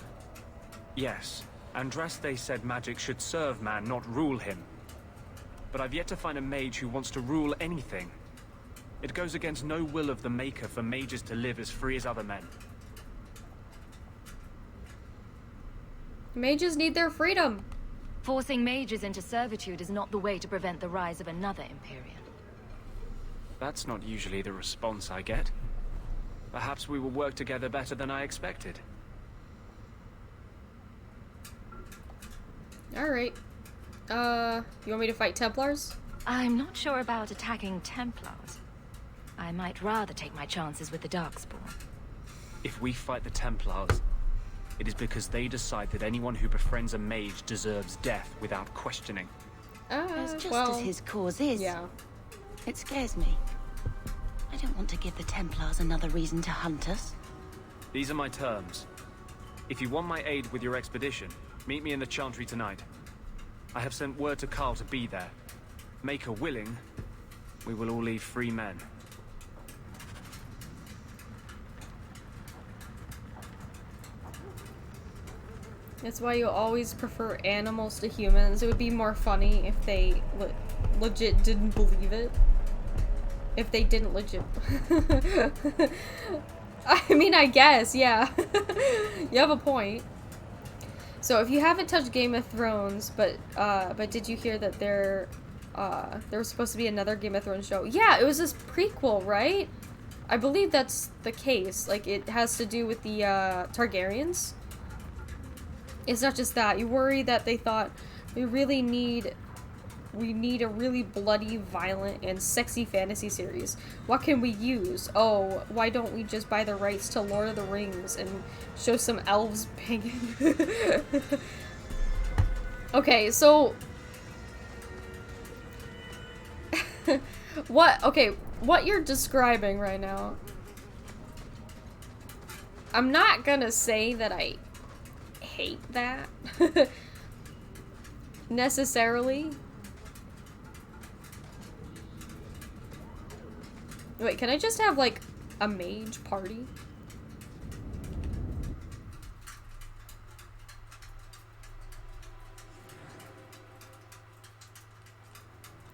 Yes, Andraste said magic should serve man, not rule him. But I've yet to find a mage who wants to rule anything. It goes against no will of the Maker for mages to live as free as other men. Mages need their freedom. Forcing mages into servitude is not the way to prevent the rise of another Imperium. That's not usually the response I get. Perhaps we will work together better than I expected. Alright. You want me to fight Templars? I'm not sure about attacking Templars. I might rather take my chances with the Darkspawn. If we fight the Templars, it is because they decide that anyone who befriends a mage deserves death without questioning. As just as his cause is. Yeah. It scares me. I don't want to give the Templars another reason to hunt us. These are my terms. If you want my aid with your expedition, meet me in the Chantry tonight. I have sent word to Carl to be there. Maker willing, we will all leave free men. That's why you always prefer animals to humans. It would be more funny if they legit didn't believe it. If they didn't legit... I mean, I guess, yeah. You have a point. So if you haven't touched Game of Thrones, but did you hear that there was supposed to be another Game of Thrones show? Yeah, it was this prequel, right? I believe that's the case. Like, it has to do with the Targaryens It's not just that. You worry that they thought we need a really bloody, violent, and sexy fantasy series. What can we use? Oh, why don't we just buy the rights to Lord of the Rings and show some elves banging? Okay, so... what you're describing right now... I'm not gonna say that I hate that. Necessarily. Wait, can I just have, like, a mage party?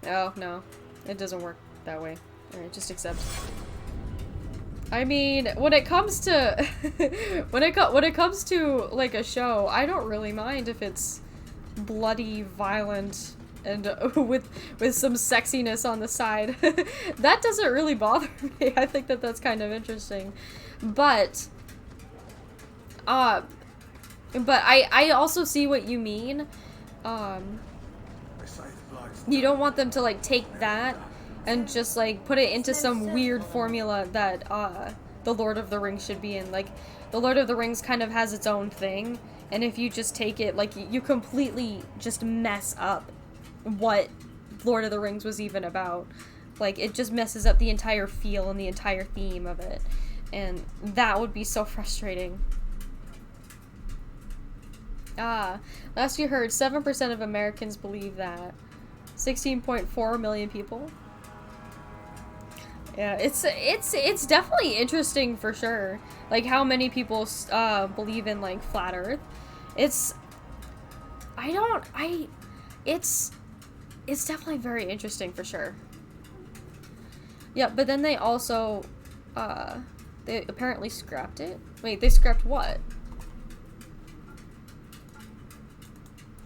Oh, no. It doesn't work that way. Alright, just accept. I mean, when it comes to... when it comes to, like, a show, I don't really mind if it's bloody, violent, and with some sexiness on the side. That doesn't really bother me. I think that that's kind of interesting. But I also see what you mean. You don't want them to, like, take that and just, like, put it into some weird formula that the Lord of the Rings should be in. Like, the Lord of the Rings kind of has its own thing, and if you just take it, like, you completely just mess up what Lord of the Rings was even about. Like, it just messes up the entire feel and the entire theme of it. And that would be so frustrating. Last you heard, 7% of Americans believe that. 16.4 million people. Yeah, it's definitely interesting for sure. Like, how many people believe in, like, flat Earth. It's definitely very interesting for sure. Yeah, but then they also, they apparently scrapped it. Wait, they scrapped what?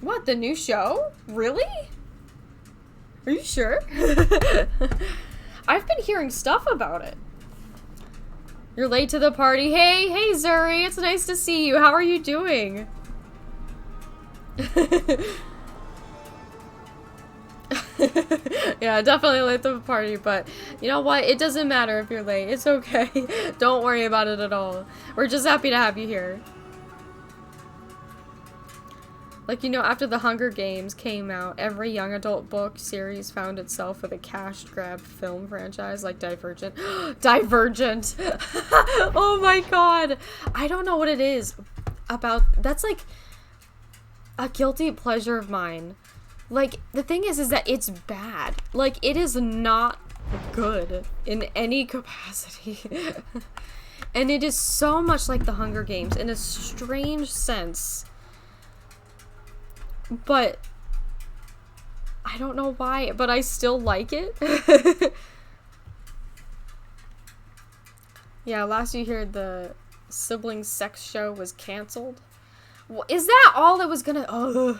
What, the new show? Really? Are you sure? I've been hearing stuff about it. You're late to the party. Hey Zuri, it's nice to see you. How are you doing? Yeah, definitely late to the party, but you know what? It doesn't matter if you're late. It's okay. Don't worry about it at all. We're just happy to have you here. Like, you know, after the Hunger Games came out, every young adult book series found itself with a cash grab film franchise like Divergent. Divergent! Oh my god! I don't know what it is about. That's like a guilty pleasure of mine. Like, the thing is that it's bad. Like, it is not good in any capacity. And it is so much like the Hunger Games in a strange sense. But I don't know why, but I still like it. Yeah, last you heard the sibling sex show was canceled. Is that all that was gonna... Oh.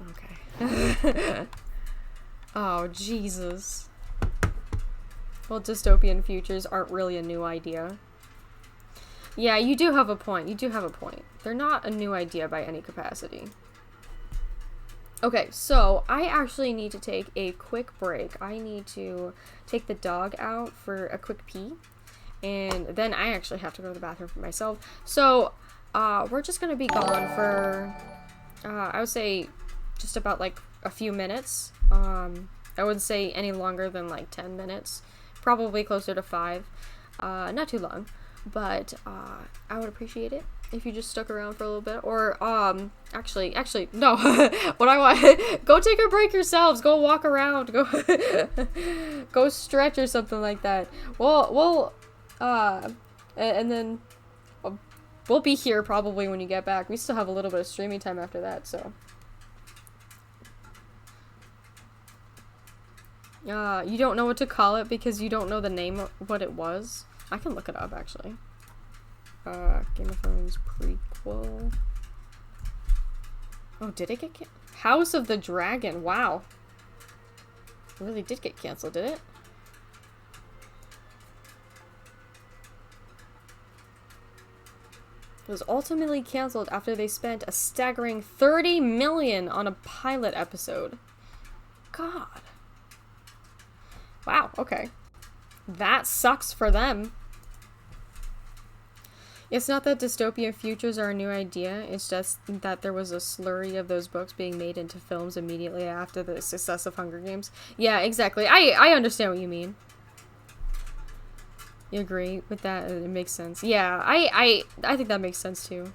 Okay. Oh, Jesus. Well, dystopian futures aren't really a new idea. Yeah, you do have a point. You do have a point. They're not a new idea by any capacity. Okay, so I actually need to take a quick break. I need to take the dog out for a quick pee. And then I actually have to go to the bathroom for myself. So, we're just gonna be gone for, I would say, just about, like, a few minutes. I wouldn't say any longer than, like, 10 minutes. Probably closer to 5. Not too long. But, I would appreciate it if you just stuck around for a little bit. Or, actually, no. What I want, go take a break yourselves. Go walk around. Go stretch or something like that. And then we'll be here probably when you get back. We still have a little bit of streaming time after that, so. You don't know what to call it because you don't know the name of what it was? I can look it up, actually. Game of Thrones prequel. Oh, did it get House of the Dragon. Wow. It really did get canceled, did it? was ultimately canceled after they spent a staggering $30 million on a pilot episode. God. Wow, okay. That sucks for them. It's not that dystopian futures are a new idea, it's just that there was a slurry of those books being made into films immediately after the success of Hunger Games. Yeah, exactly. I understand what you mean. You agree with that? It makes sense. Yeah, I think that makes sense too.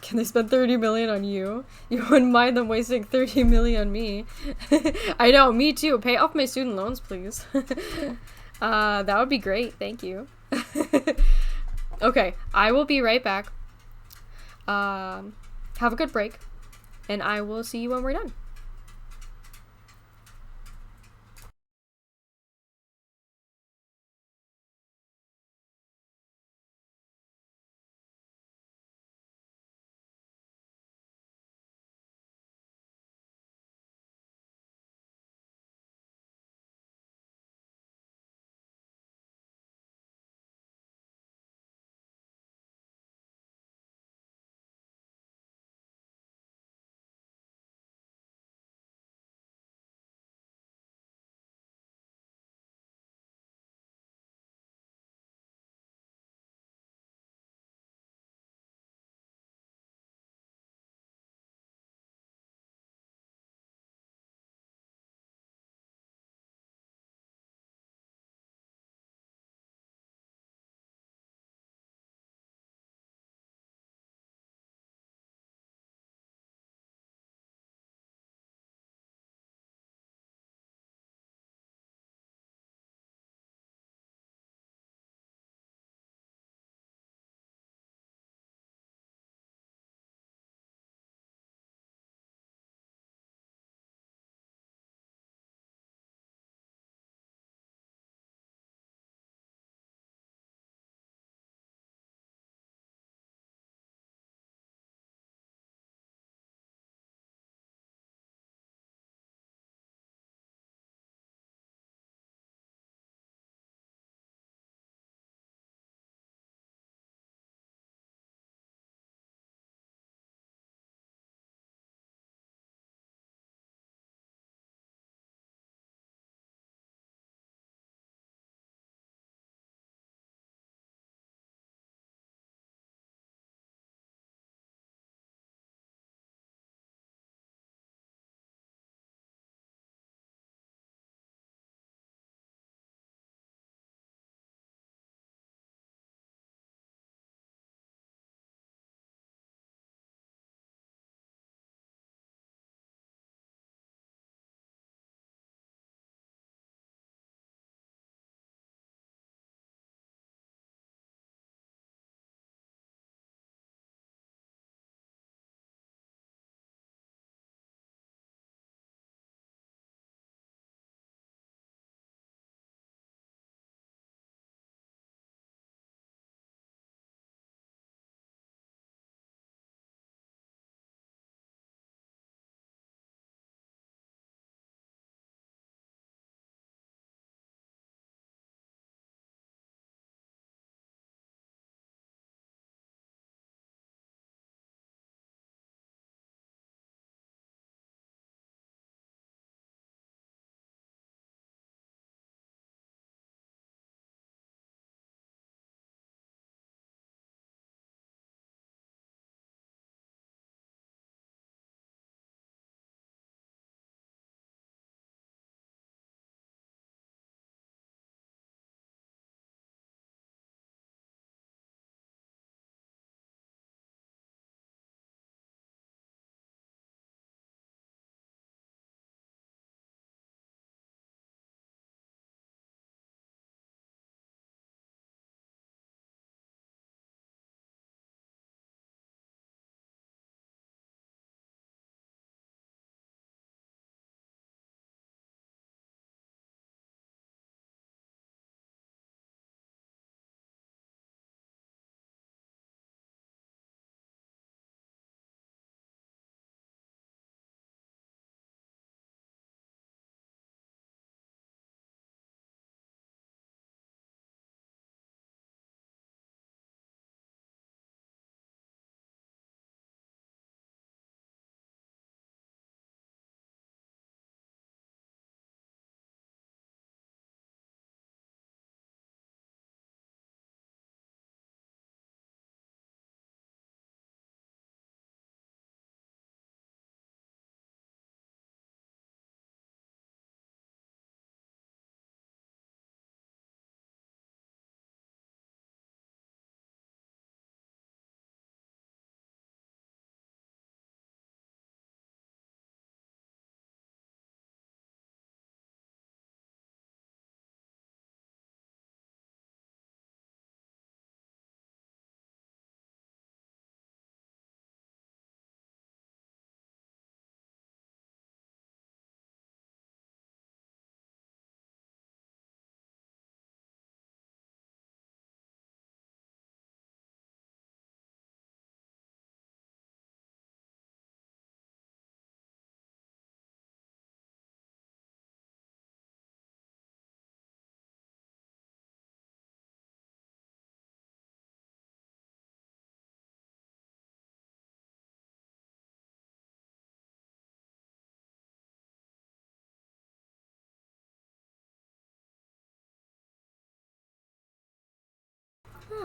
Can they spend 30 million on you? You wouldn't mind them wasting 30 million on me. I know, me too. Pay off my student loans, please. That would be great. Thank you. Okay, I will be right back. Have a good break, and I will see you when we're done.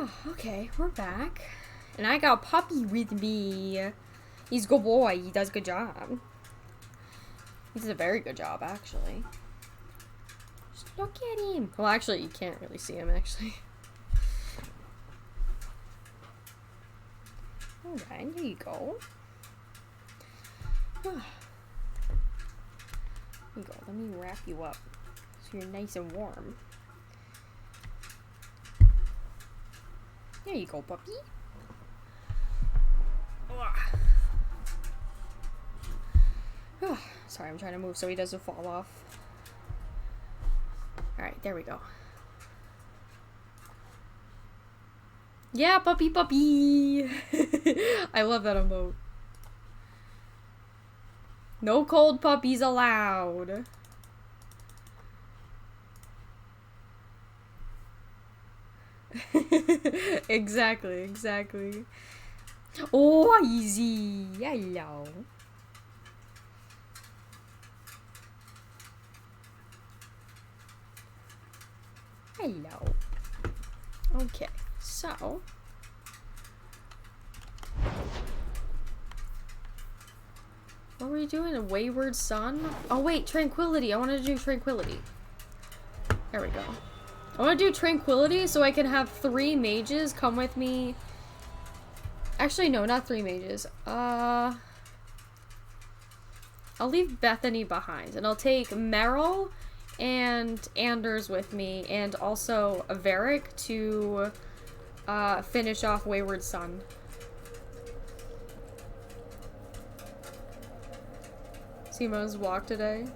Oh, okay, we're back. And I got Puppy with me. He's a good boy. He does a good job. He does a very good job, actually. Just look at him. Well, actually, you can't really see him, actually. Alright, there you go. There you go. Let me wrap you up so you're nice and warm. There you go, puppy. Sorry, I'm trying to move so he doesn't fall off. Alright, there we go. Yeah, puppy, puppy! I love that emote. No cold puppies allowed. Exactly, exactly. Oh, easy. Hello. Hello. Okay, so. What were we doing? A wayward son? Oh, wait, tranquility. I wanted to do tranquility. There we go. I want to do tranquility so I can have 3 mages come with me. Actually, no, not 3 mages. I'll leave Bethany behind, and I'll take Meryl and Anders with me, and also Varric to finish off Wayward Son. Simo's walk today.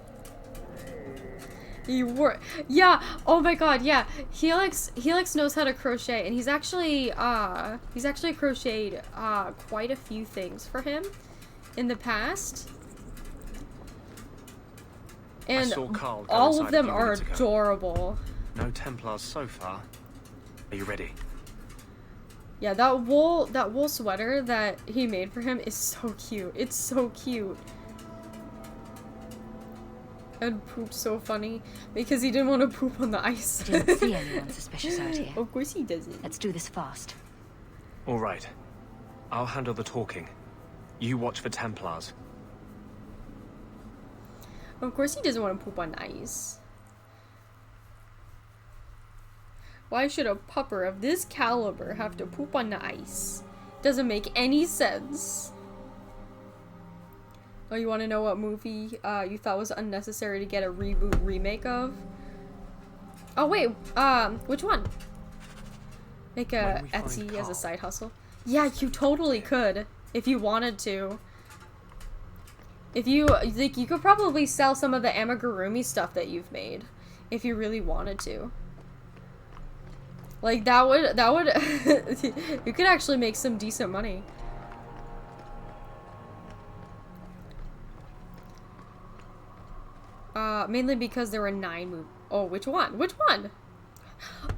Yeah, oh my god, yeah. Helix knows how to crochet, and he's actually crocheted quite a few things for him in the past. And all of them are adorable. No Templars so far. Are you ready? Yeah, that wool sweater that he made for him is so cute. It's so cute. And poop's so funny because he didn't want to poop on the ice. Didn't see anyone suspicious out here. Of course he doesn't. Let's do this fast. All right. I'll handle the talking. You watch for Templars. Of course he doesn't want to poop on ice. Why should a pupper of this caliber have to poop on the ice? Doesn't make any sense. Oh, you want to know what movie you thought was unnecessary to get a reboot remake of? Oh wait, which one? Make a Etsy as a side hustle? Yeah, you totally could if you wanted to. If you like, you could probably sell some of the amigurumi stuff that you've made if you really wanted to. Like that would you could actually make some decent money. Mainly because there were 9 movies. Oh, which one? Which one?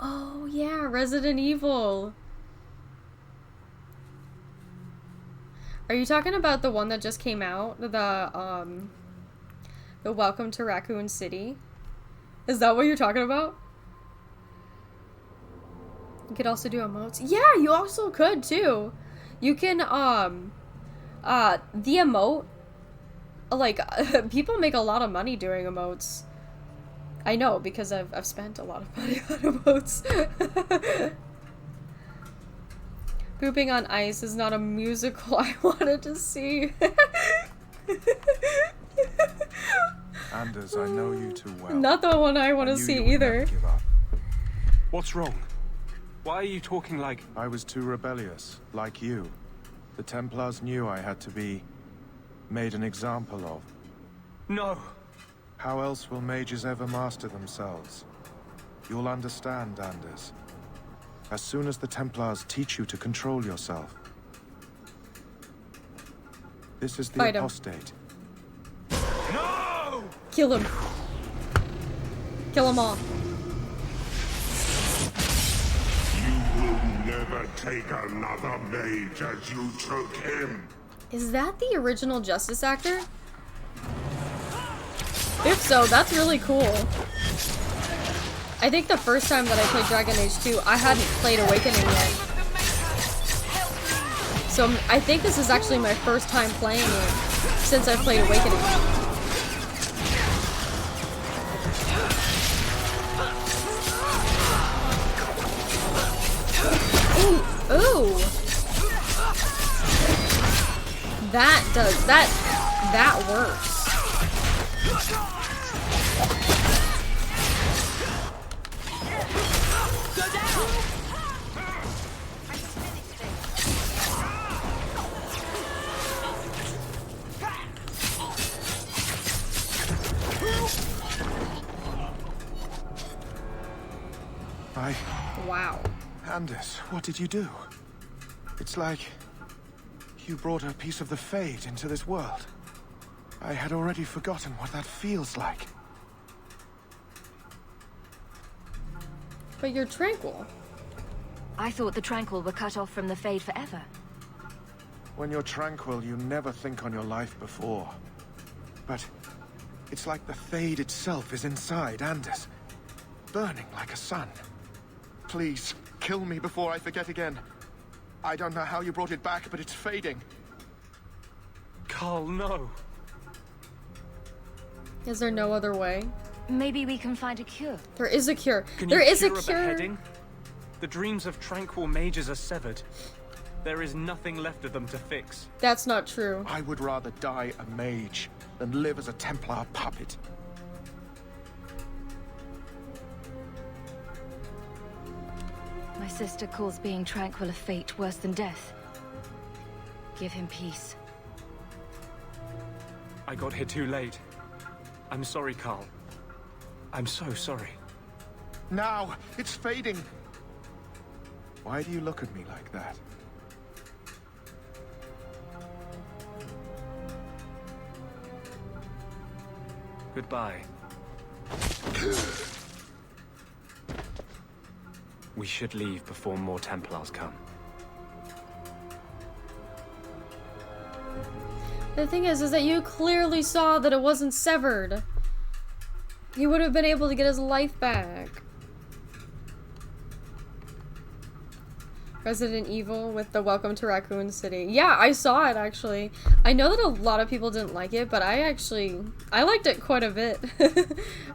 Oh, yeah, Resident Evil. Are you talking about the one that just came out? The Welcome to Raccoon City? Is that what you're talking about? You could also do emotes. Yeah, you also could, too. You can, the emote, like, people make a lot of money doing emotes. I know, because I've spent a lot of money on emotes. Pooping on Ice is not a musical I wanted to see. Anders, I know you too well. Not the one I want to see either. What's wrong? Why are you talking like... I was too rebellious, like you. The Templars knew I had to be made an example of. No! How else will mages ever master themselves? You'll understand, Anders. As soon as the Templars teach you to control yourself. This is the apostate. No! Kill him. Kill them all. You will never take another mage as you took him. Is that the original Justice actor? If so, that's really cool. I think the first time that I played Dragon Age 2, I hadn't played Awakening yet. So I think this is actually my first time playing it since I played Awakening. Ooh, ooh. That works. Wow. Anders, what did you do? It's like you brought a piece of the Fade into this world. I had already forgotten what that feels like. But you're tranquil. I thought the Tranquil were cut off from the Fade forever. When you're tranquil, you never think on your life before. But it's like the Fade itself is inside Anders, burning like a sun. Please, kill me before I forget again. I don't know how you brought it back, but it's fading. Carl, no. Is there no other way? Maybe we can find a cure. There is a cure. There is a beheading? The dreams of tranquil mages are severed. There is nothing left of them to fix. That's not true. I would rather die a mage than live as a Templar puppet. My sister calls being tranquil a fate worse than death. Give him peace. I got here too late. I'm sorry, Carl. I'm so sorry. Now, it's fading. Why do you look at me like that? Goodbye. We should leave before more Templars come. The thing is that you clearly saw that it wasn't severed. He would have been able to get his life back. Resident Evil with the Welcome to Raccoon City. Yeah, I saw it actually. I know that a lot of people didn't like it, but I liked it quite a bit.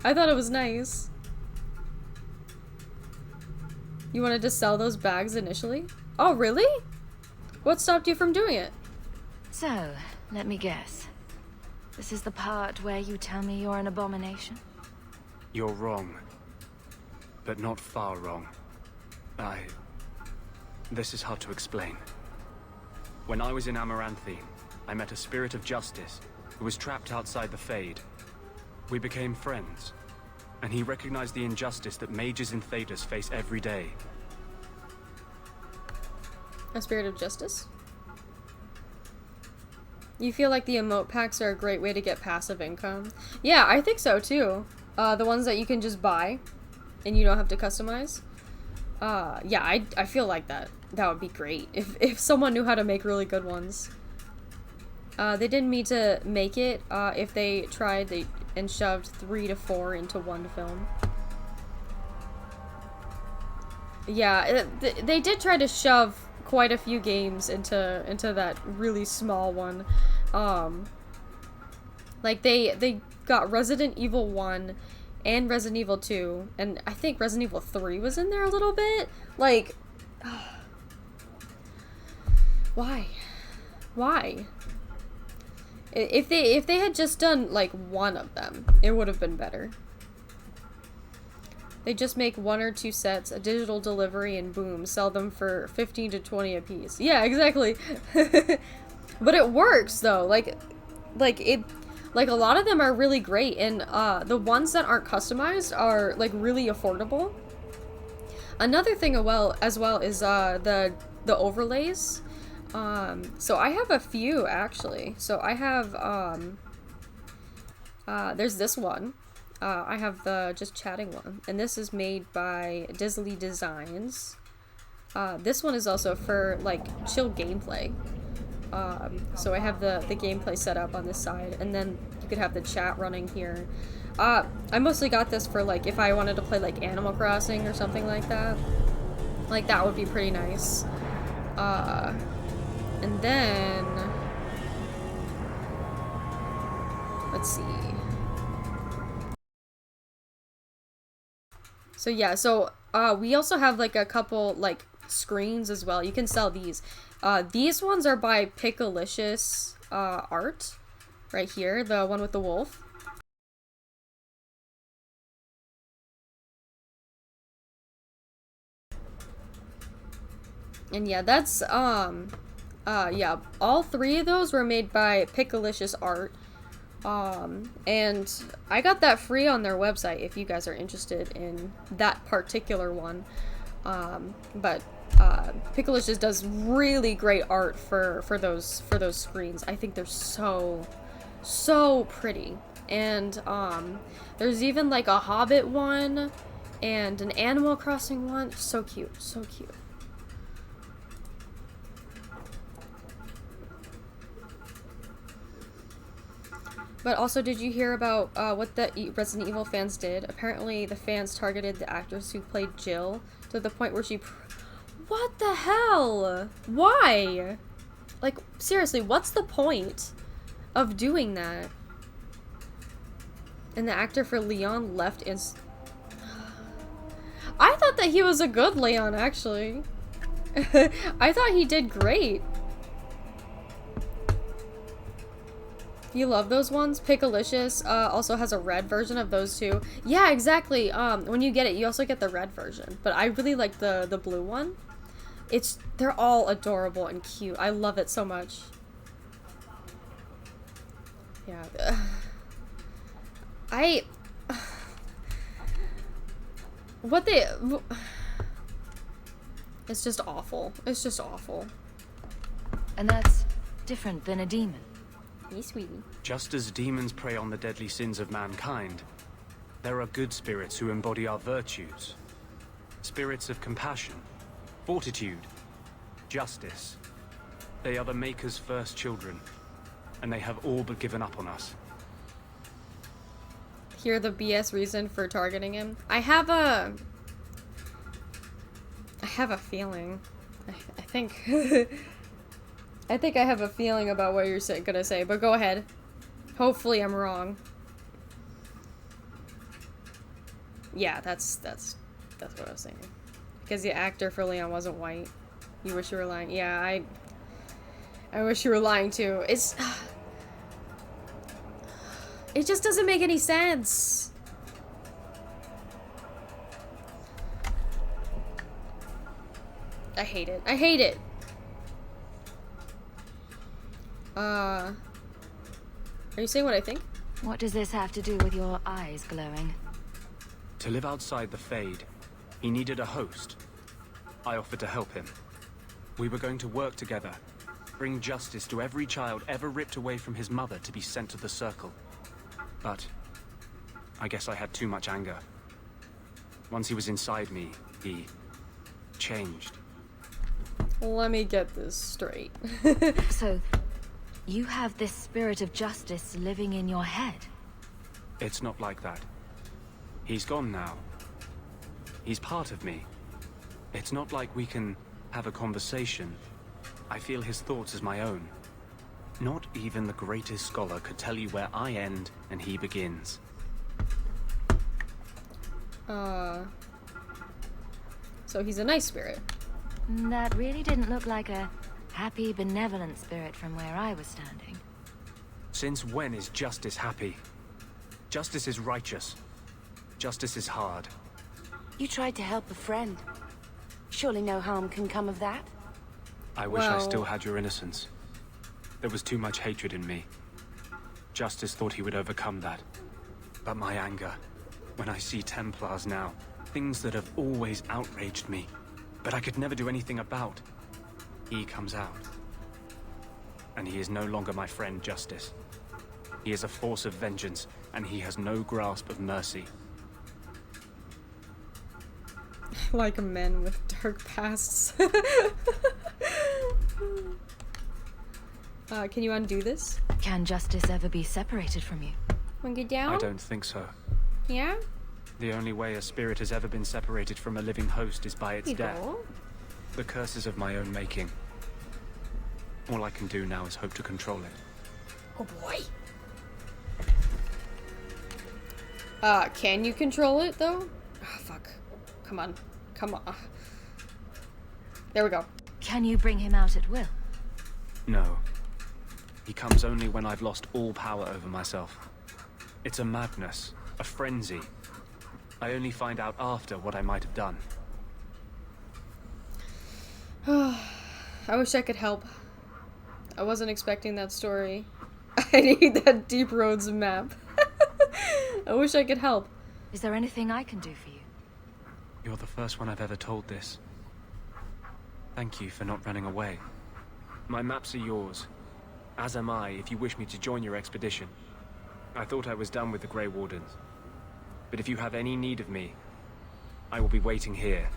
I thought it was nice. You wanted to sell those bags initially? Oh, really? What stopped you from doing it? So, let me guess. This is the part where you tell me you're an abomination? You're wrong. But not far wrong. This is hard to explain. When I was in Amaranthi, I met a spirit of justice who was trapped outside the Fade. We became friends, and he recognized the injustice that mages in Thedas face every day. A spirit of justice? You feel like the emote packs are a great way to get passive income? Yeah, I think so too. The ones that you can just buy and you don't have to customize. Yeah, I feel like that would be great if someone knew how to make really good ones. They didn't mean to make it if they tried and shoved 3 to 4 into one film. Yeah, they did try to shove quite a few games into that really small one. Like they got Resident Evil 1 and Resident Evil 2, and I think Resident Evil 3 was in there a little bit. Like, why? If they had just done like one of them, it would have been better. They just make 1 or 2 sets, a digital delivery, and boom, sell them for 15 to 20 a piece. Yeah, exactly. But it works though. Like a lot of them are really great, and the ones that aren't customized are like really affordable. Another thing as well is the overlays. So I have a few actually. So I have there's this one. I have the just chatting one, and this is made by Disley Designs. This one is also for like chill gameplay. So I have the gameplay set up on this side, and then you could have the chat running here. I mostly got this for like if I wanted to play like Animal Crossing or something like that. Like that would be pretty nice. And then let's see. So yeah, so we also have like a couple like screens as well. You can sell these. These ones are by Pickalicious art right here, the one with the wolf. And yeah, that's yeah, all three of those were made by Pickalicious art. And I got that free on their website if you guys are interested in that particular one. But Pickalicious does really great art for those screens. I think they're so pretty. And there's even like a Hobbit one and an Animal Crossing one. So cute, so cute. But also, did you hear about what the Resident Evil fans did? Apparently, the fans targeted the actress who played Jill to the point where she... What the hell? Why? Like, seriously, what's the point of doing that? And the actor for Leon left I thought that he was a good Leon, actually. I thought he did great. You love those ones? Pickalicious also has a red version of those too. Yeah, exactly. When you get it, you also get the red version. But I really like the blue one. They're all adorable and cute. I love it so much. Yeah. It's just awful. It's just awful. And that's different than a demon. Sweetie. Just as demons prey on the deadly sins of mankind, there are good spirits who embody our virtues. Spirits of compassion, fortitude, justice. They are the Maker's first children, and they have all but given up on us. Hear the BS reason for targeting him? I have a feeling. I think... I think I have a feeling about what you're gonna say, but go ahead. Hopefully I'm wrong. Yeah, that's what I was saying. Because the actor for Leon wasn't white. You wish you were lying. Yeah, I wish you were lying too. It just doesn't make any sense. I hate it. I hate it. Are you saying what I think? What does this have to do with your eyes glowing? To live outside the Fade, he needed a host. I offered to help him. We were going to work together, bring justice to every child ever ripped away from his mother to be sent to the Circle. But I guess I had too much anger. Once he was inside me, he changed. Let me get this straight. So, you have this spirit of justice living in your head? It's not like that. He's gone now. He's part of me. It's not like we can have a conversation. I feel his thoughts as my own. Not even the greatest scholar could tell you where I end and he begins. So he's a nice spirit. That really didn't look like a happy, benevolent spirit from where I was standing. Since when is justice happy? Justice is righteous. Justice is hard. You tried to help a friend. Surely no harm can come of that? I wish I still had your innocence. There was too much hatred in me. Justice thought he would overcome that. But my anger, when I see Templars now, things that have always outraged me, but I could never do anything about, he comes out. And he is no longer my friend, Justice. He is a force of vengeance, and he has no grasp of mercy. Like men with dark pasts. Can you undo this? Can justice ever be separated from you? Wanna get down? I don't think so. Yeah? The only way a spirit has ever been separated from a living host is by its death. The curse is of my own making. All I can do now is hope to control it. Oh boy. Can you control it though? Oh, fuck. Come on. Come on. There we go. Can you bring him out at will? No. He comes only when I've lost all power over myself. It's a madness, a frenzy. I only find out after what I might have done. I wish I could help. I wasn't expecting that story. I need that Deep Roads map. I wish I could help. Is there anything I can do for you? You're the first one I've ever told this. Thank you for not running away. My maps are yours. As am I, if you wish me to join your expedition. I thought I was done with the Grey Wardens. But if you have any need of me, I will be waiting here.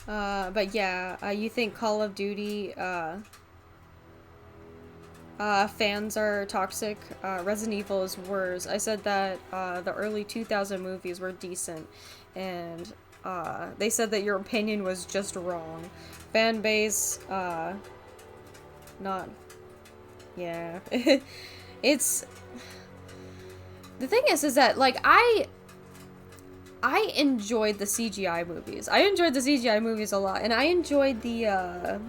But yeah, you think Call of Duty, fans are toxic. Resident Evil is worse. I said that, the early 2000 movies were decent, and, they said that your opinion was just wrong. Fan base, not, yeah. It's, the thing is that, like, I enjoyed the CGI movies. I enjoyed the CGI movies a lot, and I enjoyed the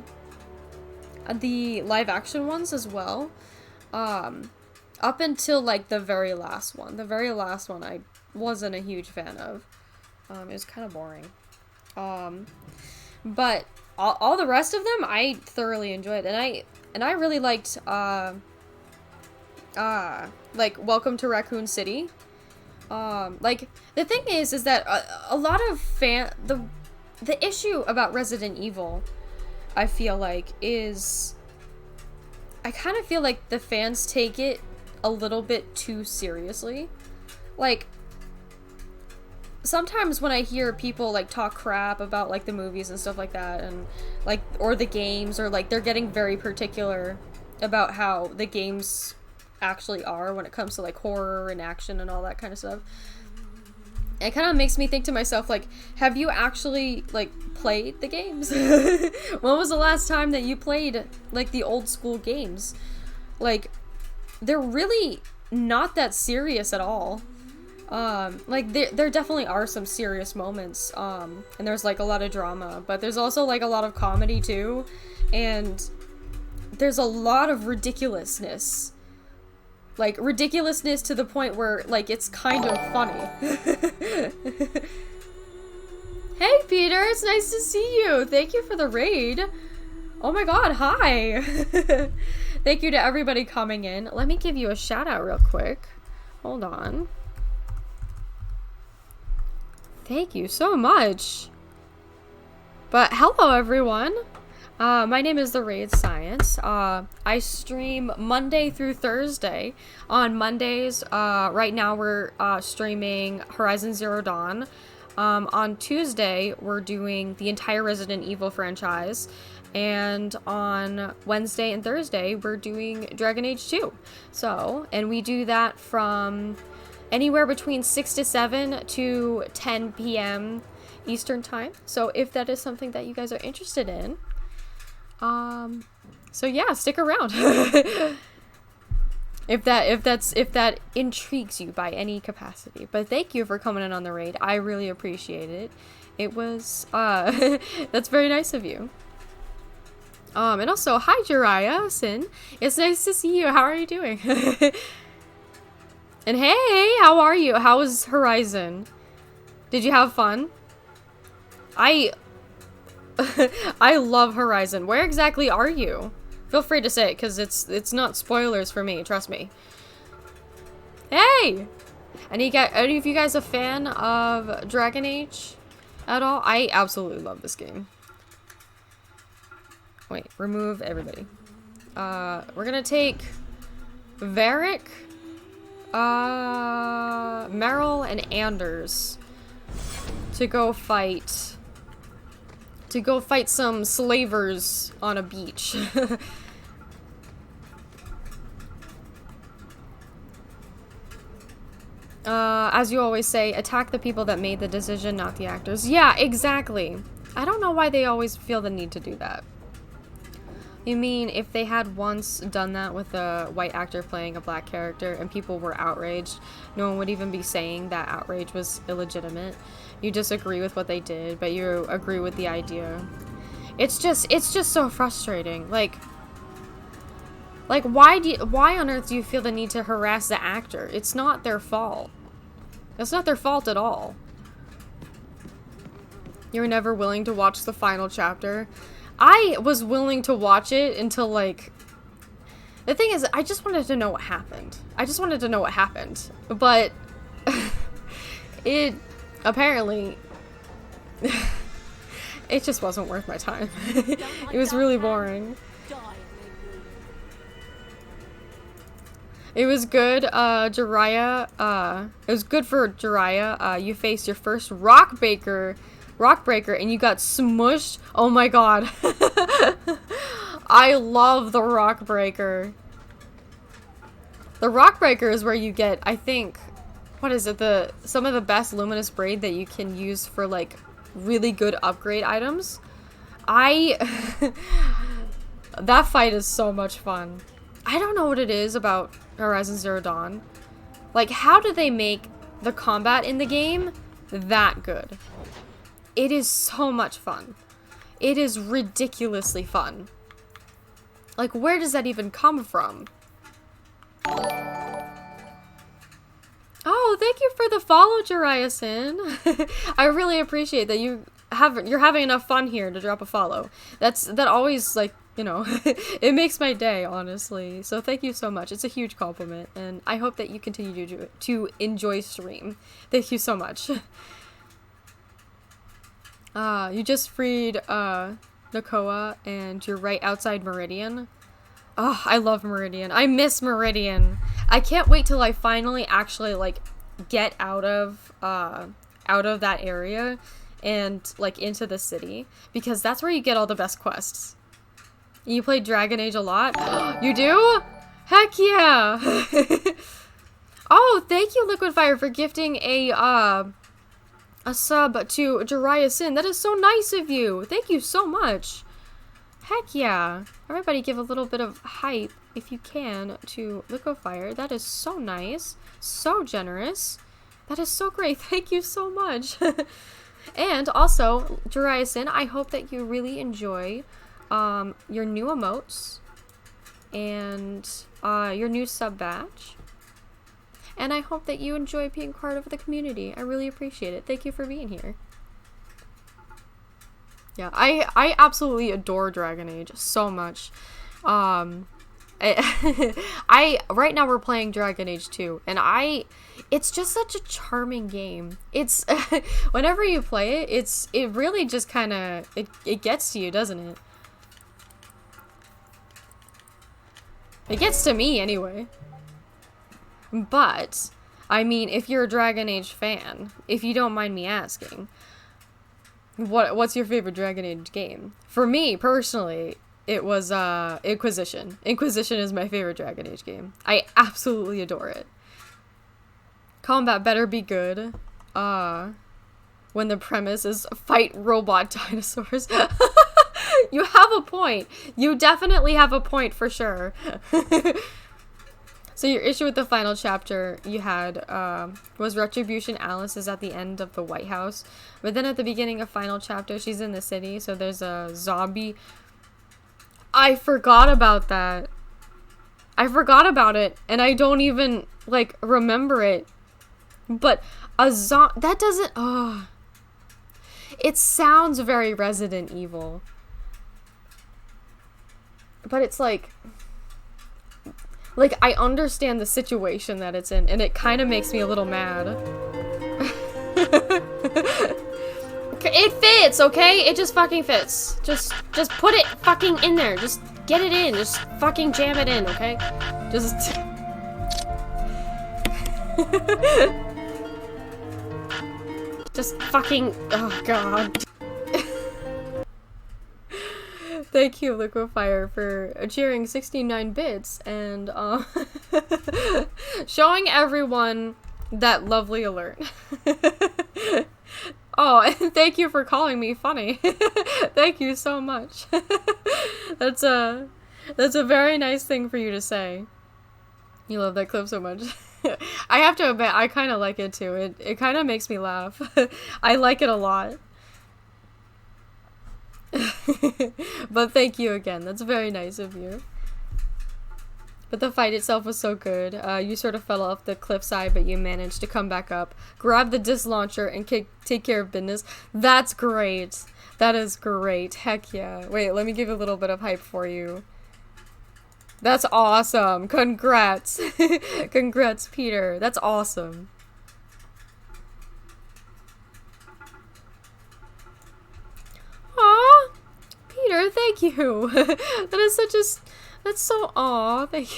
live action ones as well. Up until, like, the very last one. The very last one I wasn't a huge fan of. It was kind of boring. But all the rest of them I thoroughly enjoyed, and I really liked, like, Welcome to Raccoon City. Like, the thing is that a lot of the issue about Resident Evil, I feel like, is, I kind of feel like the fans take it a little bit too seriously. Like, sometimes when I hear people, like, talk crap about, like, the movies and stuff like that, and, like, or the games, or, like, they're getting very particular about how the games actually are when it comes to, like, horror and action and all that kind of stuff. It kind of makes me think to myself, like, have you actually, like, played the games? When was the last time that you played, like, the old school games? Like, they're really not that serious at all. Like, there definitely are some serious moments, and there's, like, a lot of drama, but there's also, like, a lot of comedy, too, and there's a lot of ridiculousness. Like, ridiculousness to the point where, like, it's kind of funny. Hey, Peter, it's nice to see you. Thank you for the raid. Oh my god, hi. Thank you to everybody coming in. Let me give you a shout out real quick. Hold on. Thank you so much. But hello, everyone. My name is The Raid Science. I stream Monday through Thursday. On Mondays, right now we're streaming Horizon Zero Dawn. On Tuesday, we're doing the entire Resident Evil franchise. And on Wednesday and Thursday, we're doing Dragon Age 2. So, and we do that from anywhere between 6 to 7 to 10 p.m. Eastern Time. So if that is something that you guys are interested in, so yeah, stick around. if that intrigues you by any capacity. But thank you for coming in on the raid. I really appreciate it. It was, that's very nice of you. And also, hi Jiraiya, Sin. It's nice to see you. How are you doing? And hey, how are you? How was Horizon? Did you have fun? I love Horizon. Where exactly are you? Feel free to say it, because it's not spoilers for me, trust me. Hey! Any of you guys a fan of Dragon Age at all? I absolutely love this game. Wait, remove everybody. We're gonna take Varric, Meryl, and Anders to go fight to go fight some slavers on a beach. As you always say, attack the people that made the decision, not the actors. Yeah, exactly. I don't know why they always feel the need to do that. You mean if they had once done that with a white actor playing a black character and people were outraged, no one would even be saying that outrage was illegitimate? You disagree with what they did, but you agree with the idea. It's just so frustrating. Like why on earth do you feel the need to harass the actor? It's not their fault. It's not their fault at all. You were never willing to watch the final chapter. I was willing to watch it until, like... The thing is, I just wanted to know what happened. I just wanted to know what happened. But... it... Apparently... it just wasn't worth my time. It was really boring. It was good, Jiraiya, it was good for Jiraiya. You faced your first rock breaker, and you got smushed. Oh my god. I love the rock breaker. The rock breaker is where you get, I think, what is it, some of the best luminous braid that you can use for, like, really good upgrade items. That fight is so much fun. I don't know what it is about Horizon Zero Dawn. Like, how do they make the combat in the game that good? It is so much fun. It is ridiculously fun. Like, where does that even come from? Oh, thank you for the follow, Jiraiya Sin. I really appreciate that you're having enough fun here to drop a follow. That always, like, you know, it makes my day, honestly. So thank you so much. It's a huge compliment, and I hope that you continue to enjoy stream. Thank you so much. You just freed Nakoa, and you're right outside Meridian. Oh, I love Meridian. I miss Meridian. I can't wait till I finally actually, like, get out of that area and, like, into the city, because that's where you get all the best quests. You play Dragon Age a lot? You do? Heck yeah! Oh, thank you, Liquid Fire, for gifting a sub to Jiraiya Sin. That is so nice of you. Thank you so much. Heck yeah. Everybody give a little bit of hype, if you can, to Liquid Fire. That is so nice. So generous. That is so great. Thank you so much. And also, Jiraiya Sin, I hope that you really enjoy your new emotes and your new sub badge, and I hope that you enjoy being part of the community. I really appreciate it. Thank you for being here. Yeah, I absolutely adore Dragon Age so much. Right now we're playing Dragon Age 2, and it's just such a charming game. It's whenever you play it, it really just kind of it gets to you, doesn't it? It gets to me, anyway. But, I mean, if you're a Dragon Age fan, if you don't mind me asking, what's your favorite Dragon Age game? For me, personally, it was, Inquisition. Inquisition is my favorite Dragon Age game. I absolutely adore it. Combat better be good. When the premise is fight robot dinosaurs. You have a point. You definitely have a point, for sure. So your issue with the final chapter you had was Retribution Alice is at the end of the White House. But then at the beginning of final chapter, she's in the city. So there's a zombie. I forgot about that. I forgot about it. And I don't even, like, remember it. But a zombie... That doesn't... Oh. It sounds very Resident Evil. But it's like I understand the situation that it's in, and it kind of makes me a little mad. It fits, okay? It just fucking fits. Just put it fucking in there. Just get it in. Just fucking jam it in, okay? Just... Just fucking... Oh, God. Thank you, Liquefier, for cheering 69 bits and showing everyone that lovely alert. Oh, and thank you for calling me funny. Thank you so much. That's a very nice thing for you to say. You love that clip so much. I have to admit, I kind of like it too. It kind of makes me laugh. I like it a lot. But thank you again. That's very nice of you. But the fight itself was so good. You sort of fell off the cliffside, but you managed to come back up, grab the disc launcher, and take care of business. That's great. That is great. Heck yeah. Wait, let me give a little bit of hype for you. That's awesome. Congrats. Congrats, Peter. That's awesome. Aw, Peter, thank you. That is such a... That's so... Aw, thank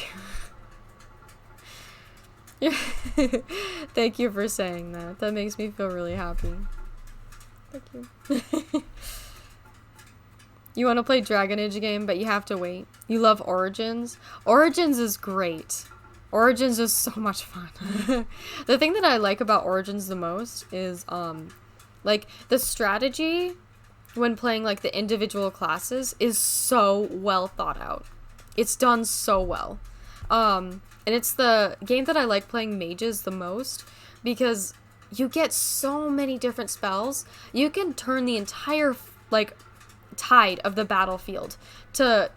you. Thank you for saying that. That makes me feel really happy. Thank you. You want to play Dragon Age game, but you have to wait. You love Origins? Origins is great. Origins is so much fun. The thing that I like about Origins the most is, like, the strategy when playing, like, the individual classes is so well thought out. It's done so well. And it's the game that I like playing mages the most because you get so many different spells. You can turn the entire, like, tide of the battlefield to,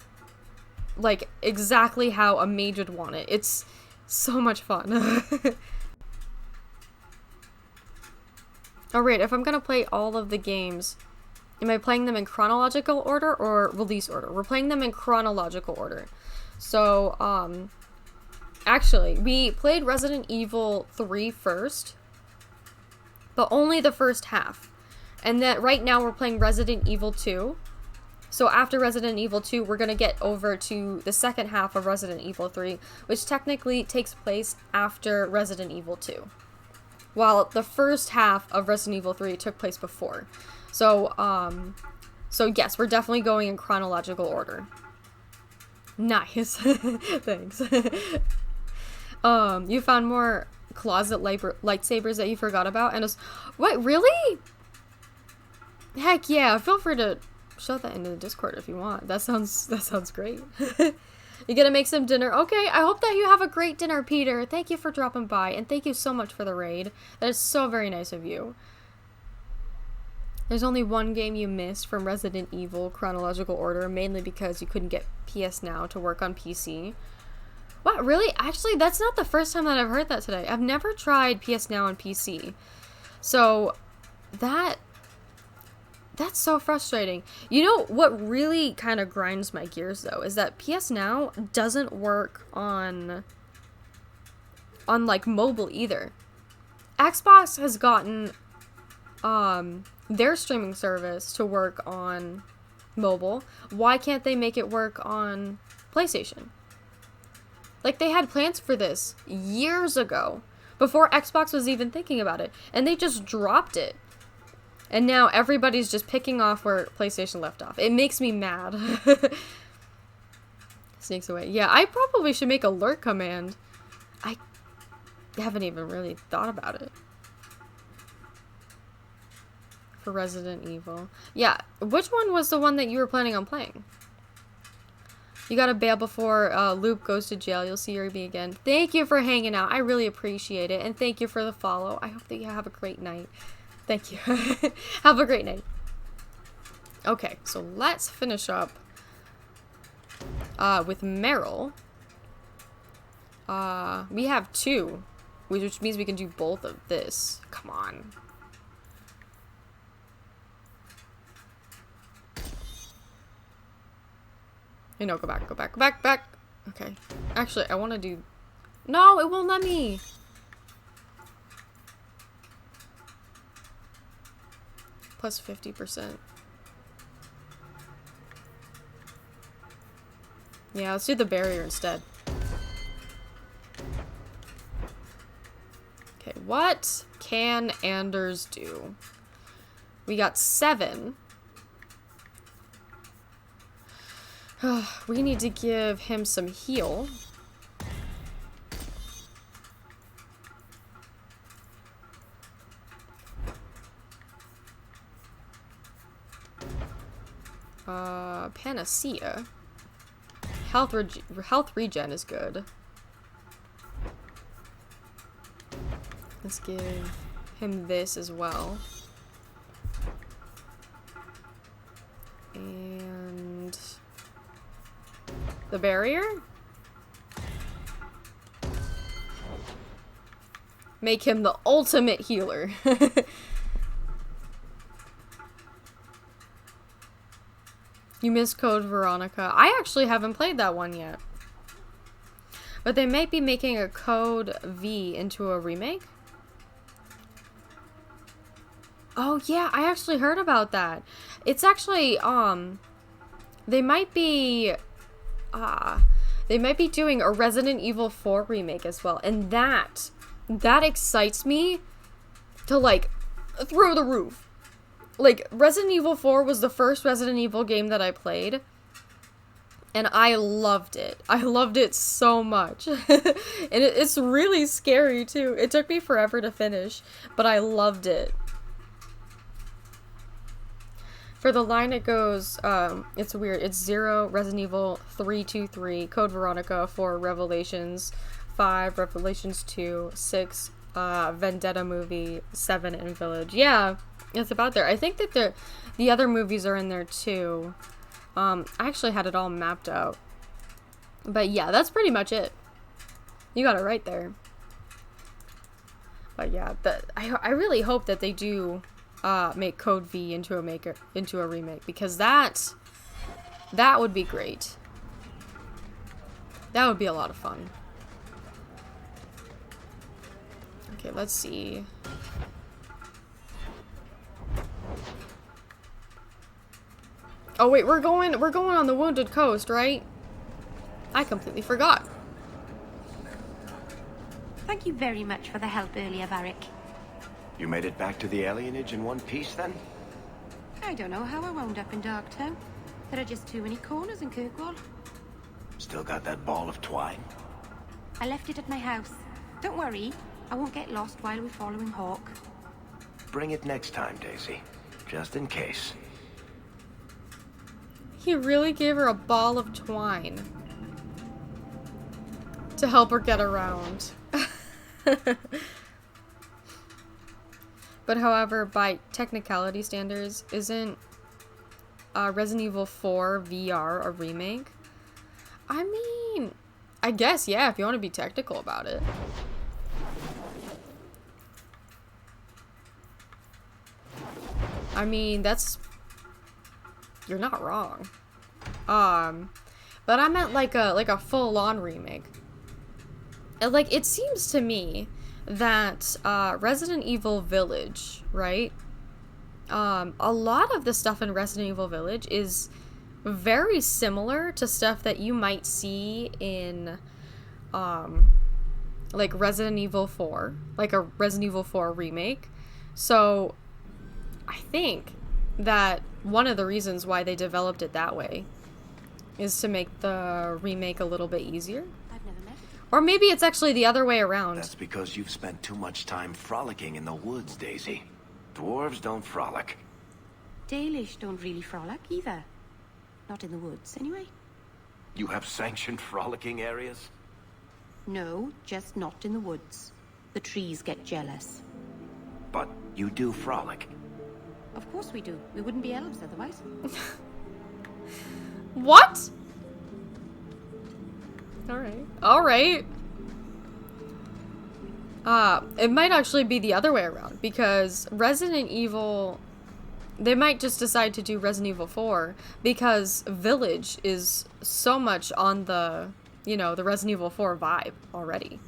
like, exactly how a mage would want it. It's so much fun. Alright, if I'm gonna play all of the games, am I playing them in chronological order or release order? We're playing them in chronological order. So, actually, we played Resident Evil 3 first, but only the first half. And then right now we're playing Resident Evil 2. So after Resident Evil 2, we're going to get over to the second half of Resident Evil 3, which technically takes place after Resident Evil 2. While the first half of Resident Evil 3 took place before. So yes, we're definitely going in chronological order. Nice. Thanks. You found more closet lightsabers that you forgot about? And what, really? Heck yeah, feel free to show that into the Discord if you want. That sounds great. You're gonna make some dinner. Okay, I hope that you have a great dinner, Peter. Thank you for dropping by, and thank you so much for the raid. That is so very nice of you. There's only one game you missed from Resident Evil chronological order, mainly because you couldn't get PS Now to work on PC. What, really? Actually, that's not the first time that I've heard that today. I've never tried PS Now on PC. So, that's so frustrating. You know what really kind of grinds my gears though is that PS Now doesn't work on like mobile either. Xbox has gotten their streaming service to work on mobile. Why can't they make it work on PlayStation? Like, they had plans for this years ago before Xbox was even thinking about it, and they just dropped it. And now everybody's just picking off where PlayStation left off. It makes me mad. Sneaks away. Yeah, I probably should make a lurk command. I haven't even really thought about it. For Resident Evil. Yeah, which one was the one that you were planning on playing? You gotta bail before Luke goes to jail. You'll see Ruby again. Thank you for hanging out. I really appreciate it. And thank you for the follow. I hope that you have a great night. Thank you. Have a great night. Okay, so let's finish up with Meryl. We have 2, which means we can do both of this. Come on. Hey, no, go back. Okay. Actually, I want to do... No, it won't let me. Plus 50%. Yeah, let's do the barrier instead. Okay, what can Anders do? We got 7. We need to give him some heal. Panacea. Health regen is good. Let's give him this as well. And the barrier? Make him the ultimate healer. You missed Code Veronica. I actually haven't played that one yet. But they might be making a Code V into a remake. Oh yeah, I actually heard about that. It's actually, they might be doing a Resident Evil 4 remake as well. And that excites me to, like, through the roof. Like, Resident Evil 4 was the first Resident Evil game that I played. And I loved it. I loved it so much. And it's really scary, too. It took me forever to finish, but I loved it. For the line, it goes, it's weird. It's 0, Resident Evil 3, 2, 3, Code Veronica 4, Revelations 5, Revelations 2, 6, Vendetta movie, 7, and Village. Yeah. It's about there. I think that the other movies are in there too. I actually had it all mapped out. But yeah, that's pretty much it. You got it right there. But yeah, I really hope that they do make Code V into a remake, because that would be great. That would be a lot of fun. Okay, let's see. Oh wait, we're going on the Wounded Coast, right? I completely forgot. Thank you very much for the help earlier, Varric. You made it back to the alienage in one piece, then? I don't know how I wound up in Darktown. There are just too many corners in Kirkwall. Still got that ball of twine? I left it at my house. Don't worry, I won't get lost while we're following Hawk. Bring it next time, Daisy. Just in case. He really gave her a ball of twine to help her get around. But however, by technicality standards, isn't Resident Evil 4 VR a remake? I mean, I guess, yeah, if you want to be technical about it. I mean, you're not wrong. But I meant like a full-on remake. And like, it seems to me that Resident Evil Village, right? A lot of the stuff in Resident Evil Village is very similar to stuff that you might see in like Resident Evil 4, like a Resident Evil 4 remake. So I think that one of the reasons why they developed it that way is to make the remake a little bit easier. Or maybe it's actually the other way around. That's because you've spent too much time frolicking in the woods, Daisy. Dwarves don't frolic. Dalish don't really frolic either. Not in the woods, anyway. You have sanctioned frolicking areas? No, just not in the woods. The trees get jealous. But you do frolic. Of course we do. We wouldn't be elves otherwise. What? Alright. It might actually be the other way around, because Resident Evil, they might just decide to do Resident Evil 4 because Village is so much on the, you know, the Resident Evil 4 vibe already.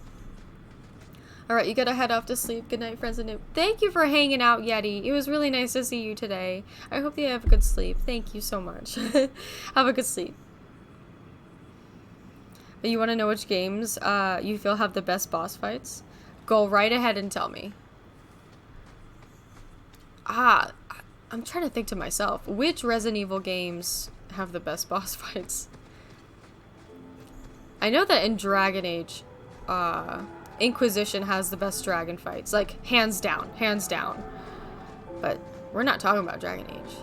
Alright, you gotta head off to sleep. Good night, friends and noob. Thank you for hanging out, Yeti. It was really nice to see you today. I hope you have a good sleep. Thank you so much. Have a good sleep. But you want to know which games you feel have the best boss fights? Go right ahead and tell me. I'm trying to think to myself. Which Resident Evil games have the best boss fights? I know that in Dragon Age, Inquisition has the best dragon fights. Like, hands down. Hands down. But we're not talking about Dragon Age.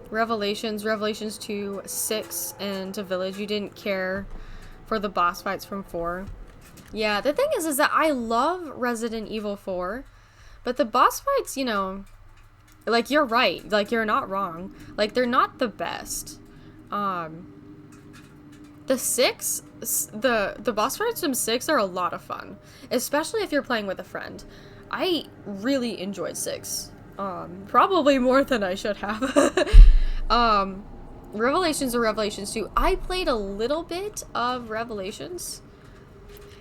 Revelations 2, 6, and to Village. You didn't care for the boss fights from 4. Yeah, the thing is that I love Resident Evil 4, but the boss fights, you know, like, you're right. Like, you're not wrong. Like, they're not the best. The 6, the boss fights from 6 are a lot of fun, especially if you're playing with a friend. I really enjoyed 6. Probably more than I should have. Revelations or Revelations 2. I played a little bit of Revelations.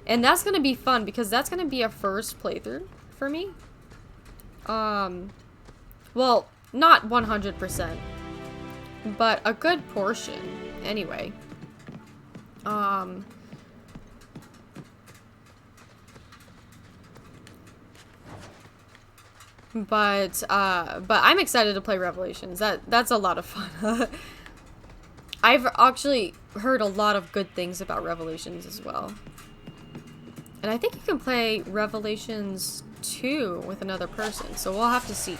And that's gonna be fun because that's gonna be a first playthrough for me. Well, not 100%. But a good portion, anyway. But I'm excited to play Revelations. That's a lot of fun. I've actually heard a lot of good things about Revelations as well. And I think you can play Revelations 2 with another person, so we'll have to see.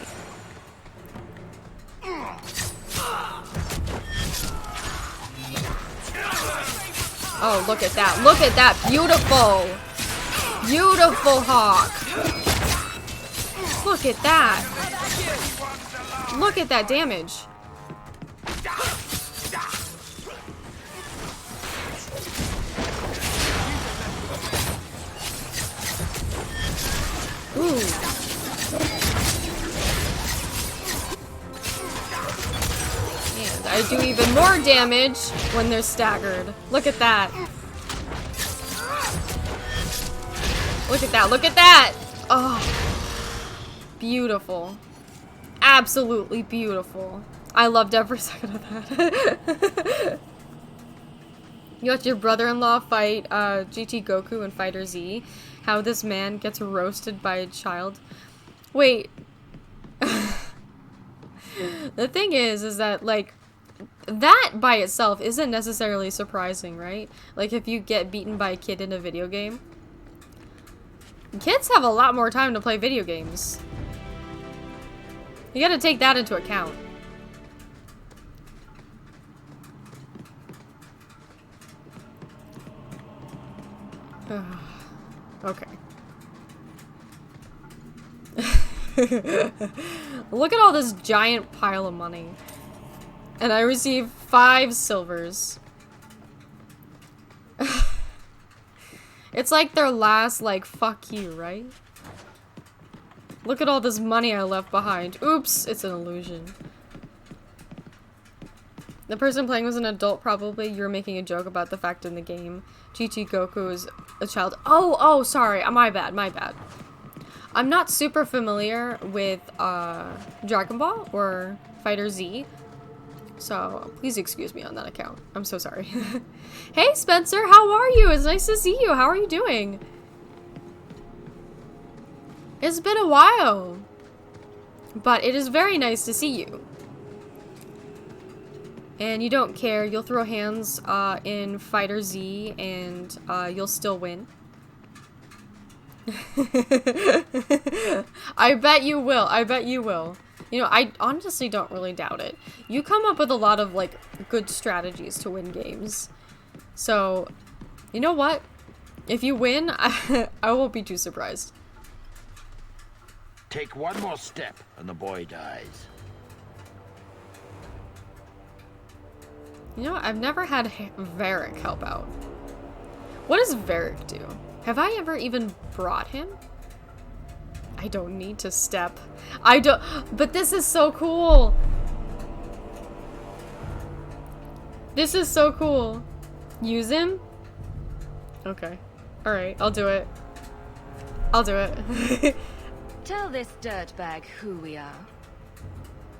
Oh, look at that. Look at that. Beautiful. Beautiful hawk. Look at that. Look at that damage. Ooh. And I do even more damage when they're staggered. Look at that. Look at that. Look at that. Oh. Beautiful. Absolutely beautiful. I loved every second of that. You watch your brother-in-law fight GT Goku and Fighter Z. How this man gets roasted by a child. Wait. The thing is that, like, that by itself isn't necessarily surprising, right? Like, if you get beaten by a kid in a video game. Kids have a lot more time to play video games. You gotta take that into account. Okay. Look at all this giant pile of money. And I receive 5 silvers. It's like their last, like, fuck you, right? Look at all this money I left behind. Oops, it's an illusion. The person playing was an adult, probably. You were making a joke about the fact in the game GT Goku is a child. Oh, sorry. My bad, my bad. I'm not super familiar with Dragon Ball or Fighter Z, so please excuse me on that account. I'm so sorry. Hey, Spencer, how are you? It's nice to see you. How are you doing? It's been a while, but it is very nice to see you. And you don't care. You'll throw hands in Fighter Z, and you'll still win. I bet you will. I bet you will. You know, I honestly don't really doubt it. You come up with a lot of, like, good strategies to win games. So, you know what? If you win, I won't be too surprised. Take one more step, and the boy dies. You know, I've never had Varric help out. What does Varric do? Have I ever even brought him? I don't need to step. I don't. But this is so cool. This is so cool. Use him? Okay. Alright, I'll do it. I'll do it. Tell this dirtbag who we are.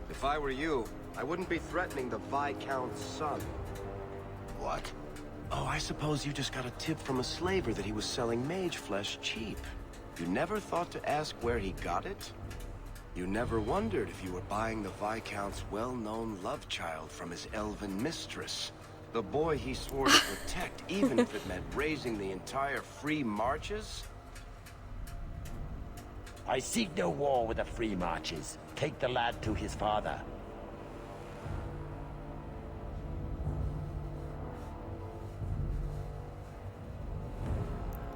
If I were you, I wouldn't be threatening the Viscount's son. What? Oh, I suppose you just got a tip from a slaver that he was selling mage flesh cheap. You never thought to ask where he got it? You never wondered if you were buying the Viscount's well-known love child from his elven mistress. The boy he swore to protect, even if it meant raising the entire free marches? I seek no war with the free marches. Take the lad to his father.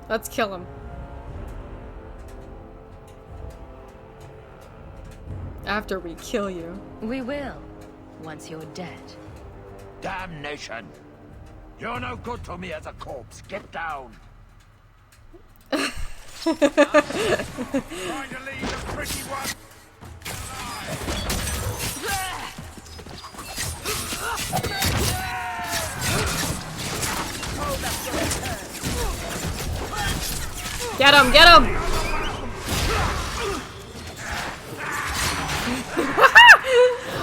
Let's kill him. After we kill you. We will, once you're dead. Damnation! You're no good to me as a corpse. Get down. Trying to leave the pretty one. Get him! Get him!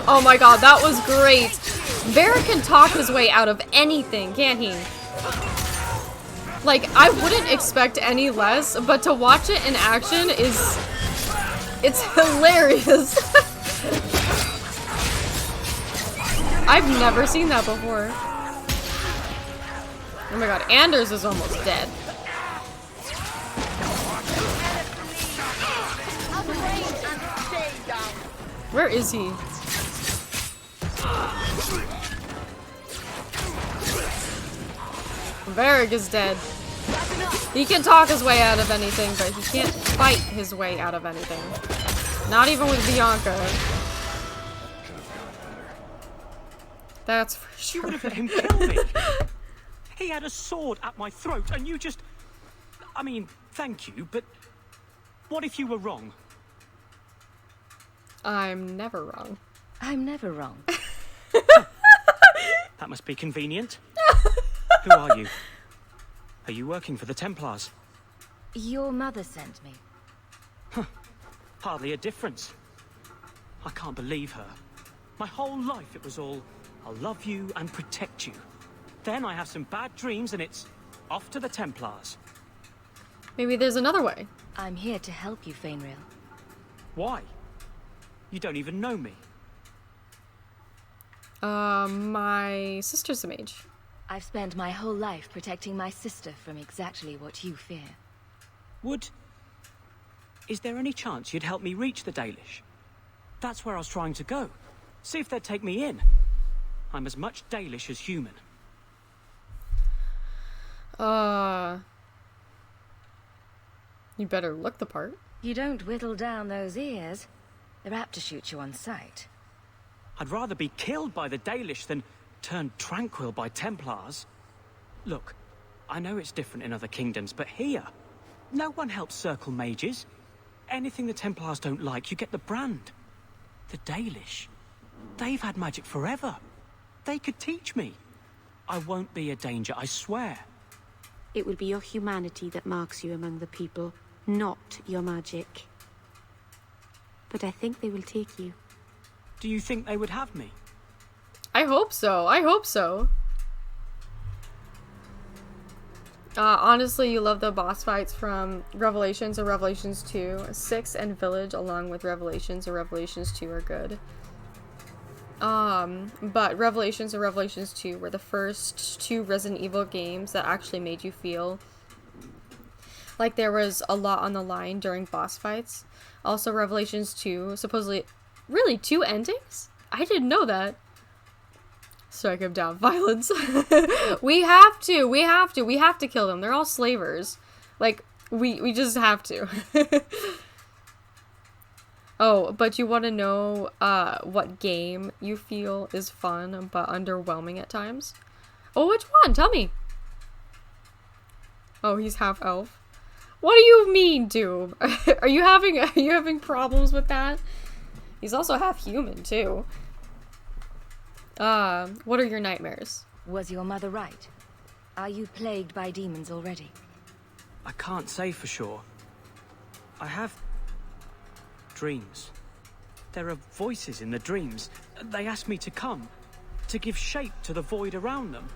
Oh my god, that was great. Vera can talk his way out of anything, can't he? Like, I wouldn't expect any less, but to watch it in action is... it's hilarious. I've never seen that before. Oh my god, Anders is almost dead. Where is he? Varric is dead. He can talk his way out of anything, but he can't fight his way out of anything. Not even with Bianca. That's for sure. You would have let him kill me. He had a sword at my throat, and you just... I mean, thank you, but what if you were wrong? I'm never wrong. I'm never wrong. That must be convenient. Who are you? Are you working for the Templars? Your mother sent me. Huh. Hardly a difference. I can't believe her. My whole life it was all, I'll love you and protect you. Then I have some bad dreams and it's off to the Templars. Maybe there's another way. I'm here to help you, Fenris. Why? You don't even know me. My sister's a mage. I've spent my whole life protecting my sister from exactly what you fear. Is there any chance you'd help me reach the Dalish? That's where I was trying to go. See if they'd take me in. I'm as much Dalish as human. You better look the part. You don't whittle down those ears. They're apt to shoot you on sight. I'd rather be killed by the Dalish than turned tranquil by Templars. Look, I know it's different in other kingdoms, but here, no one helps circle mages. Anything the Templars don't like, you get the brand. The Dalish, they've had magic forever. They could teach me. I won't be a danger, I swear. It will be your humanity that marks you among the people, not your magic. But I think they will take you. Do you think they would have me? I hope so. I hope so. Honestly, you love the boss fights from Revelations or Revelations 2. 6 and Village, along with Revelations or Revelations 2 are good. But Revelations or Revelations 2 were the first 2 Resident Evil games that actually made you feel like there was a lot on the line during boss fights. Also, Revelations 2, supposedly... Really, 2 endings? I didn't know that. Strike him down. Violence. We have to kill them. They're all slavers. Like, we just have to. Oh, but you want to know what game you feel is fun but underwhelming at times? Oh, which one? Tell me. Oh, he's half elf. What do you mean, Doom? Are you having problems with that? He's also half human too. What are your nightmares? Was your mother right? Are you plagued by demons already? I can't say for sure. I have dreams. There are voices in the dreams. They ask me to come, to give shape to the void around them.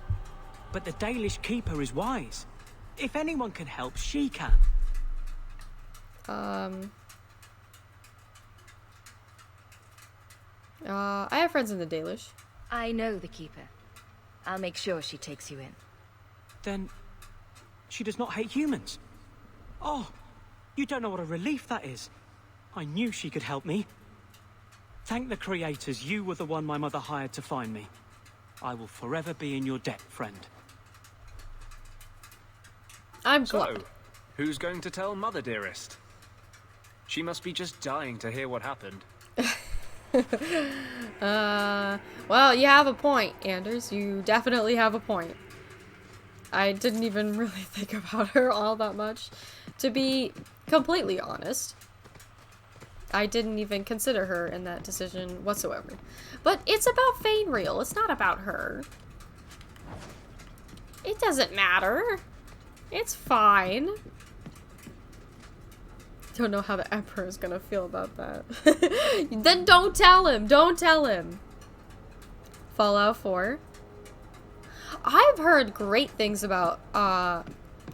But the Dalish Keeper is wise. If anyone can help, she can. I have friends in the Dalish. I know the Keeper. I'll make sure she takes you in. Then she does not hate humans. Oh, you don't know what a relief that is. I knew she could help me. Thank the creators, you were the one my mother hired to find me. I will forever be in your debt, friend. I'm So, who's going to tell Mother Dearest? She must be just dying to hear what happened. Well, you have a point, Anders. You definitely have a point. I didn't even really think about her all that much. To be completely honest, I didn't even consider her in that decision whatsoever. But it's about Fenris. It's not about her. It doesn't matter. It's fine. Don't know how the Emperor is gonna feel about that. Then don't tell him. Don't tell him. Fallout 4. I've heard great things about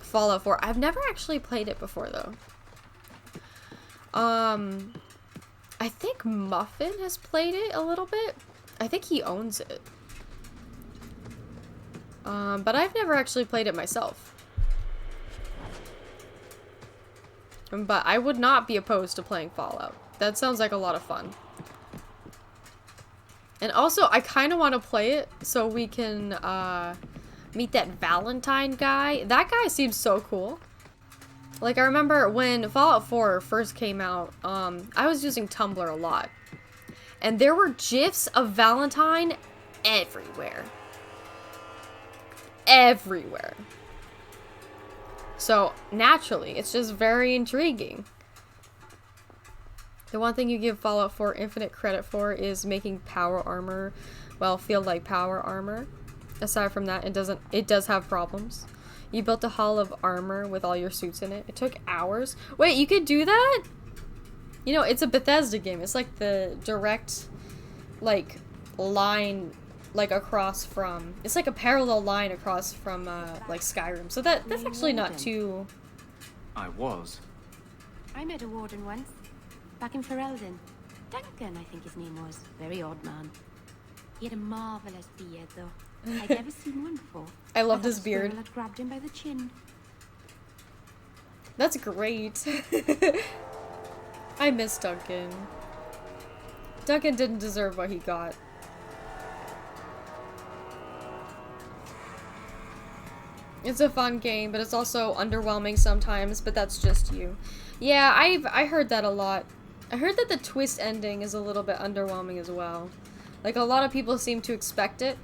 Fallout 4. I've never actually played it before though. I think Muffin has played it a little bit. I think he owns it. But I've never actually played it myself. But I would not be opposed to playing Fallout. That sounds like a lot of fun. And also, I kind of want to play it so we can meet that Valentine guy. That guy seems so cool. Like, I remember when Fallout 4 first came out, I was using Tumblr a lot. And there were GIFs of Valentine everywhere. Everywhere. So, naturally, it's just very intriguing. The one thing you give Fallout 4 infinite credit for is making power armor, well, feel like power armor. Aside from that, it does have problems. You built a hall of armor with all your suits in it. It took hours. Wait, you could do that? You know, it's a Bethesda game. It's like the direct, like, line, like, across from... It's like a parallel line across from, like, Skyrim. So that's actually not too... I was. I met a warden once. Back in Ferelden. Duncan, I think his name was. Very odd man. He had a marvelous beard, though. I'd never seen one before. I loved his beard. I had grabbed him by the chin. That's great. I miss Duncan. Duncan didn't deserve what he got. It's a fun game, but it's also underwhelming sometimes, but that's just you. Yeah, I heard that a lot. I heard that the twist ending is a little bit underwhelming as well. Like, a lot of people seem to expect it.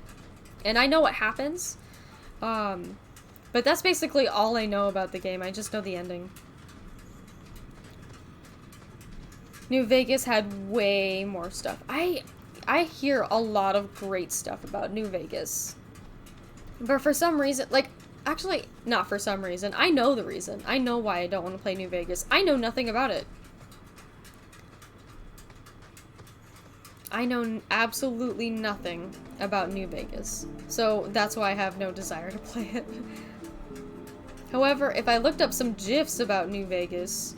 And I know what happens. But that's basically all I know about the game. I just know the ending. New Vegas had way more stuff. I hear a lot of great stuff about New Vegas. But for some reason, like, actually, not for some reason. I know the reason. I know why I don't want to play New Vegas. I know nothing about it. I know absolutely nothing about New Vegas. So that's why I have no desire to play it. However, if I looked up some GIFs about New Vegas,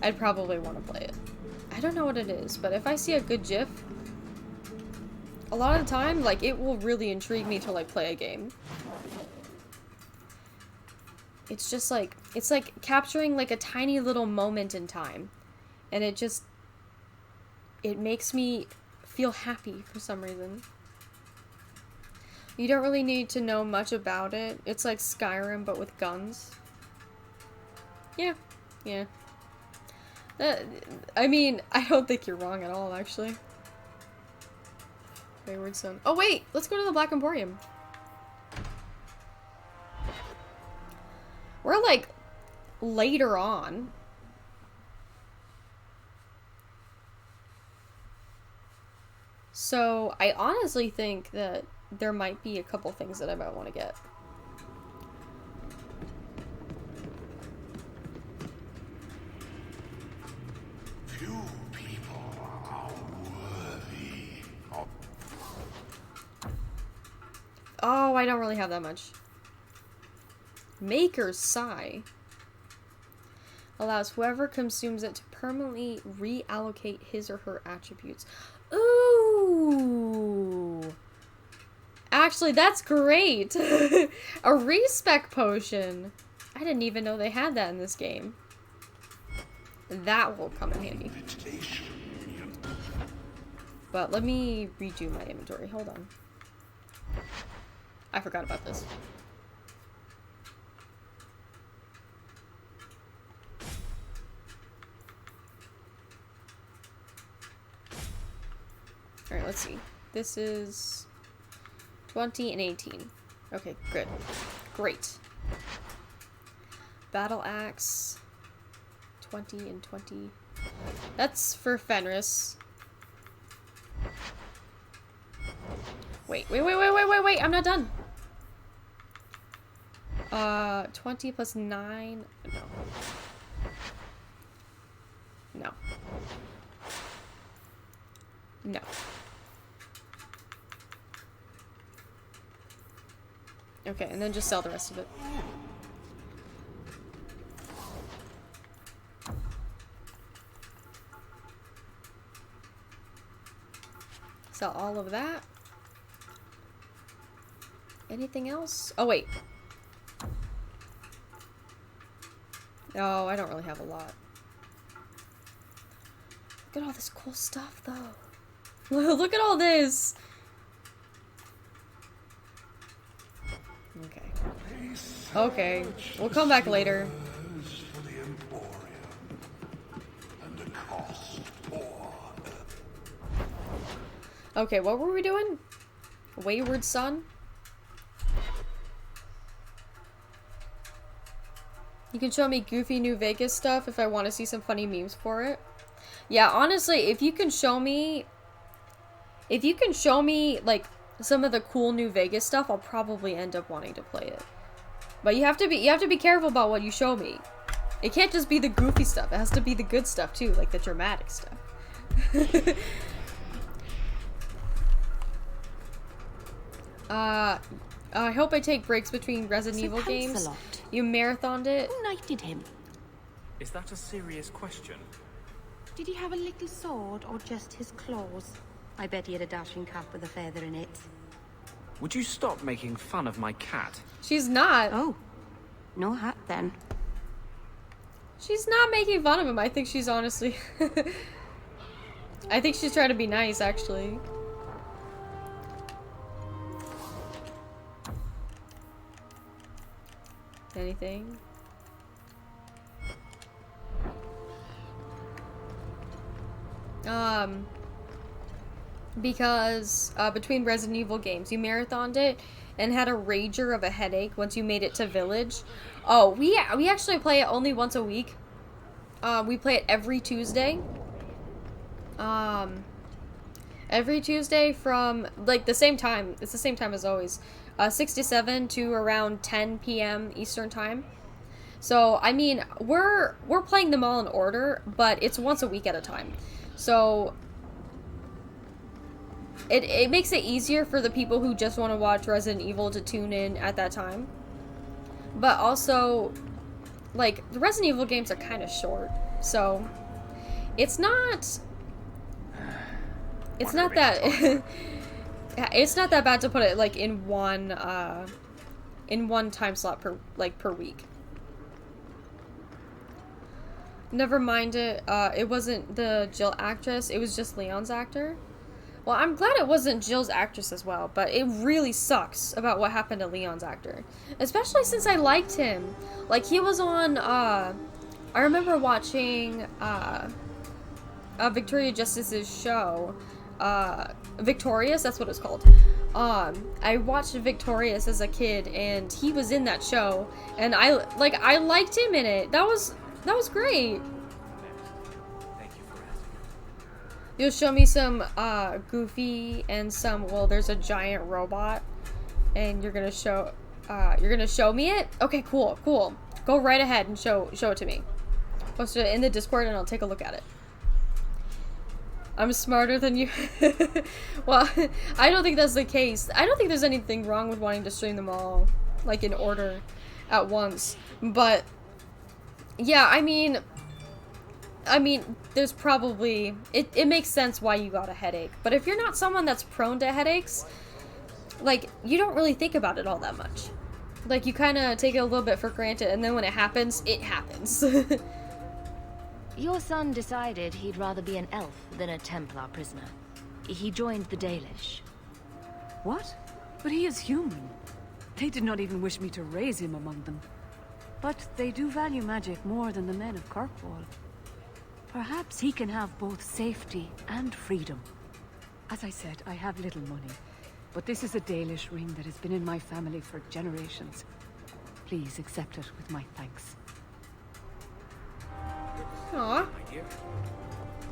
I'd probably want to play it. I don't know what it is, but if I see a good GIF, a lot of the time, like, it will really intrigue me to, like, play a game. It's just like, it's like capturing, like, a tiny little moment in time. And it just, it makes me feel happy for some reason. You don't really need to know much about it. It's like Skyrim, but with guns. Yeah. Yeah. I mean, I don't think you're wrong at all, actually. Wayward Son. Oh, wait! Let's go to the Black Emporium. We're, like, later on. So, I honestly think that there might be a couple things that I might want to get. Few people are worthy of... Oh, I don't really have that much. Maker's Sigh allows whoever consumes it to permanently reallocate his or her attributes. Ooh! actually, that's great. A respec potion. I didn't even know they had that in this game. That will come in handy. But let me redo my inventory. Hold on. I forgot about this. Alright, let's see. This is 20 and 18. Okay, good. Great. Battle axe. 20 and 20. That's for Fenris. Wait. I'm not done. 20 plus 9. No. No. Okay, and then just sell the rest of it. Sell all of that. Anything else? Oh, wait. Oh, I don't really have a lot. Look at all this cool stuff, though. Look at all this. Okay. Okay. We'll come back later. Okay, what were we doing? Wayward Son? You can show me goofy New Vegas stuff if I want to see some funny memes for it. Yeah, honestly, if you can show me like some of the cool New Vegas stuff, I'll probably end up wanting to play it. But you have to be careful about what you show me. It can't just be the goofy stuff. It has to be the good stuff too, like the dramatic stuff. I hope I take breaks between Resident Evil games. You marathoned it. Who knighted him? Is that a serious question? Did he have a little sword or just his claws? I bet he had a dashing cap with a feather in it. Would you stop making fun of my cat? She's not. Oh, no hat then. She's not making fun of him. I think she's honestly... I think she's trying to be nice, actually. Anything? Because between Resident Evil games, you marathoned it and had a rager of a headache once you made it to Village. Oh, we actually play it only once a week. We play it every Tuesday. Every Tuesday from like the same time. It's the same time as always. 6 to 7 to around 10 p.m. Eastern time. So, I mean, we're playing them all in order, but it's once a week at a time. So, it makes it easier for the people who just want to watch Resident Evil to tune in at that time. But also, like, the Resident Evil games are kind of short. So, it's not that... It's not that bad to put it like in one time slot per week. Never mind it. It wasn't the Jill actress. It was just Leon's actor. Well, I'm glad it wasn't Jill's actress as well, but it really sucks about what happened to Leon's actor, especially since I liked him. Like he was on. I remember watching Victoria Justice's show. Victorious, that's what it's called. I watched Victorious as a kid, and he was in that show, and I liked him in it. That was great. You'll show me some Goofy and some. Well, there's a giant robot, and you're gonna show me it. Okay, cool. Go right ahead and show it to me. Post it in the Discord, and I'll take a look at it. I'm smarter than you. Well, I don't think that's the case. I don't think there's anything wrong with wanting to stream them all, like, in order at once. But, yeah, I mean, there's probably... It makes sense why you got a headache. But if you're not someone that's prone to headaches, like, you don't really think about it all that much. Like, you kind of take it a little bit for granted, and then when it happens, it happens. Your son decided he'd rather be an elf than a Templar prisoner. He joined the Dalish. What? But he is human. They did not even wish me to raise him among them. But they do value magic more than the men of Kirkwall. Perhaps he can have both safety and freedom. As I said, I have little money. But this is a Dalish ring that has been in my family for generations. Please accept it with my thanks. Aww.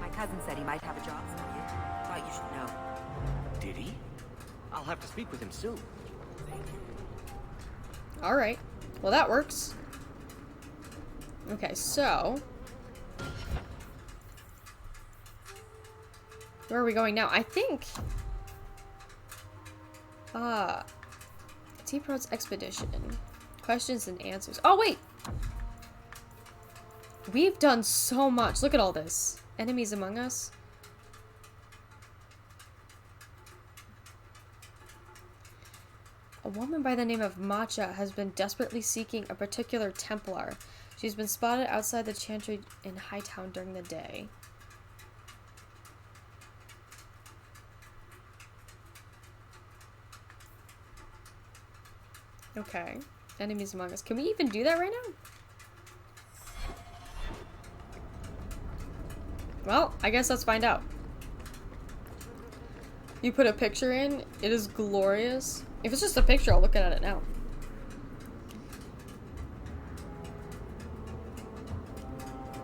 My cousin said he might have a job for you. Thought you should know. Did he? I'll have to speak with him soon. Alright. Well, that works. Okay, so... where are we going now? I think... Deep Roads Expedition. Questions and answers. Oh, wait! We've done so much. Look at all this. Enemies among us. A woman by the name of Matcha has been desperately seeking a particular Templar. She's been spotted outside the Chantry in Hightown during the day. Okay. Enemies among us. Can we even do that right now? Well, I guess let's find out. You put a picture in. It is glorious. If it's just a picture, I'll look at it now.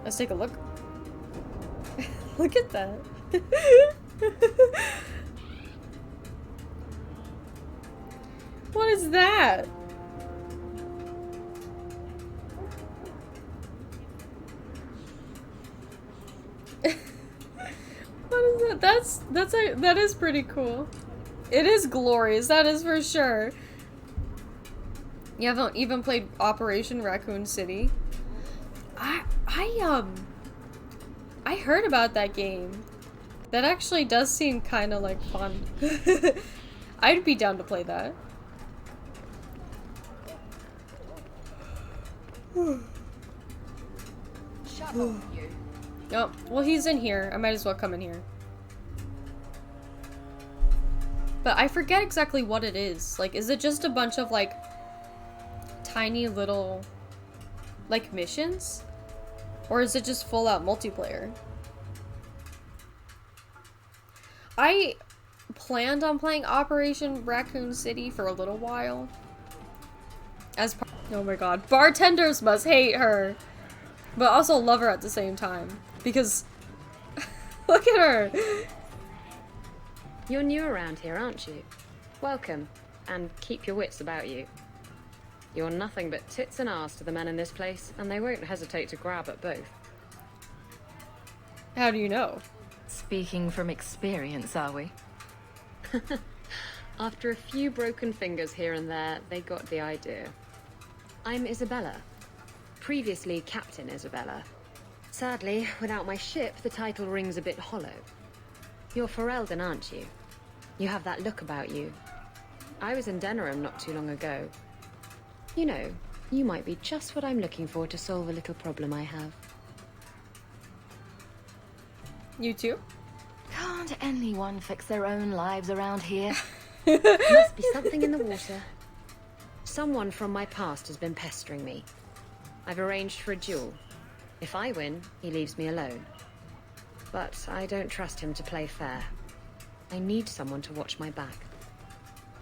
Let's take a look. Look at that. What is that? What is that? That is pretty cool. It is glorious, that is for sure. You haven't even played Operation Raccoon City? I heard about that game. That actually does seem kind of like fun. I'd be down to play that. Shut up, you. Oh, well, he's in here. I might as well come in here. But I forget exactly what it is. Like, is it just a bunch of, like, tiny little, like, missions? Or is it just full-out multiplayer? I planned on playing Operation Raccoon City for a little while. Oh my god. Bartenders must hate her. But also love her at the same time. Because... look at her! You're new around here, aren't you? Welcome. And keep your wits about you. You're nothing but tits and arse to the men in this place, and they won't hesitate to grab at both. How do you know? Speaking from experience, are we? After a few broken fingers here and there, they got the idea. I'm Isabella. Previously Captain Isabella. Sadly, without my ship, the title rings a bit hollow. You're Ferelden, aren't you? You have that look about you. I was in Denerim not too long ago. You know, you might be just what I'm looking for to solve a little problem I have. You too? Can't anyone fix their own lives around here? Must be something in the water. Someone from my past has been pestering me. I've arranged for a duel. If I win, he leaves me alone. But I don't trust him to play fair. I need someone to watch my back.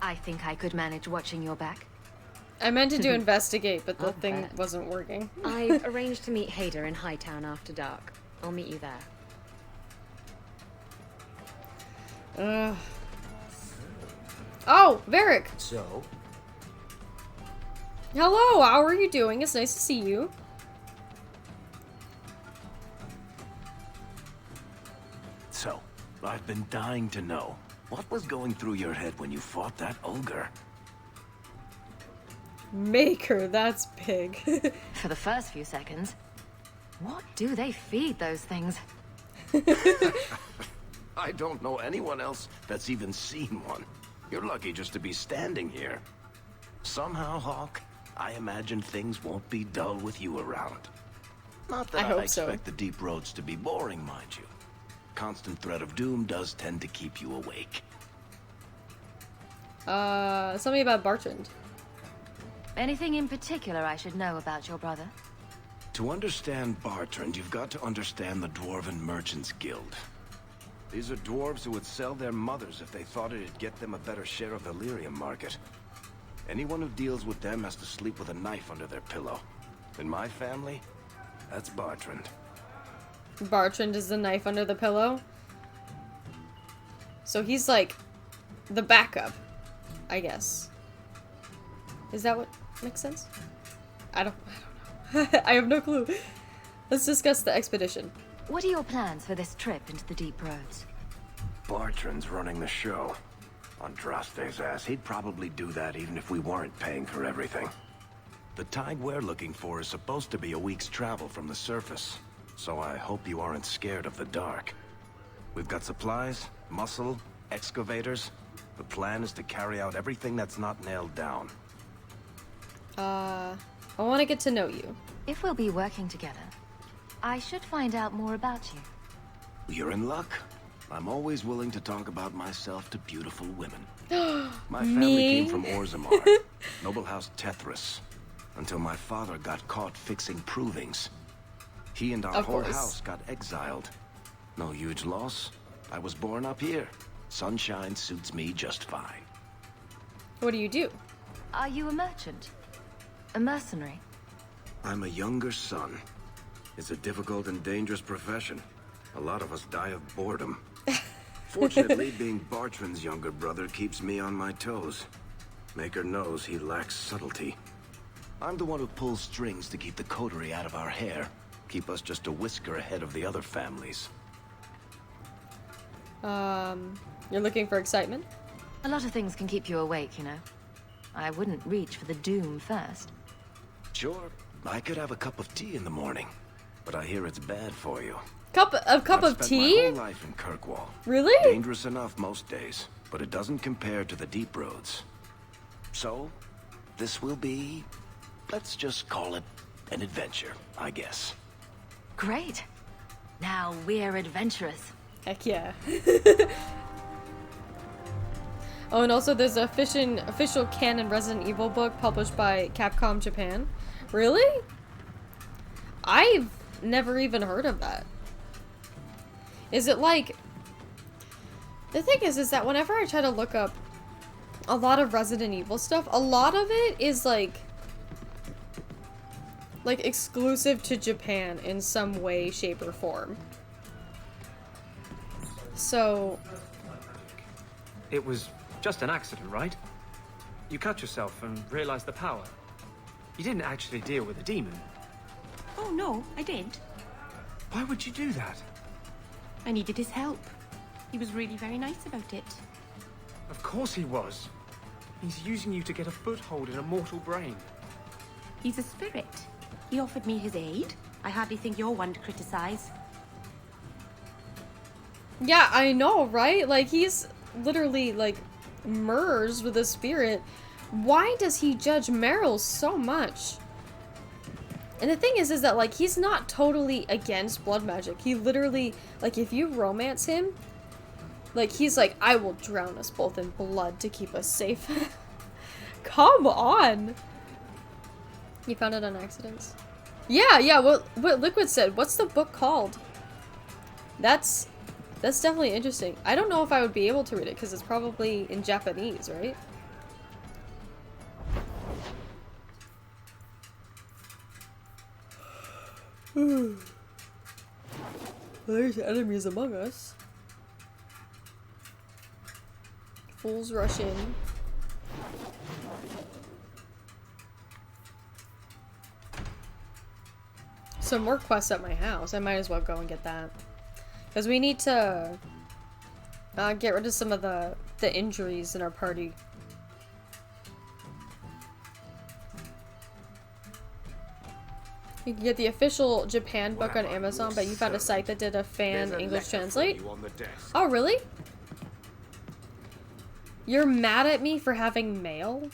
I think I could manage watching your back. I meant to do investigate, but the thing wasn't working. I've arranged to meet Hader in Hightown after dark. I'll meet you there. Oh, Varric! So? Hello, how are you doing? It's nice to see you. So, I've been dying to know. What was going through your head when you fought that ogre? Maker, that's big. For the first few seconds. What do they feed those things? I don't know anyone else that's even seen one. You're lucky just to be standing here. Somehow, Hawk, I imagine things won't be dull with you around. Not that I I hope expect so. the deep roads to be boring, mind you. Constant threat of doom does tend to keep you awake. Something about Bartrand. Anything in particular I should know about your brother? To understand Bartrand, you've got to understand the Dwarven Merchants Guild. These are dwarves who would sell their mothers if they thought it'd get them a better share of the lyrium market. Anyone who deals with them has to sleep with a knife under their pillow. In my family, that's Bartrand. Bartrand is the knife under the pillow. So he's like the backup, I guess. Is that what makes sense? I don't know. I have no clue. Let's discuss the expedition. What are your plans for this trip into the deep roads? Bartrand's running the show. Andraste's ass, he'd probably do that even if we weren't paying for everything. The tide we're looking for is supposed to be a week's travel from the surface, so I hope you aren't scared of the dark. We've got supplies, muscle, excavators. The plan is to carry out everything that's not nailed down. I want to get to know you. If we'll be working together, I should find out more about you. You're in luck. I'm always willing to talk about myself to beautiful women. My family Me? came from Orzammar, noble house Tethris, until my father got caught fixing provings. He and our Of whole course. house got exiled. No huge loss. I was born up here. Sunshine suits me just fine. What do you do? Are you a merchant? A mercenary? I'm a younger son. It's a difficult and dangerous profession. A lot of us die of boredom. Fortunately, being Bartrand's younger brother keeps me on my toes. Maker knows he lacks subtlety. I'm the one who pulls strings to keep the coterie out of our hair. Keep us just a whisker ahead of the other families. You're looking for excitement? A lot of things can keep you awake, you know. I wouldn't reach for the doom first. Sure, I could have a cup of tea in the morning, but I hear it's bad for you. A cup of I've spent tea? my whole life in Kirkwall. Really? Dangerous enough most days, but it doesn't compare to the deep roads. So, this will be, let's just call it an adventure, I guess. Great. Now we're adventurous. Heck yeah. Oh, and also there's an official canon Resident Evil book published by Capcom Japan. Really? I've never even heard of that. Is it like... The thing is that whenever I try to look up a lot of Resident Evil stuff, a lot of it is like exclusive to Japan in some way, shape, or form. So... It was just an accident, right? You cut yourself and realized the power. You didn't actually deal with a demon. Oh, no, I did. Why would you do that? I needed his help. He was really very nice about it. Of course he was. He's using you to get a foothold in a mortal brain. He's a spirit. He offered me his aid. I hardly think you're one to criticize. Yeah, I know, right? Like, he's literally, like, merged with a spirit. Why does he judge Meryl so much? And the thing is that, like, he's not totally against blood magic. He literally, like, if you romance him, like, he's like, I will drown us both in blood to keep us safe. Come on! You found it on accident? Yeah, what Liquid said. What's the book called? That's definitely interesting. I don't know if I would be able to read it, because it's probably in Japanese, right? Well, there's enemies among us. Fools rush in. Some more quests at my house. I might as well go and get that. Because we need to get rid of some of the injuries in our party. You can get the official Japan book on Amazon, but you found a site that did a fan English translate. Oh, really? You're mad at me for having mail?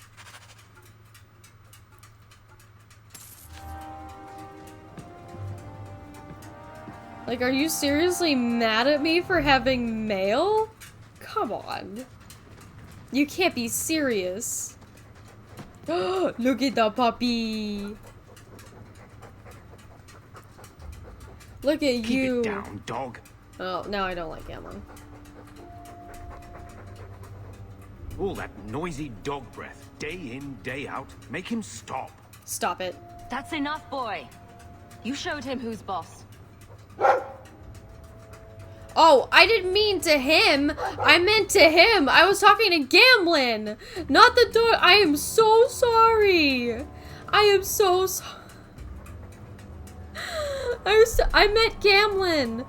Like, are you seriously mad at me for having mail? Come on. You can't be serious. Look at the puppy. Look at you. Keep it down, dog. Oh, now I don't like Gamlin. All that noisy dog breath, day in, day out. Make him stop. Stop it. That's enough, boy. You showed him who's boss. Oh, I didn't mean to him. I meant to him. I was talking to Gamlin, not the dog. I am so sorry. I am so sorry. I meant Gamlin.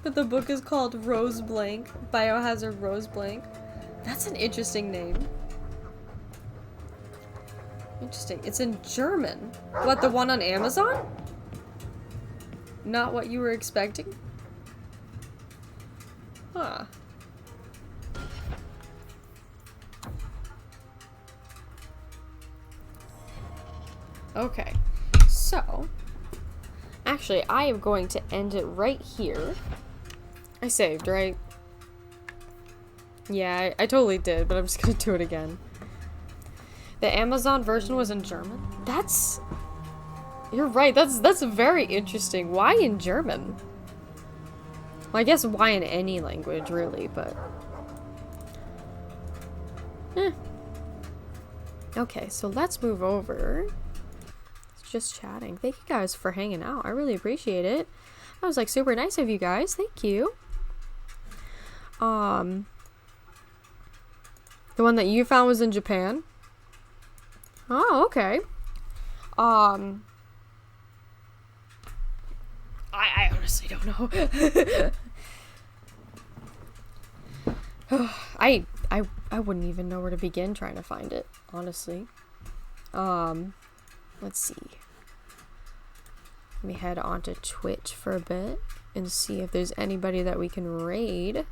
But the book is called Rose Blank. Biohazard Rose Blank. That's an interesting name. Interesting. It's in German. What, the one on Amazon? Not what you were expecting? Huh. Okay. So, actually, I am going to end it right here. I saved, right? Yeah, I totally did, but I'm just gonna do it again. The Amazon version was in German? That's... You're right, that's very interesting. Why in German? Well, I guess why in any language, really, but... Okay, so let's move over. It's just chatting. Thank you guys for hanging out. I really appreciate it. That was, like, super nice of you guys. Thank you. The one that you found was in Japan? Oh, okay. I honestly don't know. I wouldn't even know where to begin trying to find it, honestly. Let's see. Let me head onto Twitch for a bit and see if there's anybody that we can raid.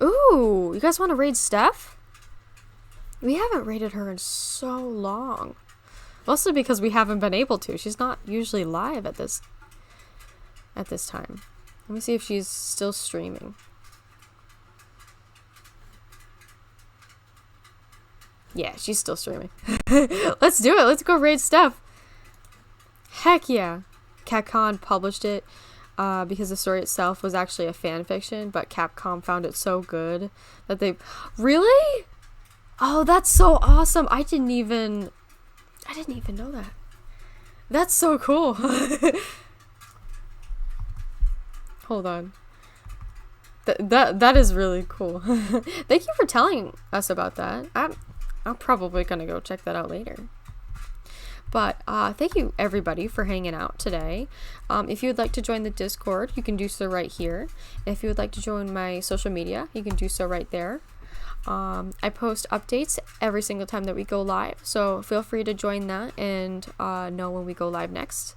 Ooh, you guys want to raid Steph? We haven't raided her in so long. Mostly because we haven't been able to. She's not usually live at this time. Let me see if she's still streaming. Yeah, she's still streaming. Let's do it. Let's go raid Steph. Heck yeah. Capcom published it. Because the story itself was actually a fan fiction, but Capcom found it so good that they... Really? Oh, that's so awesome. I didn't even know that. That's so cool. Hold on. That is really cool. Thank you for telling us about that. I'm probably gonna go check that out later. But thank you everybody for hanging out today. If you would like to join the Discord, you can do so right here. If you would like to join my social media, you can do so right there. I post updates every single time that we go live, so feel free to join that and know when we go live next.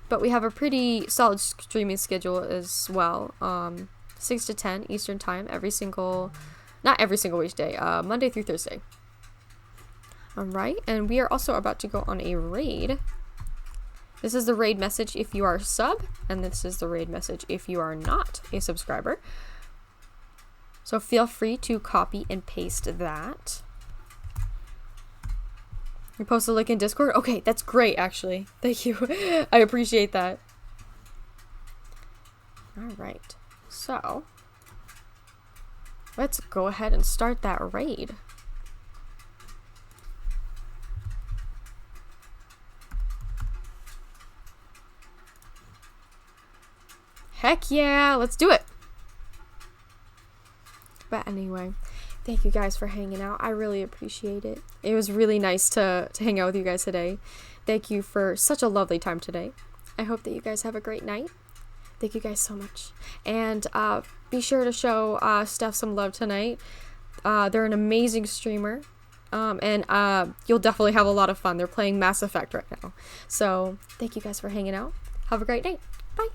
But we have a pretty solid streaming schedule as well. 6 to 10 Eastern time not every single weekday, Monday through Thursday. Alright, and we are also about to go on a raid. This is the raid message if you are a sub, and this is the raid message if you are not a subscriber. So feel free to copy and paste that. You post a link in Discord? Okay, that's great, actually. Thank you. I appreciate that. Alright, so let's go ahead and start that raid. Heck yeah, let's do it. But anyway, thank you guys for hanging out. I really appreciate it. It was really nice to hang out with you guys today. Thank you for such a lovely time today. I hope that you guys have a great night. Thank you guys so much. And be sure to show Steph some love tonight. They're an amazing streamer. and you'll definitely have a lot of fun. They're playing Mass Effect right now. So thank you guys for hanging out. Have a great day. Bye.